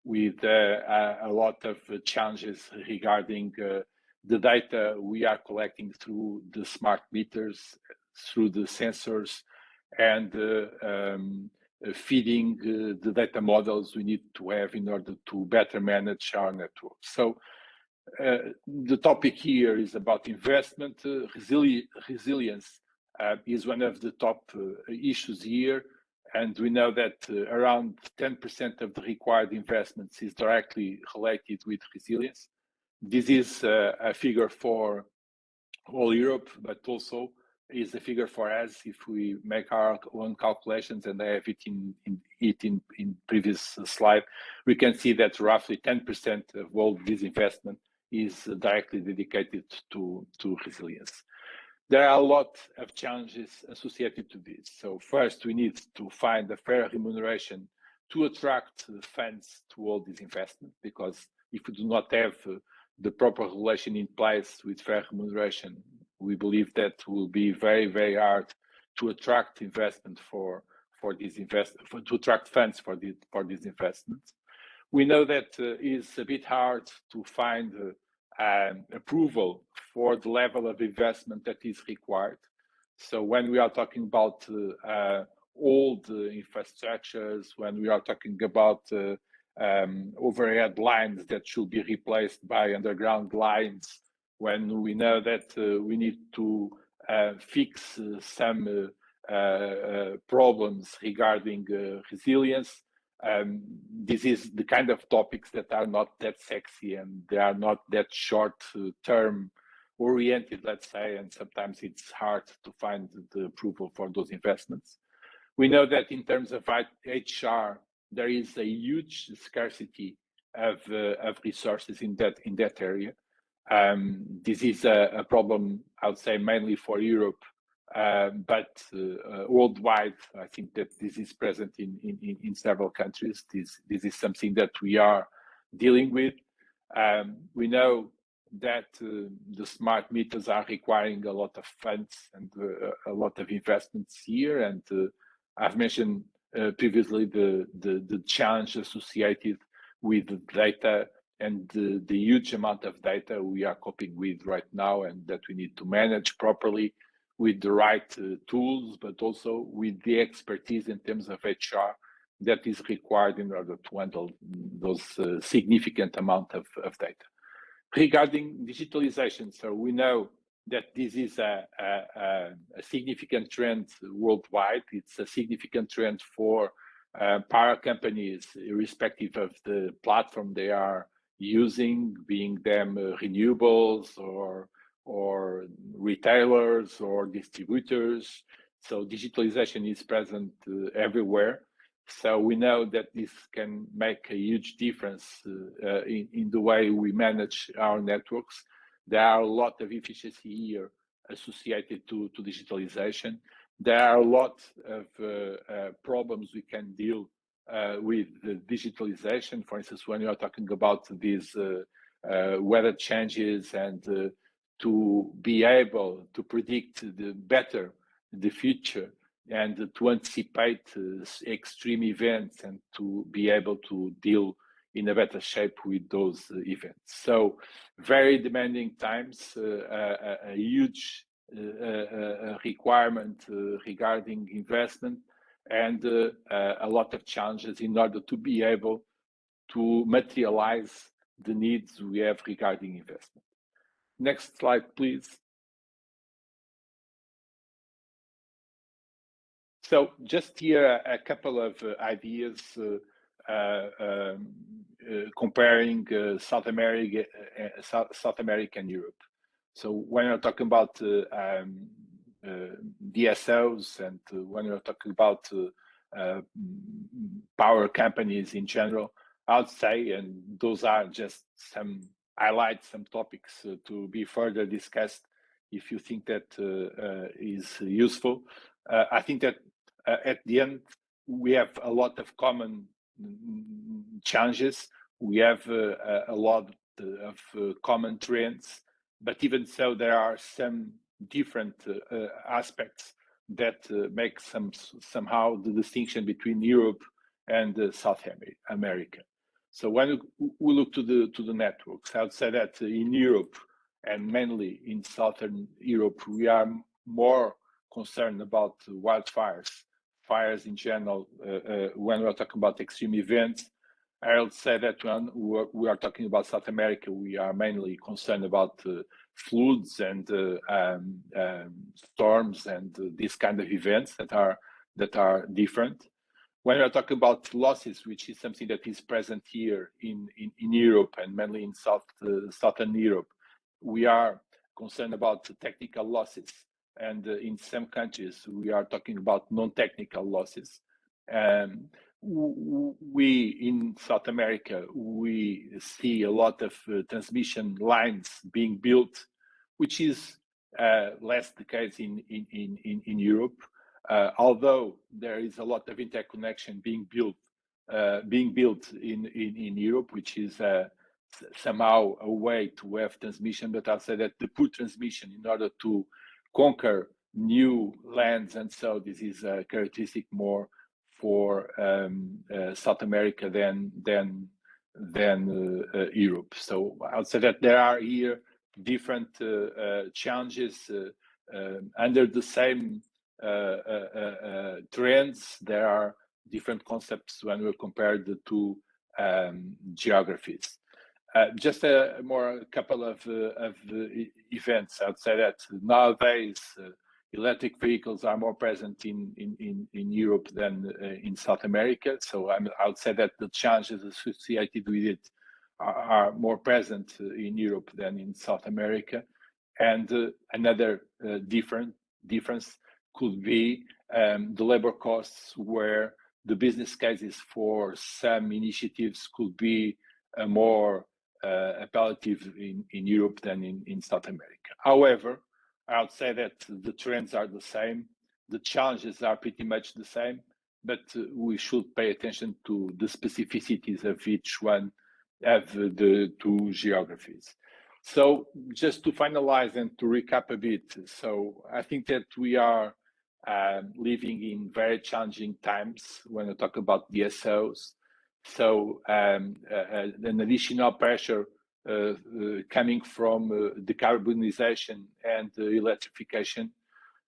with a lot of challenges regarding the data we are collecting through the smart meters, through the sensors, and feeding the data models we need to have in order to better manage our network. So the topic here is about investment. Resilience is one of the top issues here, and we know that around 10% of the required investments is directly related with resilience. This is a figure for all Europe, but also is a figure for us if we make our own calculations, and I have it in previous slide. We can see that roughly 10% of all this investment is directly dedicated to resilience. There are a lot of challenges associated to this. So first, we need to find a fair remuneration to attract funds to all this investment, because if we do not have the proper relation in place with fair remuneration, we believe that will be very, very hard to attract investment for these to attract funds for these investments. We know that it's a bit hard to find approval for the level of investment that is required. So when we are talking about old infrastructures, when we are talking about overhead lines that should be replaced by underground lines, when we know that we need to fix some problems regarding resilience, this is the kind of topics that are not that sexy, and they are not that short-term oriented, let's say, and sometimes it's hard to find the approval for those investments. We know that in terms of HR, there is a huge scarcity of resources in that area. This is a problem, I would say, mainly for Europe, but worldwide, I think that this is present in several countries. This is something that we are dealing with. We know that the smart meters are requiring a lot of funds and a lot of investments here. And I've mentioned previously the challenge associated with the data and the huge amount of data we are coping with right now, and that we need to manage properly with the right tools, but also with the expertise in terms of HR that is required in order to handle those significant amount of data. Regarding digitalization, so we know that this is a significant trend worldwide. It's a significant trend for power companies, irrespective of the platform they are using, being them renewables or retailers or distributors. So digitalization is present everywhere. So we know that this can make a huge difference in the way we manage our networks. There are a lot of efficiency here associated to digitalization. There are a lot of problems we can deal with the digitalization. For instance, when you are talking about these weather changes and to be able to predict better the future and to anticipate extreme events and to be able to deal in a better shape with those events. So very demanding times, a huge requirement regarding investment, and a lot of challenges in order to be able to materialize the needs we have regarding investment. Next slide, please. So just here a couple of ideas comparing South America and Europe. So when you're talking about DSOs and when you're talking about power companies in general, I would say, and those are just some highlights, some topics to be further discussed if you think that is useful. I think that at the end, we have a lot of common challenges. We have a lot of common trends, but even so, there are some different aspects that make somehow the distinction between Europe and South America. So when we look to the networks, I would say that in Europe and mainly in Southern Europe, we are more concerned about wildfires, fires in general. When we're talking about extreme events, I would say that when we are talking about South America, we are mainly concerned about floods and storms and these kind of events that are different. When we are talking about losses, which is something that is present here in Europe and mainly in Southern Europe, we are concerned about technical losses. And in some countries, we are talking about non-technical losses. We in South America, we see a lot of transmission lines being built, which is less the case in Europe. Although there is a lot of interconnection being built in Europe, which is somehow a way to have transmission, but I'll say that the poor transmission in order to conquer new lands, and so this is a characteristic more for South America than Europe. So I would say that there are here different challenges under the same trends. There are different concepts when we compare the two geographies. Just a couple of events. I'd say that nowadays electric vehicles are more present in Europe than in South America. So I would say that the challenges associated with it are more present in Europe than in South America. And another difference could be the labor costs, where the business cases for some initiatives could be more appellative in Europe than in South America. However, I would say that the trends are the same, the challenges are pretty much the same, but we should pay attention to the specificities of each one of the two geographies. So just to finalize and to recap a bit, so I think that we are living in very challenging times when we talk about DSOs. So an additional pressure coming from decarbonization and electrification.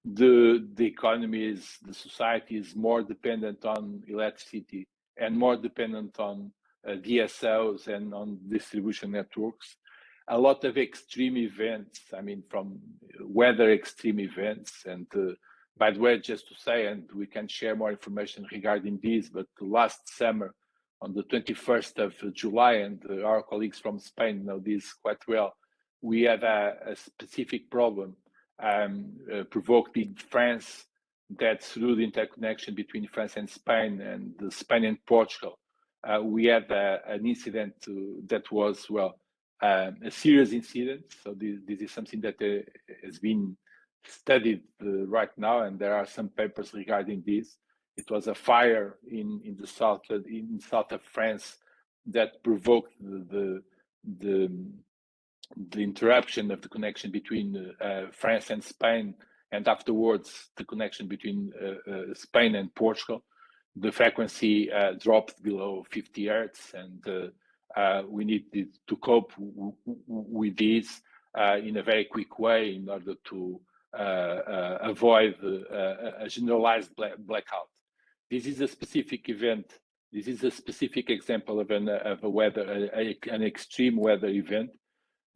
The economy is, the society is more dependent on electricity and more dependent on DSOs and on distribution networks. A lot of extreme events, I mean, from weather extreme events. And by the way, just to say, and we can share more information regarding this, but last summer, on the 21st of July, and our colleagues from Spain know this quite well, we had a specific problem provoked in France, that through the interconnection between France and Spain and Spain and Portugal, we had an incident that was, well, a serious incident. So this is something that has been studied right now, and there are some papers regarding this. It was a fire in the south of France that provoked the interruption of the connection between France and Spain, and afterwards the connection between Spain and Portugal. The frequency dropped below 50 hertz, and we needed to cope with this in a very quick way in order to avoid a generalized blackout. This is a specific event. This is a specific example of a weather, an extreme weather event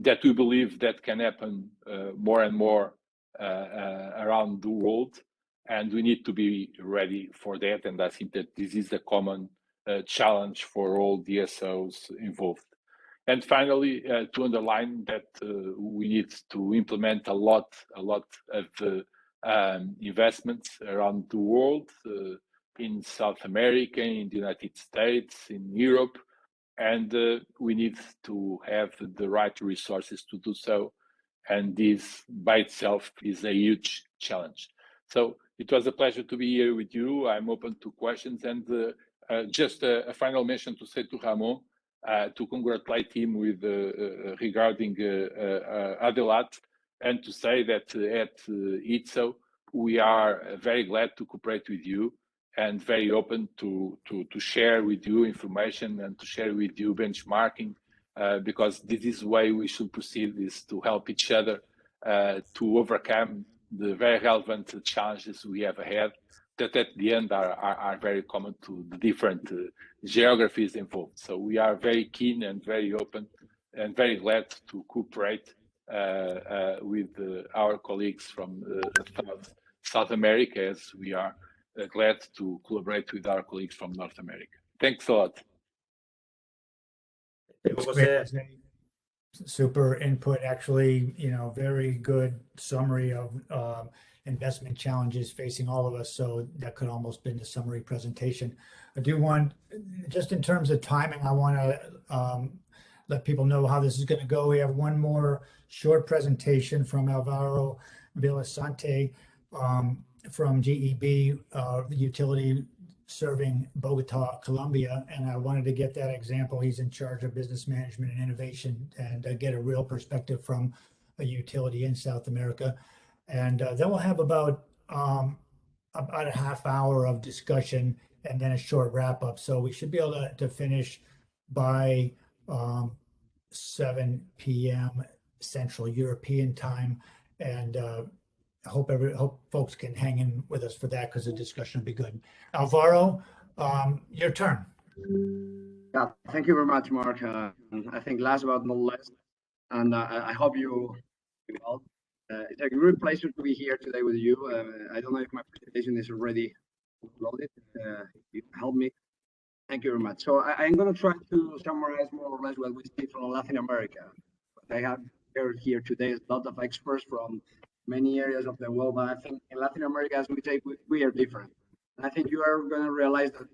that we believe that can happen more and more around the world, and we need to be ready for that. And I think that this is a common challenge for all DSOs involved. And finally, to underline that we need to implement a lot of investments around the world, in South America, in the United States, in Europe, and we need to have the right resources to do so. And this by itself is a huge challenge. So it was a pleasure to be here with you. I'm open to questions, and just a final mention to say to Ramon, to congratulate him with regarding Adelat, and to say that at E.DSO we are very glad to cooperate with you and very open to share with you information and to share with you benchmarking, because this is the way we should proceed, is to help each other to overcome the very relevant challenges we have ahead, that at the end are very common to the different geographies involved. So we are very keen and very open and very glad to cooperate with our colleagues from South America, as we are glad to collaborate with our colleagues from North America. Thanks a lot. Super input, actually, very good summary of investment challenges facing all of us. So that could almost been the summary presentation. I do want, just in terms of timing, I want to let people know how this is going to go. We have one more short presentation from Alvaro Villasante from GEB, the utility serving Bogota, Colombia, and I wanted to get that example. He's in charge of business management and innovation, and get a real perspective from a utility in South America. And then we'll have about a half hour of discussion and then a short wrap up. So we should be able to finish by 7 p.m. Central European time, and hope folks can hang in with us for that, because the discussion will be good. Alvaro, your turn. Yeah, thank you very much, Mark. I think last but not least, and I hope you well. It's a great pleasure to be here today with you. I don't know if my presentation is already uploaded. You help me. Thank you very much. So I'm going to try to summarize more or less what we see from Latin America. What I have heard here today is a lot of experts from many areas of the world, but I think in Latin America, as we say, we are different. And I think you are going to realize that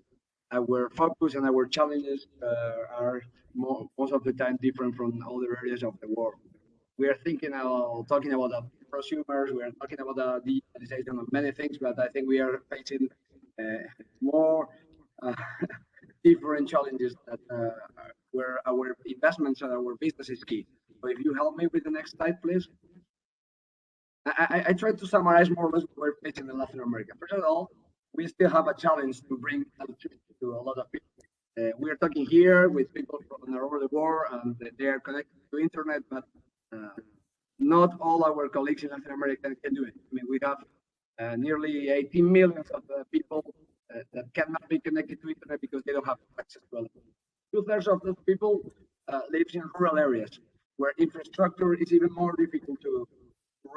our focus and our challenges are most of the time different from other areas of the world. We are talking about the prosumers, we are talking about the digitalization of many things, but I think we are facing more different challenges that where our investments and our business is key. So if you help me with the next slide, please. I tried to summarize more or less what we're facing in Latin America. First of all, we still have a challenge to bring electricity to a lot of people. We are talking here with people from all over the world, and they are connected to internet, but not all our colleagues in Latin America can do it. I mean, we have nearly 18 million of people that cannot be connected to internet because they don't have access to it. 2/3 of those people lives in rural areas where infrastructure is even more difficult to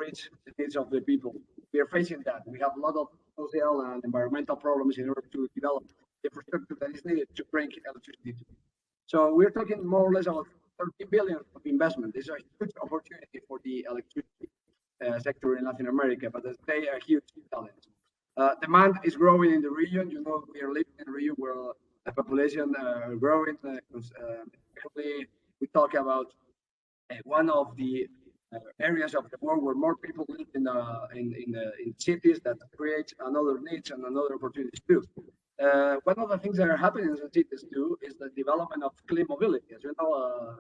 reach the needs of the people. We are facing that. We have a lot of social and environmental problems in order to develop the infrastructure that is needed to bring electricity. So we're talking more or less about 30 billion of investment. This is a huge opportunity for the electricity sector in Latin America, but they are huge challenge. Demand is growing in the region. You know, we are living in a region where the population growing. We talk about one of the areas of the world where more people live in cities that create another niche and another opportunities too. One of the things that are happening in the cities too is the development of clean mobility. As you know,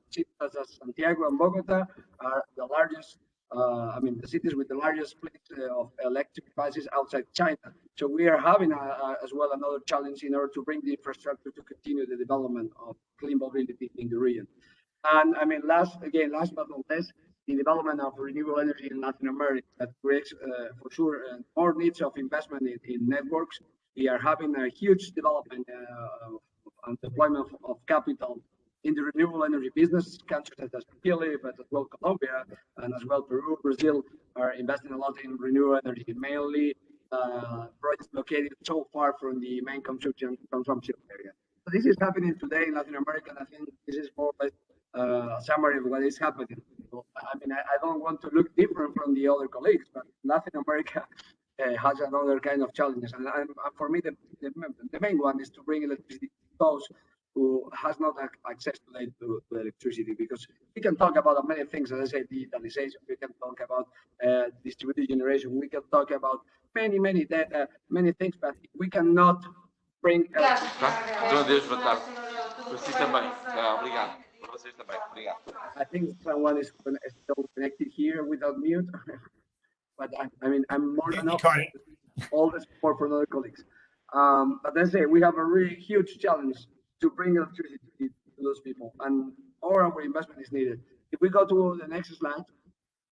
cities such as Santiago and Bogota are the largest, the cities with the largest fleet of electric buses outside China. So we are having as well another challenge in order to bring the infrastructure to continue the development of clean mobility in the region. And I mean, last but not least, the development of renewable energy in Latin America that creates for sure more needs of investment in networks. We are having a huge development and deployment of capital in the renewable energy business. Countries such as Chile, but as well Colombia, and as well Peru, Brazil are investing a lot in renewable energy, mainly projects located so far from the main consumption area. So this is happening today in Latin America, and I think this is more like a summary of what is happening. So, I mean, I don't want to look different from the other colleagues, but Latin America has another kind of challenges. And for me, the main one is to bring electricity to those who has not access to electricity, because we can talk about many things, as I say, digitalization, we can talk about distributed generation, we can talk about many data, many things, but we cannot bring I think someone is still connected here without mute, but I'm more than all the support from other colleagues. But let's say we have a really huge challenge to bring electricity to those people, and all our investment is needed. If we go to the next slide,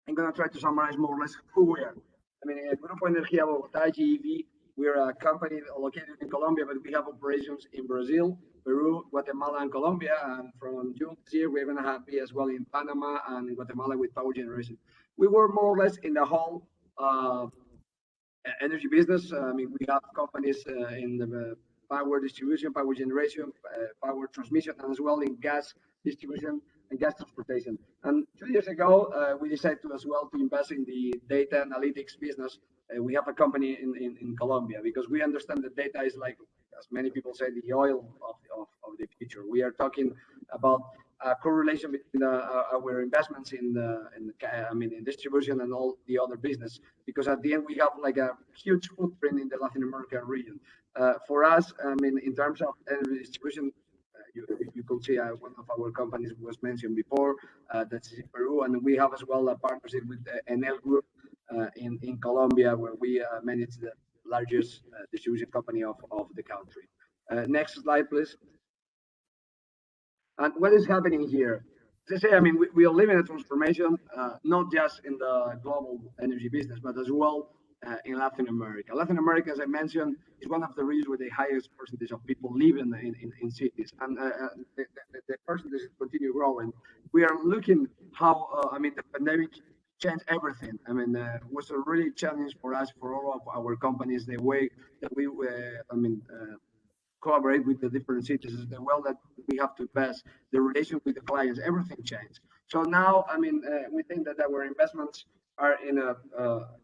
I'm going to try to summarize more or less who we are. I mean, Grupo Energía Bogotá, GEV, we are a company located in Colombia, but we have operations in Brazil, Peru, Guatemala, and Colombia. And from June this year, we're going to be as well in Panama and in Guatemala with power generation. We were more or less in the whole energy business. I mean, we have companies in the power distribution, power generation, power transmission, and as well in gas distribution and gas transportation. And 2 years ago, we decided to as well to invest in the data analytics business. We have a company in Colombia, because we understand that data is, like, as many people say, the oil of the future. We are talking about a correlation between our investments in distribution and all the other business, because at the end we have like a huge footprint in the Latin American region. For us, I mean, in terms of energy distribution, you could see one of our companies was mentioned before, that's in Peru, and we have as well a partnership with Enel Group in Colombia, where we manage the largest distribution company of the country. Next slide, please. And what is happening here? As I say, I mean, we are living a transformation, not just in the global energy business, but as well in Latin America. Latin America, as I mentioned, is one of the regions with the highest percentage of people living in cities, and the percentage continue growing. We are looking how, the pandemic changed everything. I mean, it was a really challenge for us, for all of our companies, the way that we, collaborate with the different cities, the way that we have to invest, the relation with the clients, everything changed. So now, we think that our investments are in a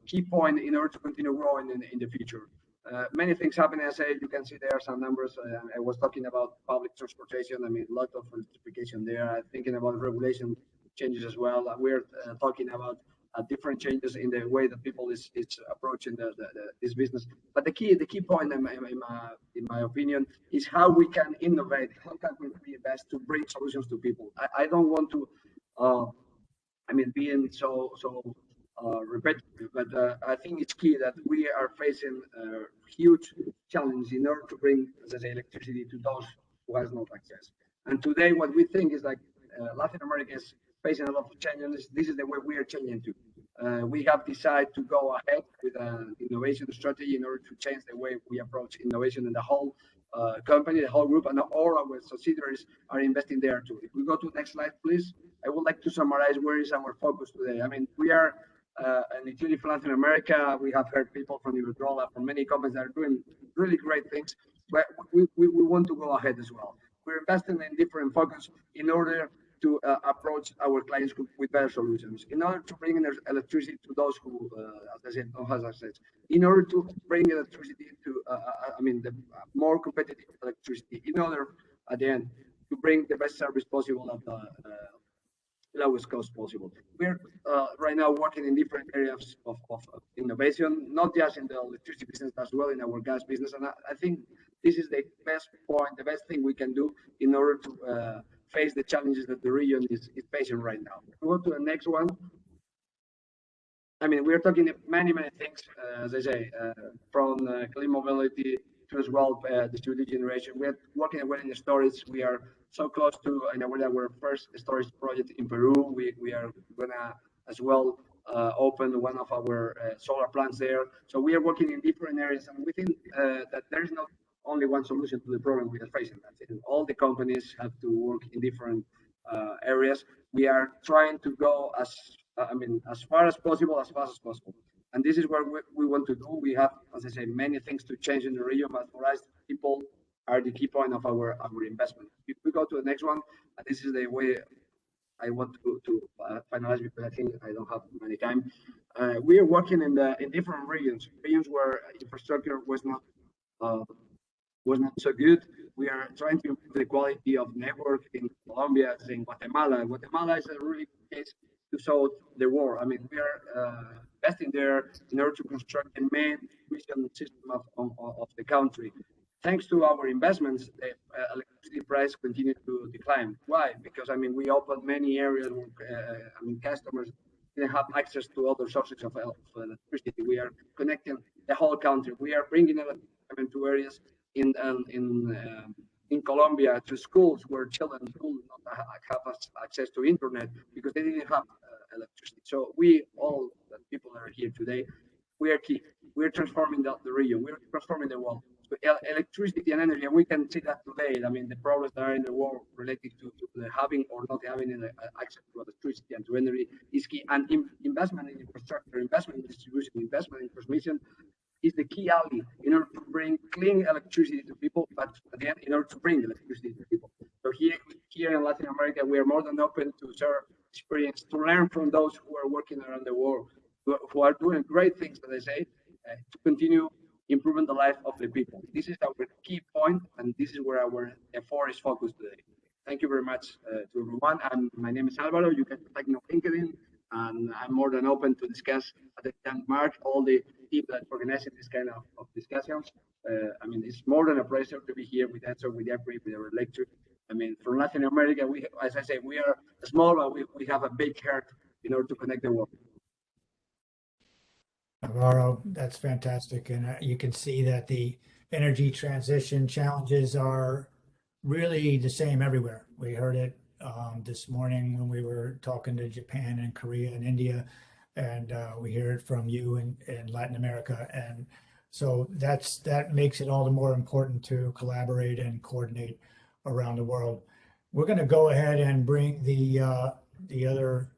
key point in order to continue growing in the future. Many things happening. As you can see there are some numbers. I was talking about public transportation. I mean, a lot of electrification there. I'm thinking about regulation changes as well. We're talking about different changes in the way that people is approaching this business. But the key point, in my opinion, is how we can innovate. How can we be best to bring solutions to people? I don't want to, being so repetitive, but I think it's key that we are facing huge challenges in order to bring, as I say, electricity to those who has no access. And today, what we think is like Latin America is facing a lot of changes. This is the way we are changing to. We have decided to go ahead with an innovation strategy in order to change the way we approach innovation in the whole company, the whole group, and all our subsidiaries are investing there too. If we go to the next slide, please. I would like to summarize where is our focus today. I mean, we are an utility for Latin America. We have heard people from Iberdrola, from many companies that are doing really great things, but we want to go ahead as well. We're investing in different focus in order to approach our clients with better solutions, in order to bring electricity to those who, as I said, don't have access, in order to bring electricity to, the more competitive electricity, in order, at the end, to bring the best service possible at the lowest cost possible. We're right now working in different areas of innovation, not just in the electricity business, as well in our gas business. And I think this is the best point, the best thing we can do in order to face the challenges that the region is facing right now. Go to the next one. I mean, we're talking many things, as I say, from clean mobility to as well distributed generation. We're working away in the storage. We are so close to our first storage project in Peru. We are gonna as well open one of our solar plants there. So we are working in different areas, and we think that there is not only one solution to the problem we are facing. I think all the companies have to work in different areas. We are trying to go as far as possible, as fast as possible. And this is what we want to do. We have, as I say, many things to change in the region, but for us, people are the key point of our investment. If we go to the next one, and this is the way I want to finalize, because I think I don't have many time. We are working in different regions where infrastructure was not so good. We are trying to improve the quality of network in Colombia, in Guatemala. Guatemala is a really good case to solve the war. I mean, we are investing there in order to construct the main distribution system of the country. Thanks to our investments, the electricity price continued to decline. Why? Because we opened many areas where customers didn't have access to other sources of electricity. We are connecting the whole country. We are bringing electricity to areas in Colombia, to schools where children could not have access to internet because they didn't have electricity. So we all, the people that are here today, we are key. We're transforming the region. We're transforming the world. So electricity and energy, and we can see that today. The problems that are in the world related to the having or not having access to electricity and to energy is key. And investment in infrastructure, investment in distribution, investment in transmission is the key ally in order to bring clean electricity to people, but again, in order to bring electricity to people. So here in Latin America, we are more than open to share experience, to learn from those who are working around the world, who are doing great things, as I say, to continue improving the life of the people. This is our key point, and this is where our effort is focused today. Thank you very much to everyone. My name is Alvaro. You can contact me on LinkedIn, and I'm more than open to discuss at the time, Mark, all the people that organizing this kind of discussions. It's more than a pleasure to be here with EDSO, with EPRI, with Eurelectric. From Latin America, we, as I say, we are small, but we have a big heart in order to connect the world. Alvaro, that's fantastic. And you can see that the energy transition challenges are really the same everywhere. We heard it this morning when we were talking to Japan and Korea and India, and we hear it from you in Latin America. And so that makes it all the more important to collaborate and coordinate around the world. We're going to go ahead and bring the other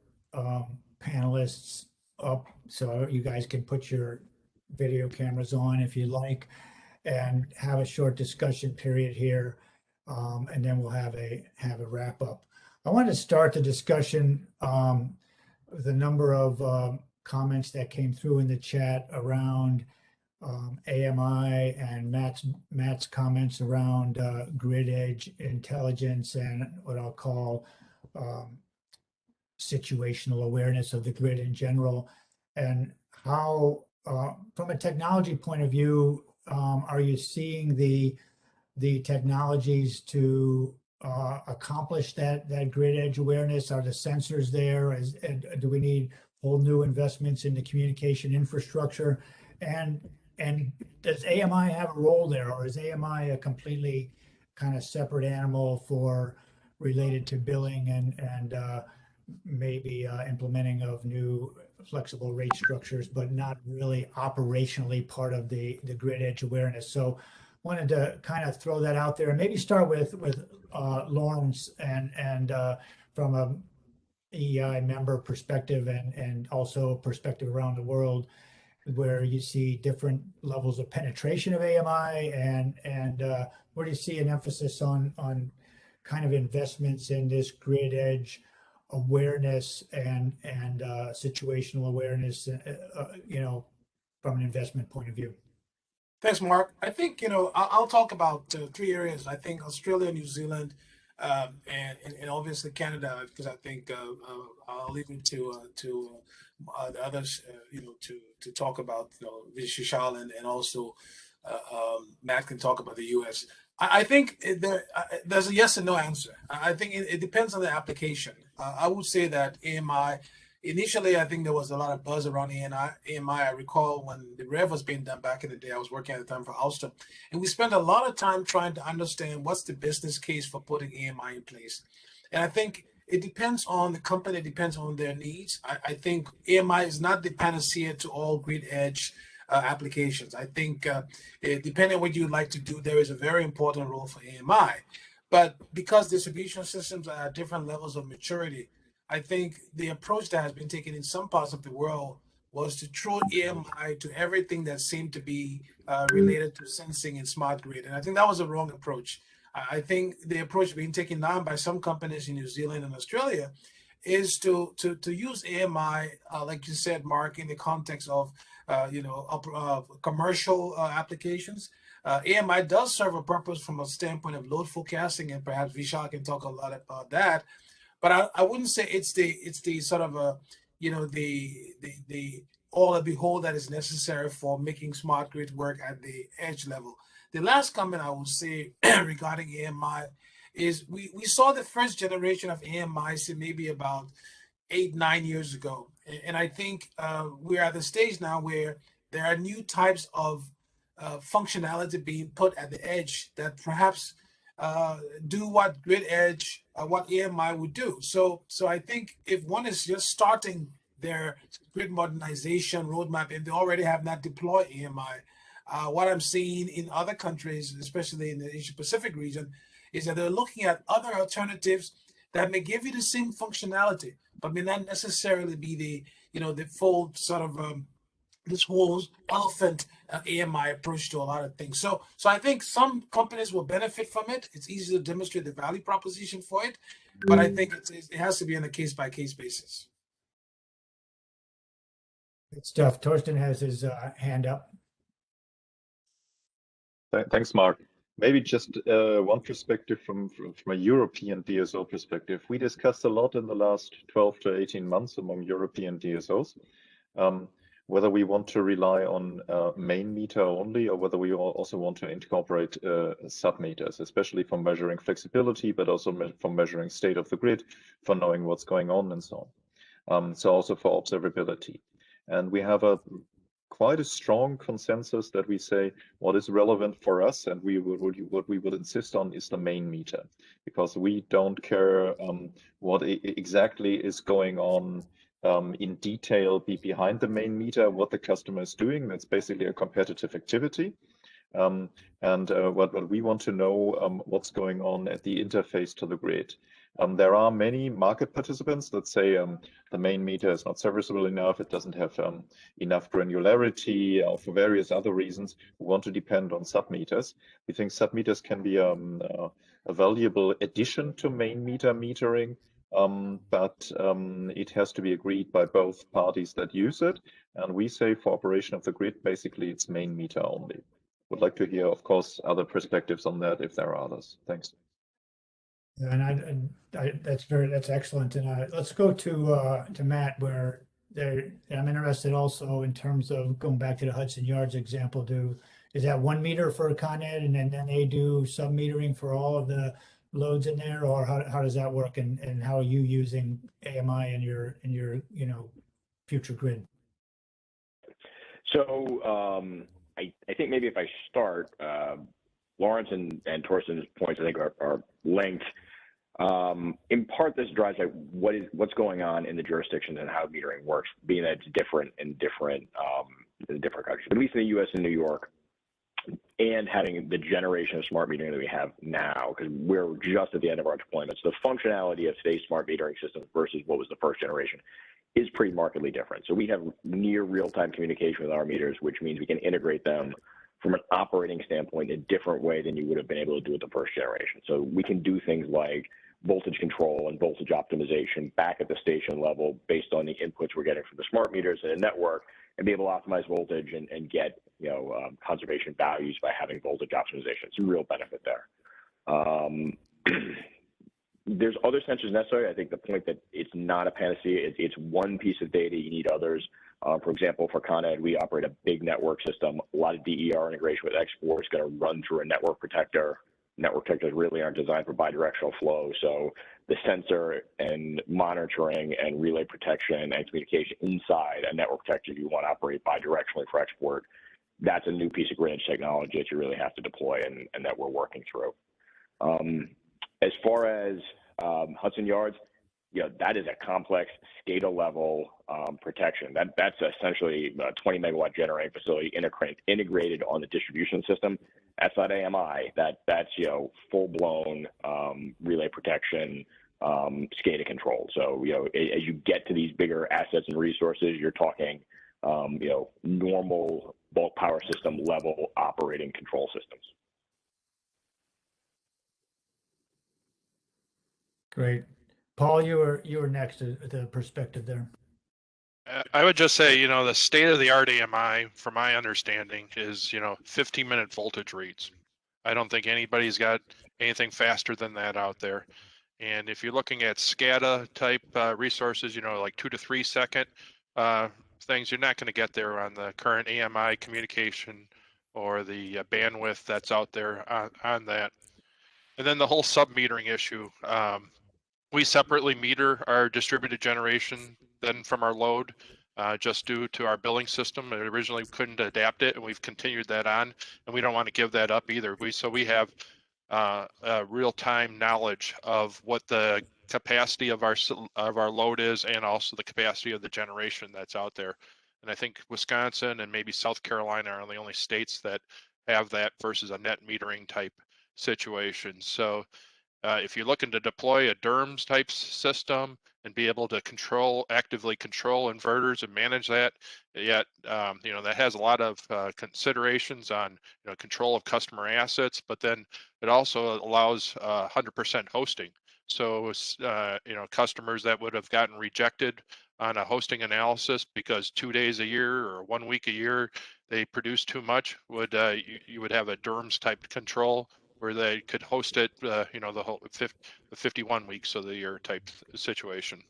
panelists up so you guys can put your video cameras on if you like, and have a short discussion period here, and then we'll have a wrap up. I want to start the discussion with a number of comments that came through in the chat around AMI and Matt's comments around grid edge intelligence and what I'll call situational awareness of the grid in general, and how, from a technology point of view, are you seeing the technologies to accomplish that grid edge awareness? Are the sensors there? And do we need whole new investments in the communication infrastructure? And does AMI have a role there, or is AMI a completely kind of separate animal for related to billing and maybe implementing of new flexible rate structures, but not really operationally part of the grid edge awareness? So wanted to kind of throw that out there and maybe start with Lawrence and from a EEI member perspective and also perspective around the world, where you see different levels of penetration of AMI and where do you see an emphasis on kind of investments in this grid edge awareness and situational awareness, from an investment point of view? Thanks, Mark. I think, I'll talk about three areas. I think Australia, New Zealand, and obviously Canada, because I think I'll leave it to the others, to talk about, Vishal and also Matt can talk about the US. I think there's a yes and no answer. I think it depends on the application. I would say that AMI, initially, I think there was a lot of buzz around AMI. I recall when the REV was being done back in the day, I was working at the time for Alstom, and we spent a lot of time trying to understand what's the business case for putting AMI in place. And I think it depends on the company, it depends on their needs. I think AMI is not the panacea to all grid edge applications. I think depending on what you'd like to do, there is a very important role for AMI. But because distribution systems are at different levels of maturity, I think the approach that has been taken in some parts of the world was to throw AMI to everything that seemed to be related to sensing and smart grid. And I think that was a wrong approach. I think the approach being taken now by some companies in New Zealand and Australia is to use AMI, like you said, Mark, in the context of commercial applications. AMI does serve a purpose from a standpoint of load forecasting, and perhaps Vishal can talk a lot about that. But I wouldn't say it's the sort of the all of the whole that is necessary for making smart grid work at the edge level. The last comment I would say regarding AMI is we saw the first generation of AMI maybe about 8-9 years ago. And I think we're at the stage now where there are new types of functionality being put at the edge that perhaps do what grid edge, what AMI would do. So I think if one is just starting their grid modernization roadmap and they already have not deployed AMI, what I'm seeing in other countries, especially in the Asia Pacific region, is that they're looking at other alternatives that may give you the same functionality, but may not necessarily be the full sort of this whole elephant AMI approach to a lot of things. So I think some companies will benefit from it. It's easy to demonstrate the value proposition for it, but I think it has to be on a case-by-case basis. Good stuff. Torsten has his hand up. Thanks, Mark. Maybe just one perspective from a European DSO perspective. We discussed a lot in the last 12 to 18 months among European DSOs, whether we want to rely on main meter only or whether we also want to incorporate sub-meters, especially for measuring flexibility, but also for measuring state of the grid, for knowing what's going on and so on. So also for observability. And we have quite a strong consensus that we say what is relevant for us, and what we would insist on is the main meter, because we don't care what exactly is going on in detail behind the main meter, what the customer is doing. That's basically a competitive activity. And what we want to know what's going on at the interface to the grid. There are many market participants that say the main meter is not serviceable enough, it doesn't have enough granularity, or for various other reasons, we want to depend on sub-meters. We think sub-meters can be a valuable addition to main meter metering, but it has to be agreed by both parties that use it. And we say for operation of the grid, basically it's main meter only. Would like to hear, of course, other perspectives on that if there are others. Thanks. And that's excellent. And let's go to Matt, where I'm interested also in terms of going back to the Hudson Yards example. Is that 1 meter for Con Ed, and then they do sub metering for all of the loads in there, or how does that work? And how are you using AMI in your future grid? So I think maybe if I start, Lawrence and Torsten's points I think are linked. In part, this drives like what's going on in the jurisdictions and how metering works, being that it's different in different countries. But at least in the U.S. and New York, and having the generation of smart metering that we have now, because we're just at the end of our deployments, the functionality of today's smart metering systems versus what was the first generation is pretty markedly different. So we have near real-time communication with our meters, which means we can integrate them from an operating standpoint in a different way than you would have been able to do with the first generation. So we can do things like voltage control and voltage optimization back at the station level based on the inputs we're getting from the smart meters and the network, and be able to optimize voltage and get conservation values by having voltage optimization. It's a real benefit there. There's other sensors necessary. I think the point that it's not a panacea, it's one piece of data, you need others. For example, for Con Ed, we operate a big network system. A lot of DER integration with export is going to run through a network protector. Network protectors really aren't designed for bidirectional flow. So the sensor and monitoring and relay protection and communication inside a network protector, if you want to operate bidirectionally for export, that's a new piece of grid edge technology that you really have to deploy and that we're working through. As far as Hudson Yards, that is a complex SCADA level protection. That's essentially a 20 megawatt generating facility integrated on the distribution system. That's not AMI. That's full blown relay protection, SCADA control. So as you get to these bigger assets and resources, you're talking normal bulk power system level operating control systems. Great. Paul, you were next to the perspective there. I would just say, the state of the art AMI, from my understanding, is, 15-minute voltage reads. I don't think anybody's got anything faster than that out there. And if you're looking at SCADA type resources, like 2 to 3 second things, you're not going to get there on the current AMI communication or the bandwidth that's out there on that. And then the whole sub-metering issue. We separately meter our distributed generation then from our load, just due to our billing system. And originally we couldn't adapt it, and we've continued that on, and we don't want to give that up either. So we have real-time knowledge of what the capacity of our load is, and also the capacity of the generation that's out there. And I think Wisconsin and maybe South Carolina are the only states that have that versus a net metering type situation. So if you're looking to deploy a DERMS type system and be able to actively control inverters and manage that, yet that has a lot of considerations on control of customer assets, but then it also allows 100% hosting. So customers that would have gotten rejected on a hosting analysis because 2 days a year or 1 week a year they produce too much, you would have a DERMS type control where they could host it, the whole 51 weeks of the year type situation.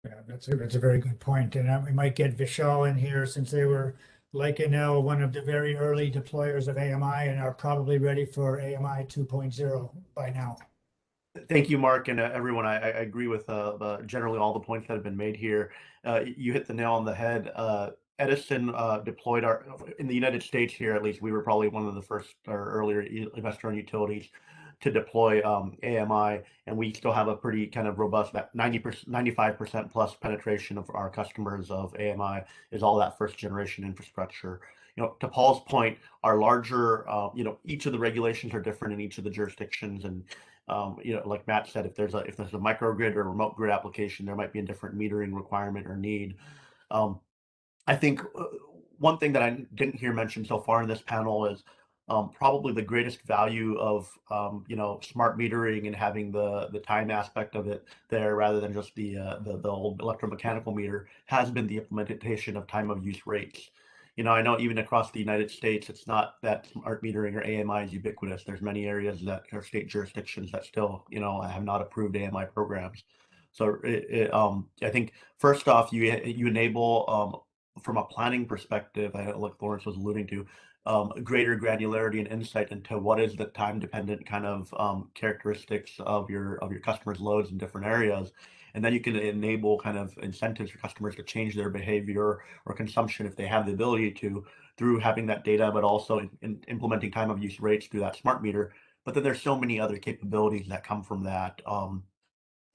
Yeah, that's a very good point. And we might get Vishal in here, since they were, like Enel, one of the very early deployers of AMI, and are probably ready for AMI 2.0 by now. Thank you, Mark, and everyone. I agree with generally all the points that have been made here. You hit the nail on the head. Edison deployed in the United States here, at least, we were probably one of the first or earlier investor-owned utilities to deploy AMI, and we still have a pretty kind of robust, that 95% plus penetration of our customers of AMI is all that first generation infrastructure. To Paul's point, our larger, each of the regulations are different in each of the jurisdictions, and like Matt said, if there's a microgrid or a remote grid application, there might be a different metering requirement or need. I think one thing that I didn't hear mentioned so far in this panel is probably the greatest value of smart metering and having the time aspect of it there rather than just the old electromechanical meter has been the implementation of time of use rates. I know even across the United States, it's not that smart metering or AMI is ubiquitous. There's many areas that are state jurisdictions that still have not approved AMI programs. So I think first off, you enable from a planning perspective, like Lawrence was alluding to, greater granularity and insight into what is the time-dependent kind of characteristics of your customers' loads in different areas, and then you can enable kind of incentives for customers to change their behavior or consumption if they have the ability to through having that data, but also in implementing time of use rates through that smart meter. But then there's so many other capabilities that come from that.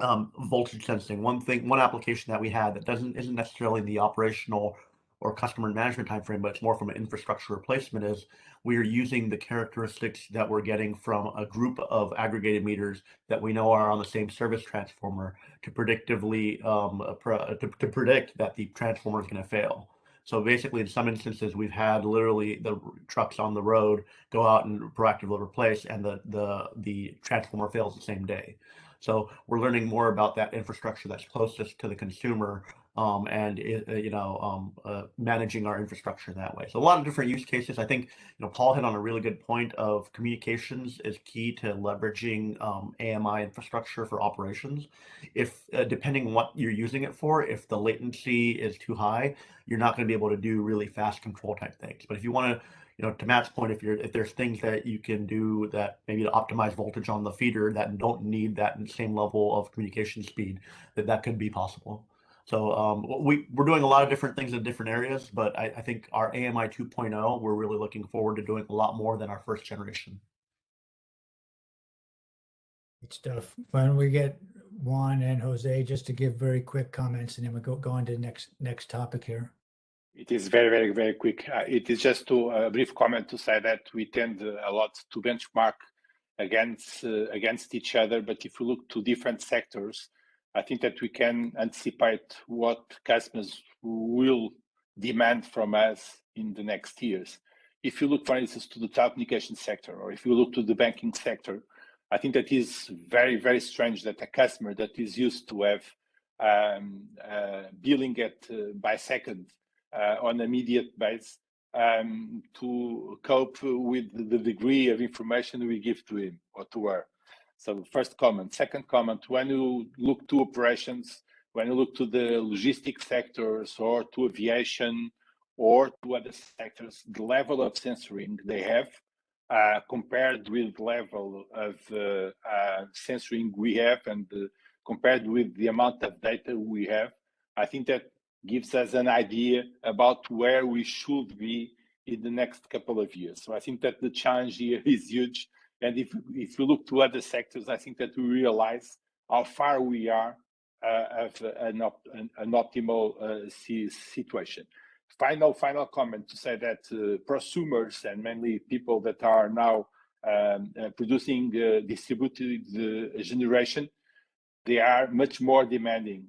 Voltage sensing. One application that we had that isn't necessarily in the operational or customer management timeframe, but it's more from an infrastructure replacement, is we are using the characteristics that we're getting from a group of aggregated meters that we know are on the same service transformer to predictively to predict that the transformer is going to fail. So basically, in some instances, we've had literally the trucks on the road go out and proactively replace, and the transformer fails the same day. So we're learning more about that infrastructure that's closest to the consumer and managing our infrastructure that way. So a lot of different use cases. I think Paul hit on a really good point of communications is key to leveraging AMI infrastructure for operations. If depending on what you're using it for, if the latency is too high, you're not going to be able to do really fast control type things. But if you want to to Matt's point, if there's things that you can do that maybe to optimize voltage on the feeder that don't need that same level of communication speed, that could be possible. So we're doing a lot of different things in different areas, but I think our AMI 2.0, we're really looking forward to doing a lot more than our first generation. Good stuff. Why don't we get Juan and Jose just to give very quick comments, and then we go on to the next topic here. It is very, very, very quick. It is just a brief comment to say that we tend a lot to benchmark against each other. But if you look to different sectors, I think that we can anticipate what customers will demand from us in the next years. If you look, for instance, to the telecommunications sector, or if you look to the banking sector, I think that is very, very strange that a customer that is used to have billing by second on an immediate basis to cope with the degree of information we give to him or to her. So first comment. Second comment, when you look to operations, when you look to the logistics sectors or to aviation or to other sectors, the level of sensoring they have compared with the level of sensoring we have and compared with the amount of data we have, I think that gives us an idea about where we should be in the next couple of years. So I think that the challenge here is huge. And if you look to other sectors, I think that we realize how far we are of an optimal situation. Final comment to say that prosumers and mainly people that are now producing distributed generation, they are much more demanding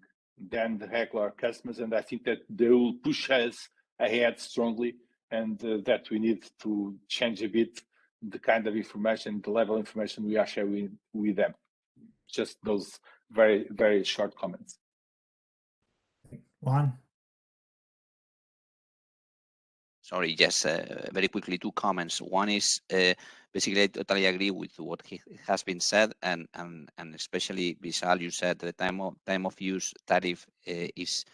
than the regular customers, and I think that they will push us ahead strongly, and that we need to change a bit the kind of information, the level of information we are sharing with them. Just those very, very short comments. Juan? Sorry, yes, very quickly, two comments. One is basically I totally agree with what has been said, and especially Vishal, you said the time of use tariff is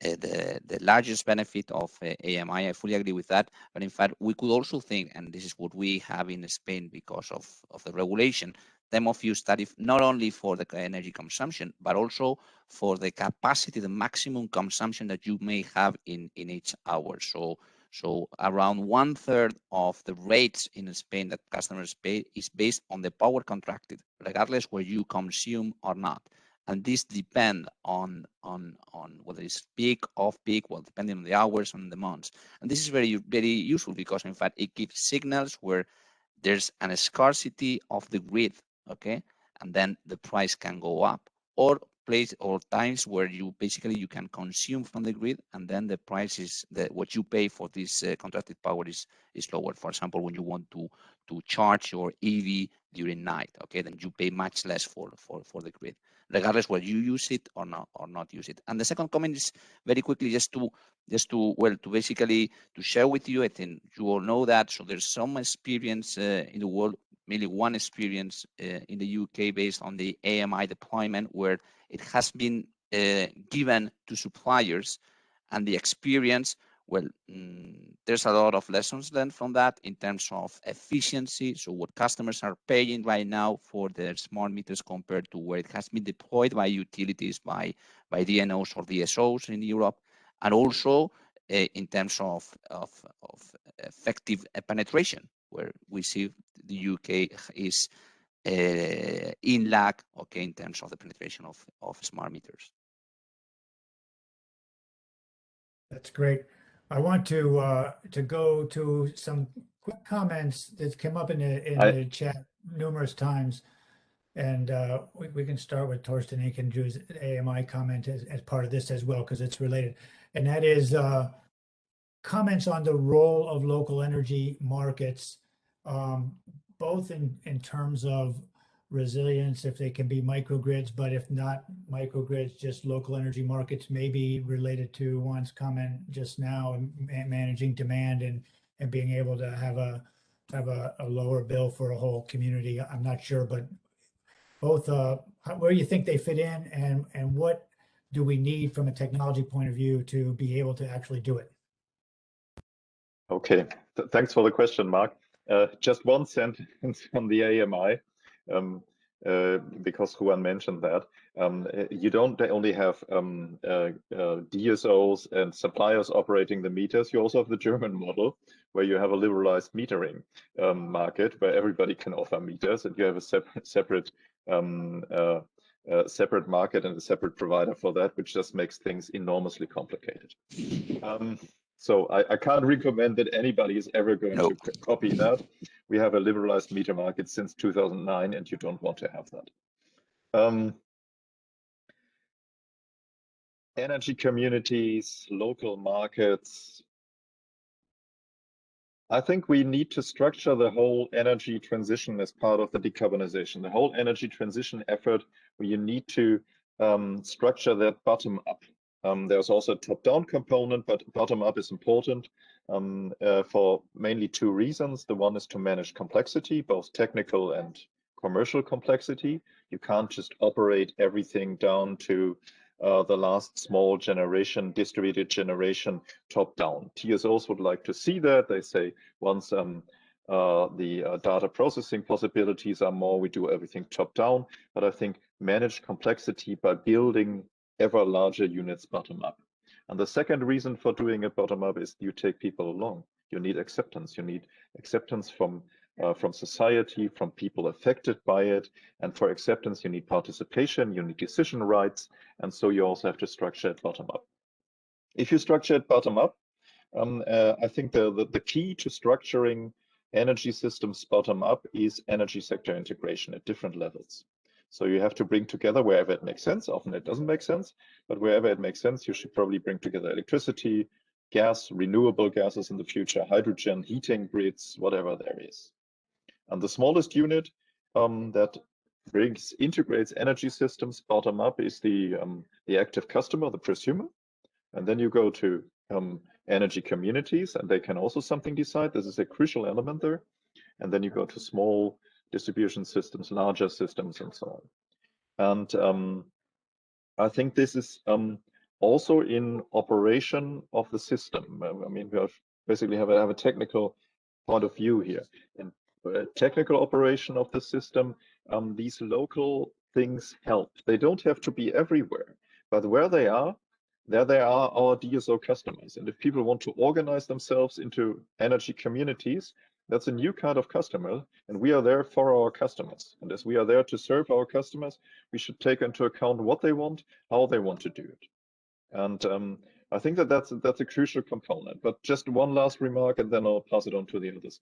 the largest benefit of AMI. I fully agree with that. But in fact, we could also think, and this is what we have in Spain because of the regulation, time of use tariff not only for the energy consumption, but also for the capacity, the maximum consumption that you may have in each hour. So around 1/3 of the rates in Spain that customers pay is based on the power contracted, regardless where you consume or not. And this depends on whether it's peak, off peak, well, depending on the hours and the months. And this is very, very useful because in fact, it gives signals where there's a scarcity of the grid, okay? And then the price can go up, or place or times where you basically you can consume from the grid, and then the price is what you pay for this contracted power is lower. For example, when you want to charge your EV during night, okay, then you pay much less for the grid, regardless whether you use it or not use it. And the second comment is very quickly just to basically to share with you. I think you all know that. So there's some experience in the world, mainly one experience in the UK based on the AMI deployment, where it has been given to suppliers, and the experience, well, there's a lot of lessons learned from that in terms of efficiency. So what customers are paying right now for their smart meters compared to where it has been deployed by utilities, by DNOs or DSOs in Europe, and also in terms of effective penetration, where we see the UK is in lag, okay, in terms of the penetration of smart meters. That's great. I want to go to some quick comments that came up in the chat numerous times, and we can start with Torsten. He can do his AMI comment as part of this as well, because it's related, and that is comments on the role of local energy markets, both in terms of resilience, if they can be microgrids, but if not microgrids, just local energy markets, maybe related to Juan's comment just now, managing demand and being able to have a lower bill for a whole community. I'm not sure, but both where you think they fit in, and what do we need from a technology point of view to be able to actually do it? Okay, thanks for the question, Mark. Just one sentence on the AMI. Because Juan mentioned that, you don't only have DSOs and suppliers operating the meters, you also have the German model, where you have a liberalized metering market, where everybody can offer meters, and you have a separate market and a separate provider for that, which just makes things enormously complicated. So I can't recommend that anybody is ever going to copy that. We have a liberalized meter market since 2009, and you don't want to have that. Energy communities, local markets. I think we need to structure the whole energy transition as part of the decarbonization. The whole energy transition effort, where you need to structure that bottom up. There's also a top-down component, but bottom-up is important for mainly two reasons. The one is to manage complexity, both technical and commercial complexity. You can't just operate everything down to the last small generation, distributed generation, top-down. TSOs would like to see that. They say once the data processing possibilities are more, we do everything top-down. But I think manage complexity by building ever larger units bottom up. And the second reason for doing it bottom up is you take people along. You need acceptance. You need acceptance from society, from people affected by it. And for acceptance, you need participation, you need decision rights. And so you also have to structure it bottom up. If you structure it bottom up, I think the key to structuring energy systems bottom up is energy sector integration at different levels. So you have to bring together wherever it makes sense. Often it doesn't make sense, but wherever it makes sense, you should probably bring together electricity, gas, renewable gases in the future, hydrogen, heating grids, whatever there is. And the smallest unit that integrates energy systems bottom up is the active customer, the prosumer. And then you go to energy communities, and they can also something decide. This is a crucial element there. And then you go to small distribution systems, larger systems, and so on. And I think this is also in operation of the system. I mean, we basically have a technical point of view here. In technical operation of the system, these local things help. They don't have to be everywhere, but where they are, there they are our DSO customers. And if people want to organize themselves into energy communities, that's a new kind of customer, and we are there for our customers. And as we are there to serve our customers, we should take into account what they want, how they want to do it. And I think that's a crucial component. But just one last remark, and then I'll pass it on to the others.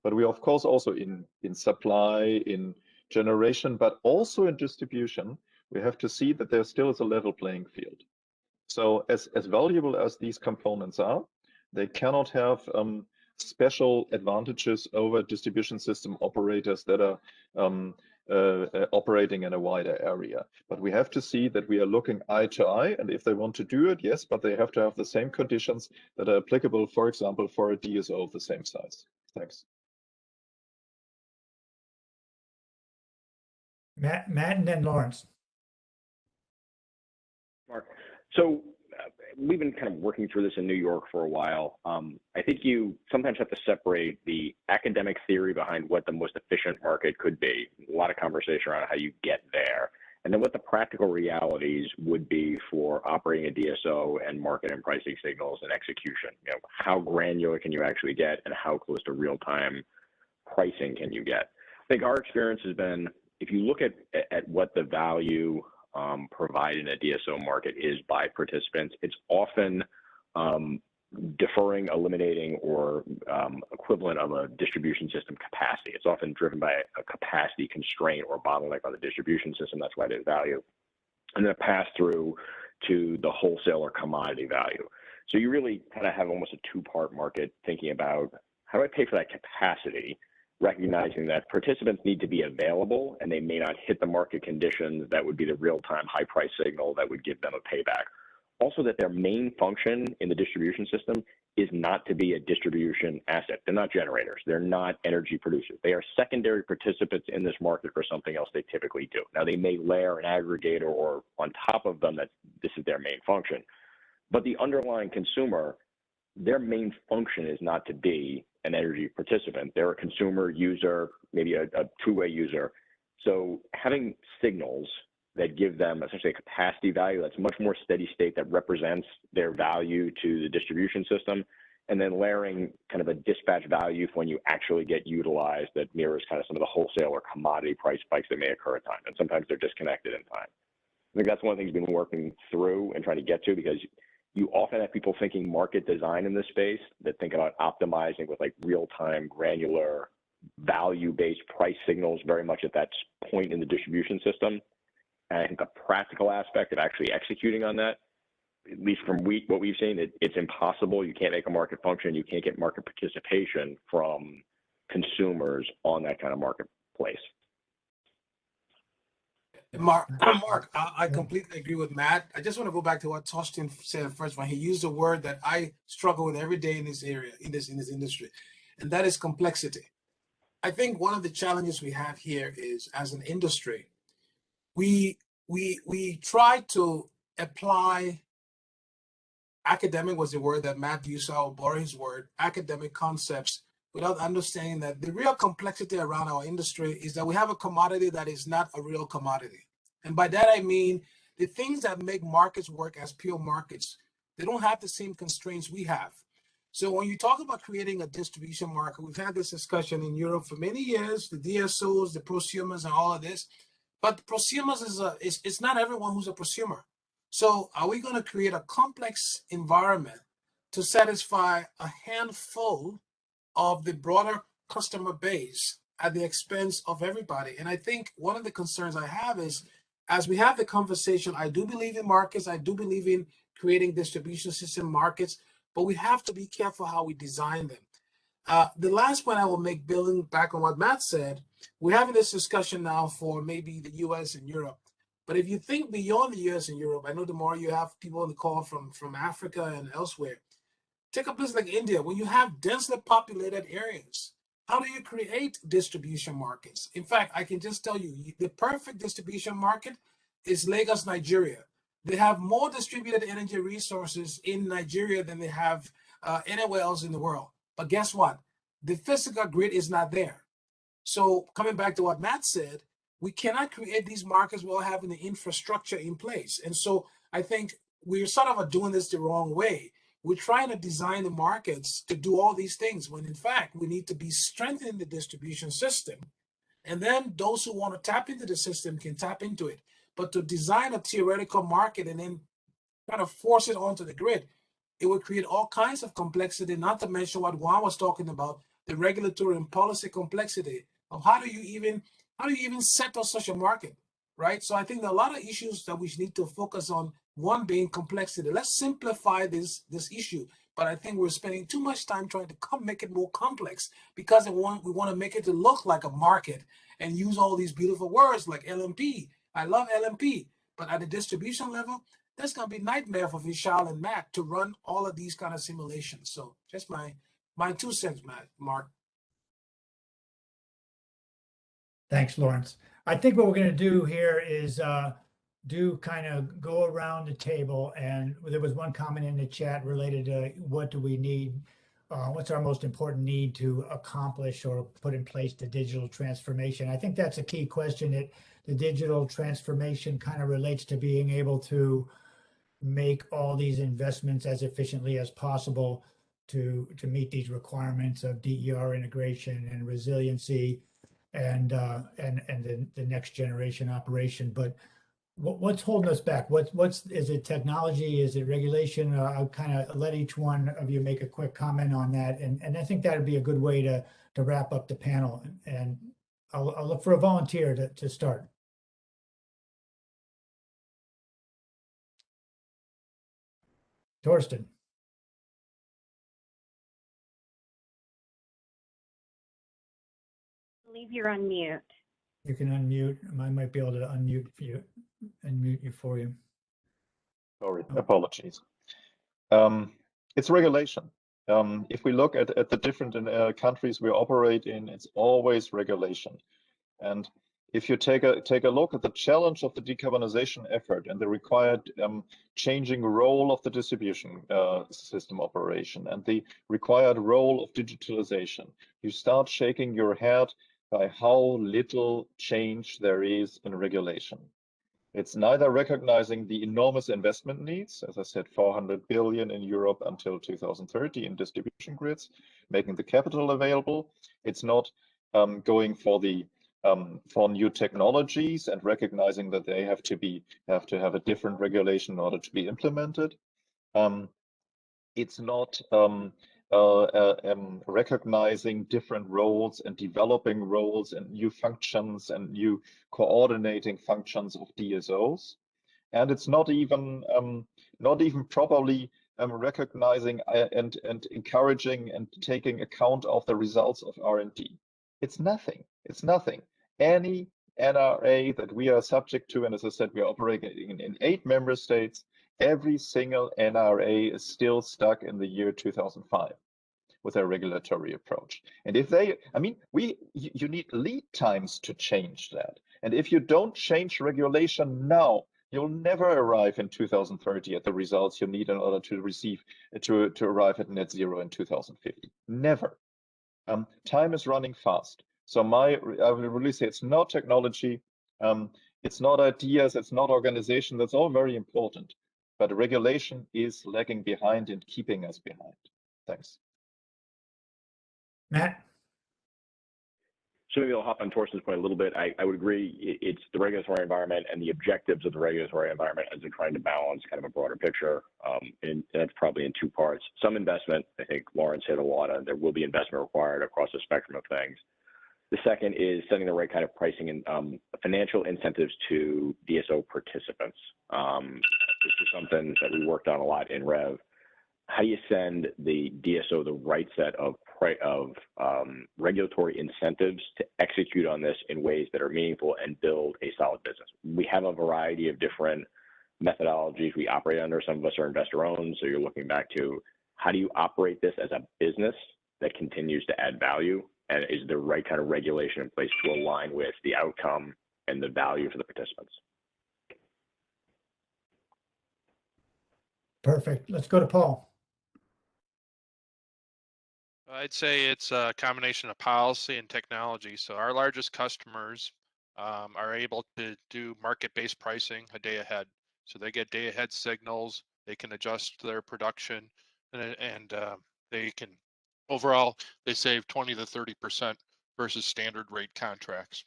But we, of course, also in supply, in generation, but also in distribution, we have to see that there still is a level playing field. So as valuable as these components are, they cannot have special advantages over distribution system operators that are operating in a wider area. But we have to see that we are looking eye to eye, and if they want to do it, yes, but they have to have the same conditions that are applicable, for example, for a DSO of the same size. Thanks. Matt and then Lawrence. Mark, so we've been kind of working through this in New York for a while. I think you sometimes have to separate the academic theory behind what the most efficient market could be, a lot of conversation around how you get there, and then what the practical realities would be for operating a DSO and market and pricing signals and execution. You know, how granular can you actually get, and how close to real-time pricing can you get? I think our experience has been, if you look at what the value provided in a DSO market is by participants, it's often deferring, eliminating, or equivalent of a distribution system capacity. It's often driven by a capacity constraint or bottleneck on the distribution system. That's why there's value. And then a pass through to the wholesale or commodity value. So you really kind of have almost a two-part market, thinking about how do I pay for that capacity, recognizing that participants need to be available and they may not hit the market conditions that would be the real-time high price signal that would give them a payback. Also, that their main function in the distribution system is not to be a distribution asset. They're not generators. They're not energy producers. They are secondary participants in this market for something else they typically do. Now, they may layer an aggregator or on top of them that this is their main function. But the underlying consumer, their main function is not to be an energy participant. They're a consumer user, maybe a two-way user. So having signals that give them essentially a capacity value that's much more steady state, that represents their value to the distribution system, and then layering kind of a dispatch value for when you actually get utilized that mirrors kind of some of the wholesale or commodity price spikes that may occur at times. And sometimes they're disconnected in time. I think that's one of the things we've been working through and trying to get to, because you often have people thinking market design in this space that think about optimizing with like real-time, granular, value-based price signals very much at that point in the distribution system. And I think the practical aspect of actually executing on that, at least from what we've seen, it's impossible. You can't make a market function. You can't get market participation from consumers on that kind of marketplace. Mark, I completely agree with Matt. I just want to go back to what Torsten said first when he used a word that I struggle with every day in this area, in this industry, and that is complexity. I think one of the challenges we have here is, as an industry, we try to apply academic, was the word that Matt used, so I'll borrow his word, academic concepts, without understanding that the real complexity around our industry is that we have a commodity that is not a real commodity. And by that, I mean the things that make markets work as pure markets, they don't have the same constraints we have. So when you talk about creating a distribution market, we've had this discussion in Europe for many years, the DSOs, the prosumers, and all of this. But prosumers it's not everyone who's a prosumer. So are we going to create a complex environment to satisfy a handful of the broader customer base at the expense of everybody? And I think one of the concerns I have is, as we have the conversation, I do believe in markets, I do believe in creating distribution system markets, but we have to be careful how we design them. The last point I will make, building back on what Matt said, we're having this discussion now for maybe the US and Europe. But if you think beyond the US and Europe, I know the more you have people on the call from Africa and elsewhere, take a place like India, when you have densely populated areas, how do you create distribution markets? In fact, I can just tell you, the perfect distribution market is Lagos, Nigeria. They have more distributed energy resources in Nigeria than they have anywhere else in the world. But guess what? The physical grid is not there. So coming back to what Matt said, we cannot create these markets without having the infrastructure in place. And so I think we're sort of doing this the wrong way. We're trying to design the markets to do all these things, when in fact, we need to be strengthening the distribution system. And then those who want to tap into the system can tap into it. But to design a theoretical market and then kind of force it onto the grid, it would create all kinds of complexity, not to mention what Juan was talking about, the regulatory and policy complexity of how do you even set up such a market? right? So I think there are a lot of issues that we need to focus on, one being complexity. Let's simplify this issue. But I think we're spending too much time trying to make it more complex because we want to make it to look like a market and use all these beautiful words like LMP. I love LMP, but at the distribution level, that's going to be nightmare for Vishal and Matt to run all of these kind of simulations. So just my 2 cents, Mark. Thanks, Lawrence. I think what we're going to do here is kind of go around the table, and there was one comment in the chat related to what do we need, what's our most important need to accomplish or put in place the digital transformation. I think that's a key question. That the digital transformation kind of relates to being able to make all these investments as efficiently as possible to meet these requirements of DER integration and resiliency and the next generation operation. But what's holding us back? Is it technology? Is it regulation? I'll kind of let each one of you make a quick comment on that, and I think that would be a good way to wrap up the panel. And I'll look for a volunteer to start. Torsten. I believe you're on mute. You can unmute. I might be able to unmute for you. Sorry, apologies. It's regulation. If we look at the different countries we operate in, it's always regulation. And if you take a look at the challenge of the decarbonization effort and the required changing role of the distribution system operation and the required role of digitalization, you start shaking your head by how little change there is in regulation. It's neither recognizing the enormous investment needs, as I said, 400 billion in Europe until 2030 in distribution grids, making the capital available. It's not going for new technologies and recognizing that they have to have a different regulation in order to be implemented. It's not recognizing different roles and developing roles and new functions and new coordinating functions of DSOs, and it's not even properly recognizing and encouraging and taking account of the results of R&D. It's nothing. It's nothing. Any NRA that we are subject to, and as I said, we are operating in 8 member states. Every single NRA is still stuck in the year 2005 with a regulatory approach. And if you need lead times to change that. And if you don't change regulation now, you'll never arrive in 2030 at the results you need in order to arrive at net zero in 2050. Never. Time is running fast. So I will really say it's not technology, it's not ideas, it's not organization. That's all very important. But regulation is lagging behind and keeping us behind. Thanks. Matt? So maybe I'll hop on Torsten's point a little bit. I would agree it's the regulatory environment and the objectives of the regulatory environment as they're trying to balance kind of a broader picture. And that's probably in 2 parts. Some investment, I think Lawrence hit a lot on, there will be investment required across the spectrum of things. The second is setting the right kind of pricing and financial incentives to DSO participants. This is something that we worked on a lot in REV. How do you send the DSO the right set of regulatory incentives to execute on this in ways that are meaningful and build a solid business? We have a variety of different methodologies we operate under. Some of us are investor owned, so you're looking back to how do you operate this as a business that continues to add value, and is the right kind of regulation in place to align with the outcome and the value for the participants? Perfect. Let's go to Paul. I'd say it's a combination of policy and technology. So our largest customers are able to do market-based pricing a day ahead. So they get day-ahead signals, they can adjust their production, and they can, overall, they save 20 to 30% versus standard rate contracts.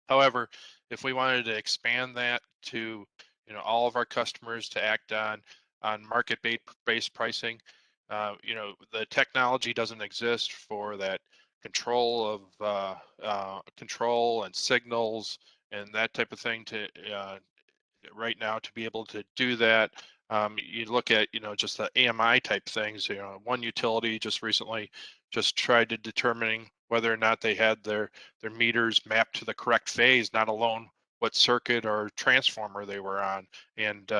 However, if we wanted to expand that to all of our customers to act on market-based pricing, the technology doesn't exist for that control of control and signals that type of thing to right now to be able to do that. You look at, just the AMI type things. One utility just recently just tried to determining whether or not they had their meters mapped to the correct phase, not alone what circuit or transformer they were on. And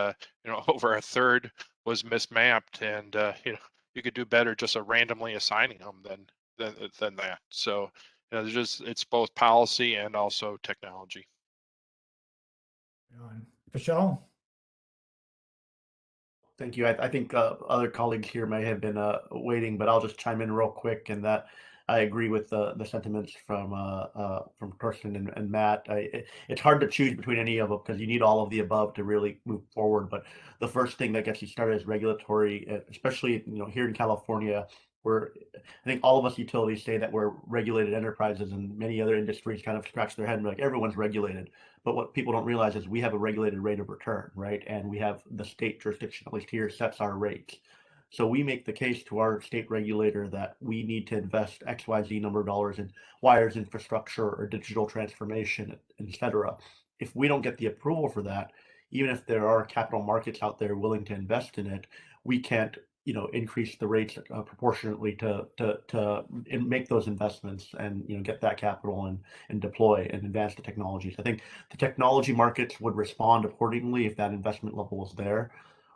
over a third was mismapped, and you could do better just randomly assigning them than that. So it's both policy and also technology. Vishal? Thank you. I think other colleagues here may have been waiting, but I'll just chime in real quick in that I agree with the sentiments from Torsten and Matt. It's hard to choose between any of them because you need all of the above to really move forward. But the first thing that gets you started is regulatory, especially here in California, where I think all of us utilities say that we're regulated enterprises, and many other industries kind of scratch their head and be like, everyone's regulated. But what people don't realize is we have a regulated rate of return, right? And we have the state jurisdiction, at least here, sets our rates. So we make the case to our state regulator that we need to invest XYZ number of dollars in wires infrastructure or digital transformation, et cetera. If we don't get the approval for that, even if there are capital markets out there willing to invest in it, we can't increase the rates proportionately to make those investments and get that capital and deploy and advance the technologies. I think the technology markets would respond accordingly if that investment level is there.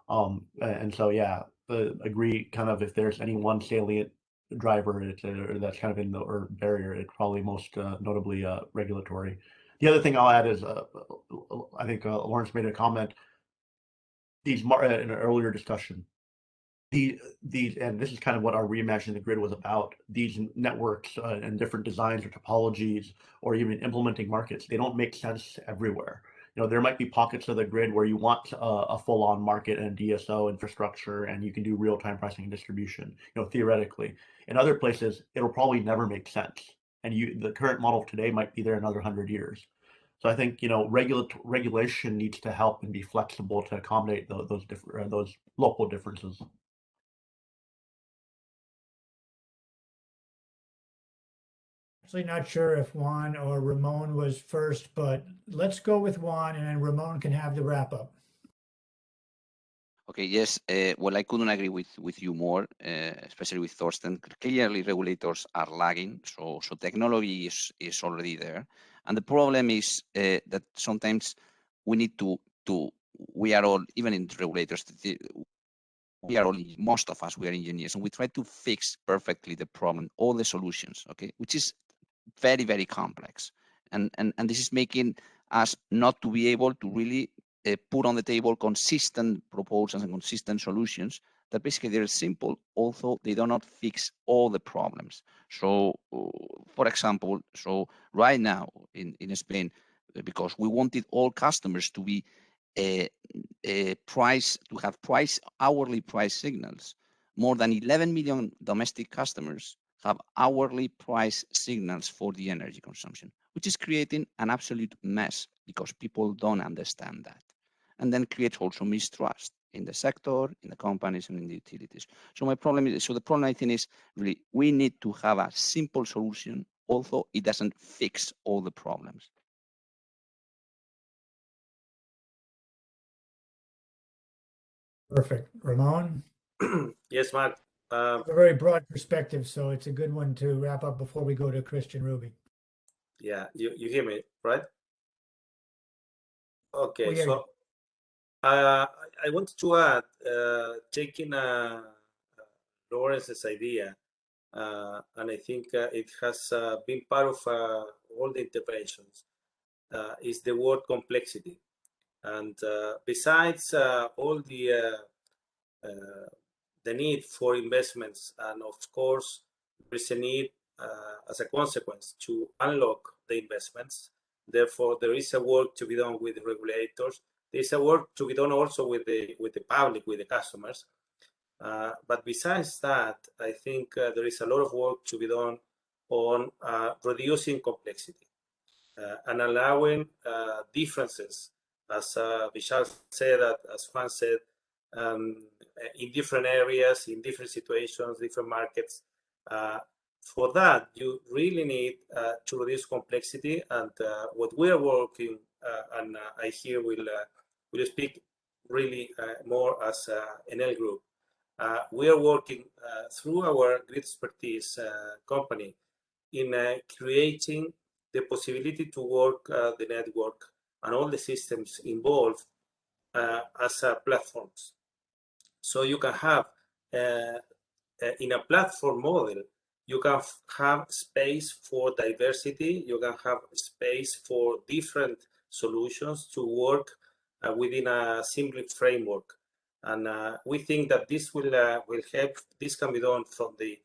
And so yeah, agree. Kind of if there's any one salient driver that's kind of in the or barrier, it's probably most notably regulatory. The other thing I'll add is I think Lawrence made a comment. In an earlier discussion. These and this is kind of what our reimagining the grid was about. These networks and different designs or topologies or even implementing markets, they don't make sense everywhere. There might be pockets of the grid where you want a full-on market and DSO infrastructure, and you can do real-time pricing and distribution, theoretically. In other places, it'll probably never make sense, and the current model today might be there another 100 years. So I think regulation needs to help and be flexible to accommodate those local differences. Actually not sure if Juan or Ramon was first, but let's go with Juan, and then Ramon can have the wrap up. Okay, yes. Well, I couldn't agree with you more, especially with Thorsten. Clearly, regulators are lagging, so technology is already there, and the problem is that sometimes we need to we are all, even in regulators, we are all, most of us, we are engineers, and we try to fix perfectly the problem, all the solutions, okay, which is very, very complex, and this is making us not to be able to really put on the table consistent proposals and consistent solutions that basically they're simple, although they do not fix all the problems. So, for example, right now in Spain, because we wanted all customers to be hourly price signals, more than 11 million domestic customers have hourly price signals for the energy consumption, which is creating an absolute mess because people don't understand that. And then creates also mistrust in the sector, in the companies, and in the utilities. So the problem I think is really we need to have a simple solution, although it doesn't fix all the problems. Perfect. Ramon? Yes, Mark. A very broad perspective, so it's a good one to wrap up before we go to Christian Ruby. Yeah, you hear me, right? Okay, hear so I wanted to add, taking Lawrence's idea, and I think it has been part of all the interventions, is the word complexity. And besides all the need for investments, and of course, there's a need as a consequence to unlock the investments. Therefore, there is a work to be done with the regulators. There's a work to be done also with the public, with the customers. But besides that, I think there is a lot of work to be done on reducing complexity and allowing differences, as Vishal said, as Juan said, in different areas, in different situations, different markets, For that, you really need to reduce complexity, and what we are working, and I here will speak really more as an L group. We are working through our grid expertise company in creating the possibility to work the network and all the systems involved as platforms. So you can have, in a platform model, you can have space for diversity, you can have space for different solutions to work within a simple framework. And we think that this will help. This can be done from the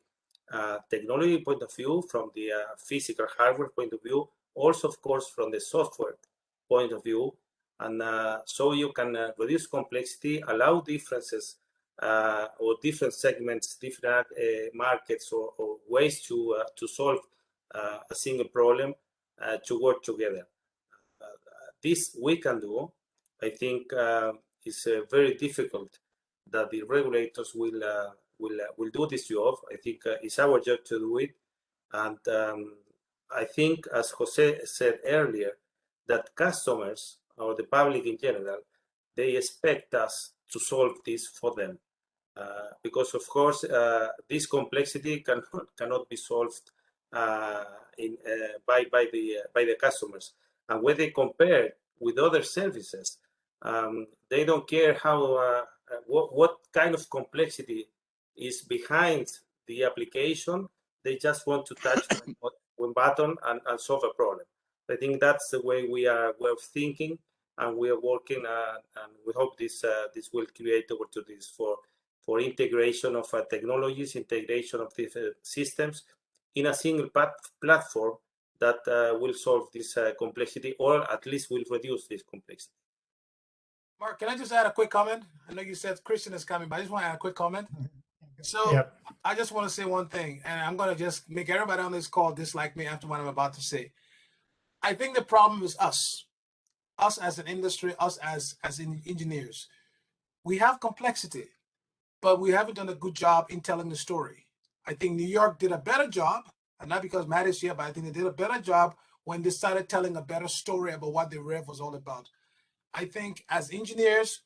technology point of view, from the physical hardware point of view, also, of course, from the software point of view. And so you can reduce complexity, allow differences or different segments, different markets or ways to solve a single problem to work together. This we can do. I think it's very difficult that the regulators will do this job. I think it's our job to do it. And I think, as Jose said earlier, that customers or the public in general, they expect us to solve this for them. Because of course, this complexity cannot be solved by the customers. And when they compare with other services, they don't care how what kind of complexity is behind the application. They just want to touch one button and solve a problem. I think that's the way we are thinking, and we are working, and we hope this will create opportunities for integration of technologies, integration of these systems in a single platform that will solve this complexity, or at least will reduce this complexity. Mark, can I just add a quick comment? I know you said Christian is coming, but I just want to add a quick comment. So Yep. I just want to say one thing, and I'm going to just make everybody on this call dislike me after what I'm about to say. I think the problem is us as an industry, us as engineers. We have complexity, but we haven't done a good job in telling the story. I think New York did a better job, and not because Matt is here, but I think they did a better job when they started telling a better story about what the REV was all about. I think as engineers,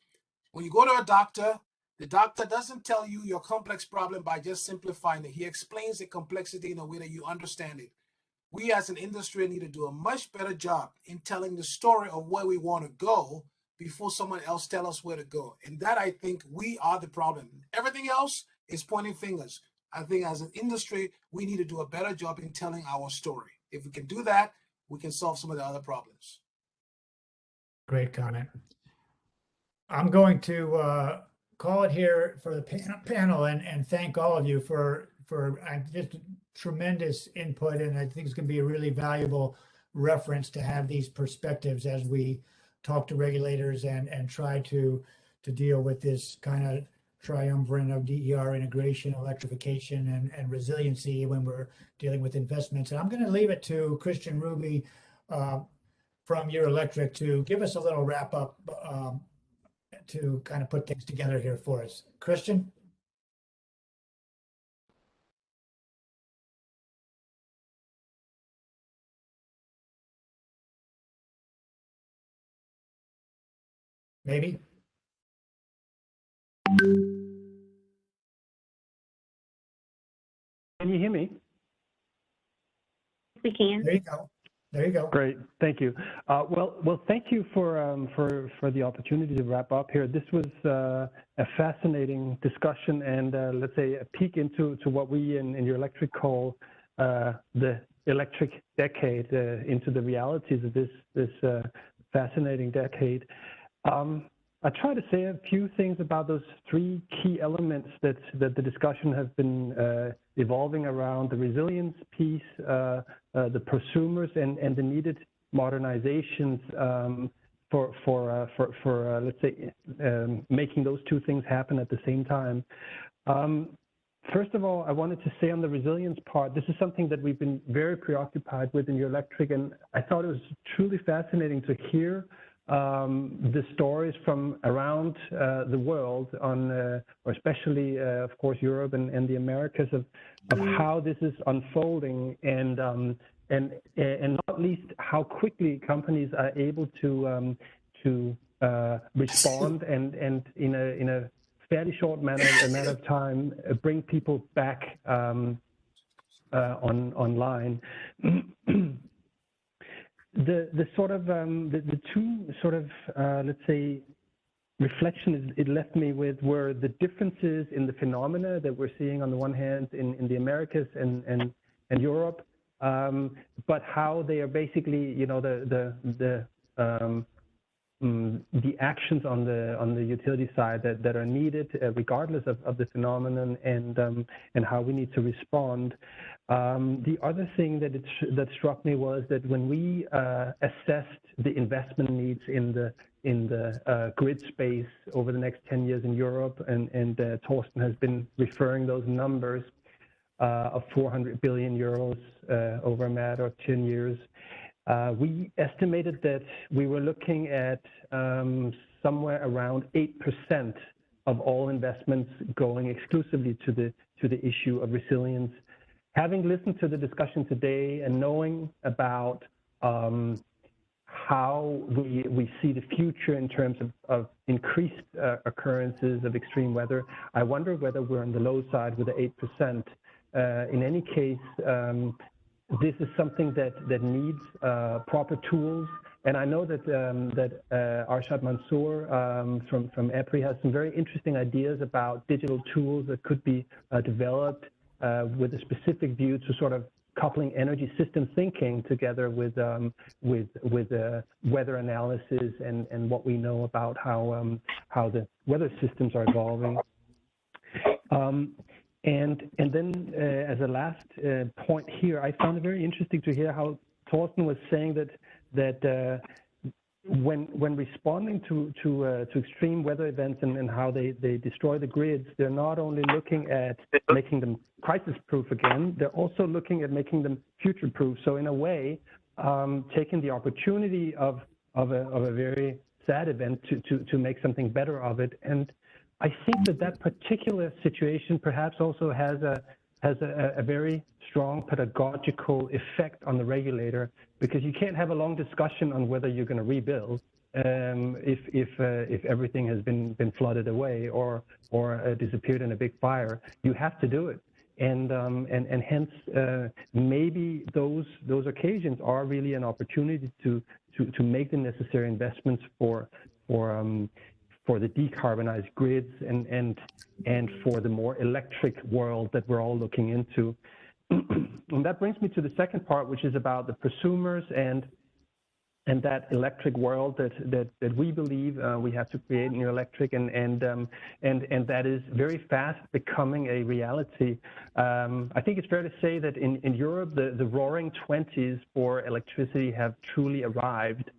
when you go to a doctor, the doctor doesn't tell you your complex problem by just simplifying it. He explains the complexity in a way that you understand it. We as an industry need to do a much better job in telling the story of where we want to go before someone else tells us where to go. And that, I think, we are the problem. Everything else is pointing fingers. I think as an industry, we need to do a better job in telling our story. If we can do that, we can solve some of the other problems. Great comment. I'm going to call it here for the panel and thank all of you for just tremendous input, and I think it's going to be a really valuable reference to have these perspectives as we talk to regulators and try to deal with this kind of triumvirate of DER integration, electrification, and resiliency when we're dealing with investments. And I'm going to leave it to Christian Ruby from Eurelectric to give us a little wrap up to kind of put things together here for us. Christian? Maybe? Can you hear me? We can. There you go. There you go. Great, thank you. Well, thank you for the opportunity to wrap up here. This was a fascinating discussion, and let's say a peek into what we in Eurelectric call the electric decade, into the realities of this fascinating decade. I try to say a few things about those three key elements that the discussion has been evolving around: the resilience piece, the prosumers, and the needed modernizations for let's say making those two things happen at the same time. First of all, I wanted to say on the resilience part, this is something that we've been very preoccupied with in Eurelectric, and I thought it was truly fascinating to hear the stories from around the world on, or especially, of course, Europe and the Americas of how this is unfolding, and not least how quickly companies are able to respond and in a fairly short amount of time bring people back online. The sort of the two sort of let's say reflections it left me with were the differences in the phenomena that we're seeing on the one hand in the Americas and Europe, but how they are basically, you know, the actions on the utility side that are needed regardless of the phenomenon, and how we need to respond. The other thing that struck me was that when we assessed the investment needs in the grid space over the next 10 years in Europe, and Torsten has been referring those numbers of 400 billion euros over a matter of 10 years. We estimated that we were looking at somewhere around 8% of all investments going exclusively to the issue of resilience. Having listened to the discussion today and knowing about how we see the future in terms of increased occurrences of extreme weather, I wonder whether we're on the low side with the 8%. In any case, this is something that needs proper tools, and I know that Arshad Mansour from EPRI has some very interesting ideas about digital tools that could be developed with a specific view to sort of coupling energy system thinking together with weather analysis and what we know about how the weather systems are evolving. And then as a last point here, I found it very interesting to hear how Torsten was saying that when responding to extreme weather events and how they destroy the grids, they're not only looking at making them crisis-proof again, they're also looking at making them future-proof. So in a way, taking the opportunity of a very sad event to make something better of it. And I think that particular situation perhaps also has a very strong pedagogical effect on the regulator, because you can't have a long discussion on whether you're going to rebuild if everything has been flooded away or disappeared in a big fire. You have to do it, and hence maybe those occasions are really an opportunity to make the necessary investments for the decarbonized grids and for the more electric world that we're all looking into. And that brings me to the second part, which is about the prosumers and that electric world that we believe we have to create in Eurelectric, and that is very fast becoming a reality. I think it's fair to say that in Europe, the roaring 20s for electricity have truly arrived.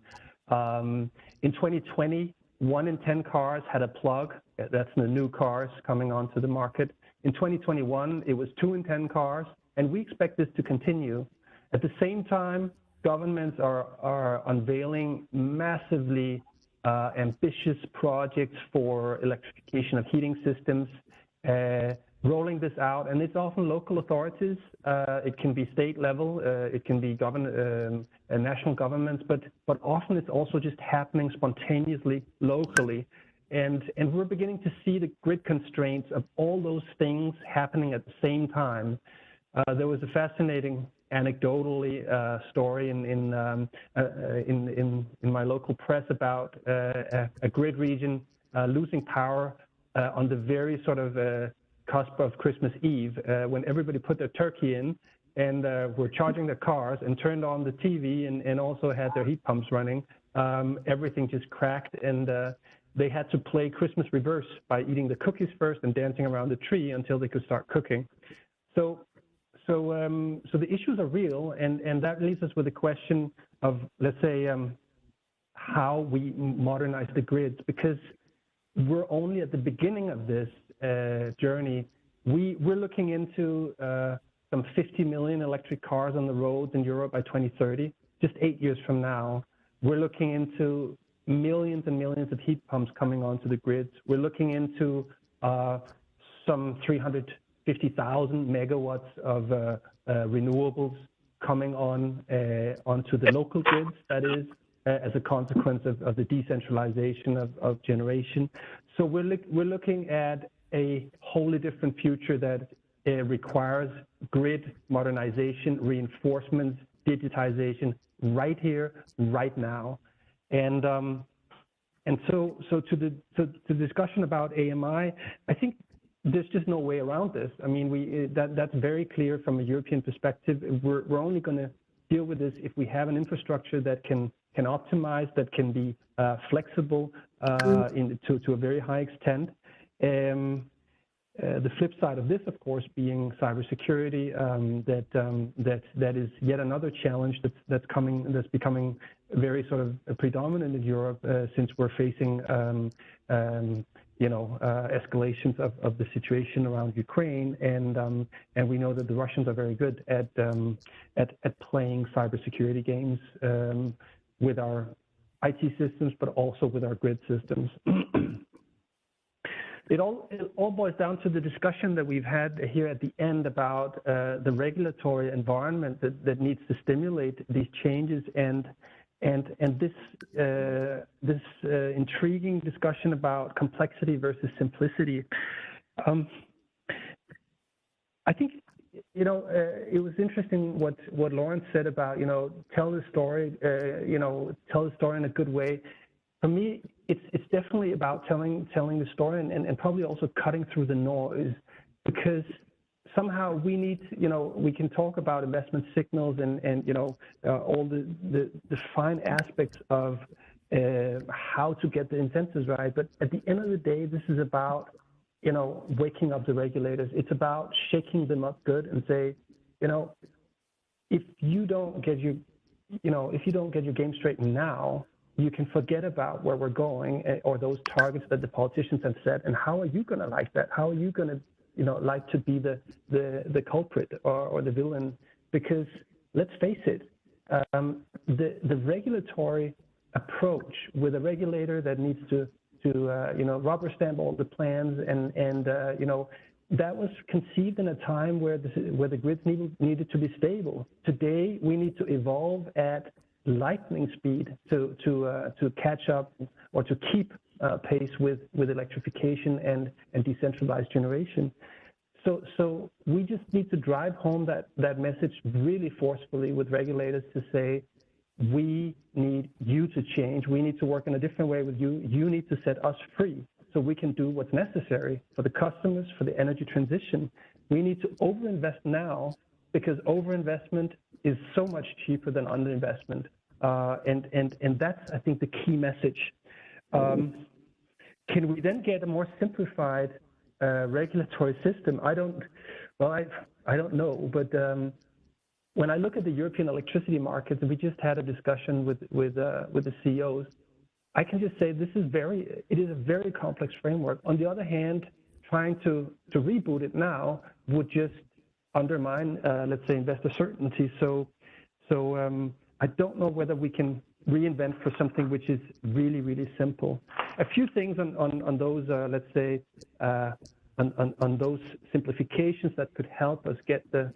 In 2020, 1 in 10 cars had a plug. That's the new cars coming onto the market. In 2021, it was 2 in 10 cars, and we expect this to continue. At the same time, governments are unveiling massively ambitious projects for electrification of heating systems, rolling this out, and it's often local authorities. It can be state level, it can be national governments, but often it's also just happening spontaneously locally. And we're beginning to see the grid constraints of all those things happening at the same time. There was a fascinating anecdotally story in my local press about a grid region losing power on the very sort of cusp of Christmas Eve, when everybody put their turkey in and were charging their cars and turned on the TV and also had their heat pumps running. Everything just cracked, and they had to play Christmas reverse by eating the cookies first and dancing around the tree until they could start cooking. So the issues are real, and that leaves us with a question of, let's say, how we modernize the grids, because we're only at the beginning of this journey. We're looking into some 50 million electric cars on the roads in Europe by 2030, just 8 years from now. We're looking into millions and millions of heat pumps coming onto the grids. We're looking into some 350,000 megawatts of renewables coming onto the local grids, that is, as a consequence of the decentralization of generation. So we're looking at a wholly different future that requires grid modernization, reinforcement, digitization right here, right now. And so to the discussion about AMI, I think there's just no way around this. I mean, that's very clear from a European perspective. We're only going to deal with this if we have an infrastructure that can optimize, that can be flexible to a very high extent. The flip side of this, of course, being cybersecurity, that is yet another challenge that's becoming very sort of predominant in Europe since we're facing escalations of the situation around Ukraine, and we know that the Russians are very good at playing cybersecurity games with our IT systems, but also with our grid systems. It all boils down to the discussion that we've had here at the end about the regulatory environment that needs to stimulate these changes, and this intriguing discussion about complexity versus simplicity. I think it was interesting what Lawrence said about tell the story in a good way. For me, it's definitely about telling the story and probably also cutting through the noise, because somehow we need, we can talk about investment signals and all the fine aspects of how to get the incentives right. But at the end of the day, this is about, waking up the regulators. It's about shaking them up good and say, if you don't get your game straight now, you can forget about where we're going or those targets that the politicians have set. And how are you going to like that? How are you going to, like to be the culprit or the villain? Because let's face it, the regulatory approach with a regulator that needs to rubber stamp all the plans and that was conceived in a time where the grids needed to be stable. Today, we need to evolve at lightning speed to catch up or to keep pace with electrification and decentralized generation. So we just need to drive home that message really forcefully with regulators to say, we need you to change. We need to work in a different way with you. You need to set us free so we can do what's necessary for the customers, for the energy transition. We need to overinvest now, because overinvestment is so much cheaper than underinvestment. And that's, I think, the key message. Can we then get a more simplified regulatory system? I don't know, but when I look at the European electricity markets, and we just had a discussion with the CEOs, I can just say it is a very complex framework. On the other hand, trying to reboot it now would just undermine, let's say, investor certainty. So I don't know whether we can reinvent for something which is really, really simple. A few things on those, let's say, on those simplifications that could help us get the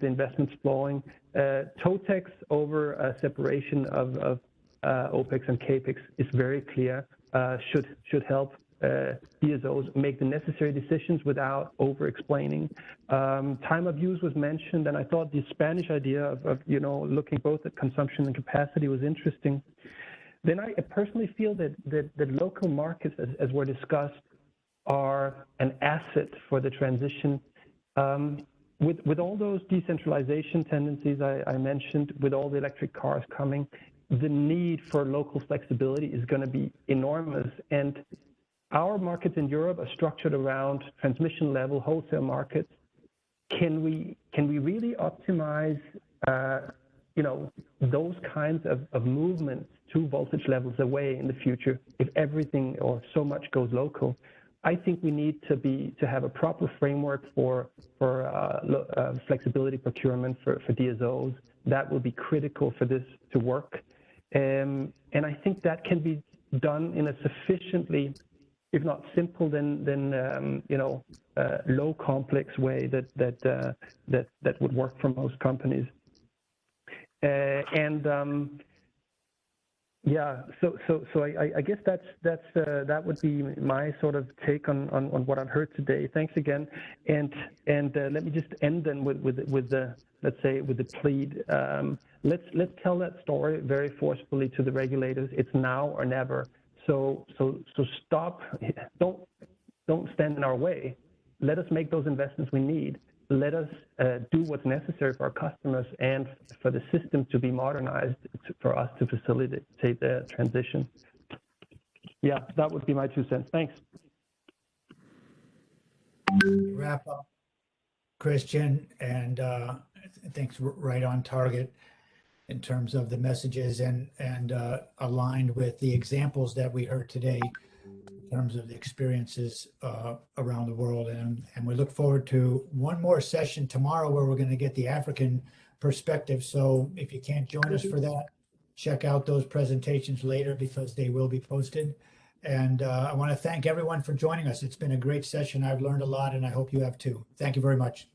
investments flowing. TOTEX over a separation of OPEX and CAPEX is very clear, should help DSOs make the necessary decisions without over-explaining. Time of use was mentioned, and I thought the Spanish idea of looking both at consumption and capacity was interesting. Then I personally feel that the local markets, as were discussed, are an asset for the transition. With all those decentralization tendencies I mentioned, with all the electric cars coming, the need for local flexibility is going to be enormous. And our markets in Europe are structured around transmission level wholesale markets. Can we really optimize those kinds of movements 2 voltage levels away in the future if everything or so much goes local? I think we need to have a proper framework for flexibility procurement for DSOs. That will be critical for this to work. And I think that can be done in a sufficiently, if not simple, then low complex way that would work for most companies. Yeah, so I guess that would be my sort of take on what I've heard today. Thanks again, and let me just end then with the, let's say, with the plead. Let's tell that story very forcefully to the regulators. It's now or never. So stop. Don't stand in our way. Let us make those investments we need. Let us do what's necessary for our customers and for the system to be modernized for us to facilitate the transition. Yeah, that would be my 2 cents. Thanks. Wrap up, Christian, and I think it's right on target in terms of the messages and aligned with the examples that we heard today in terms of the experiences around the world. And we look forward to one more session tomorrow where we're going to get the African perspective. So if you can't join us for that, check out those presentations later because they will be posted. And I want to thank everyone for joining us. It's been a great session. I've learned a lot and I hope you have too. Thank you very much.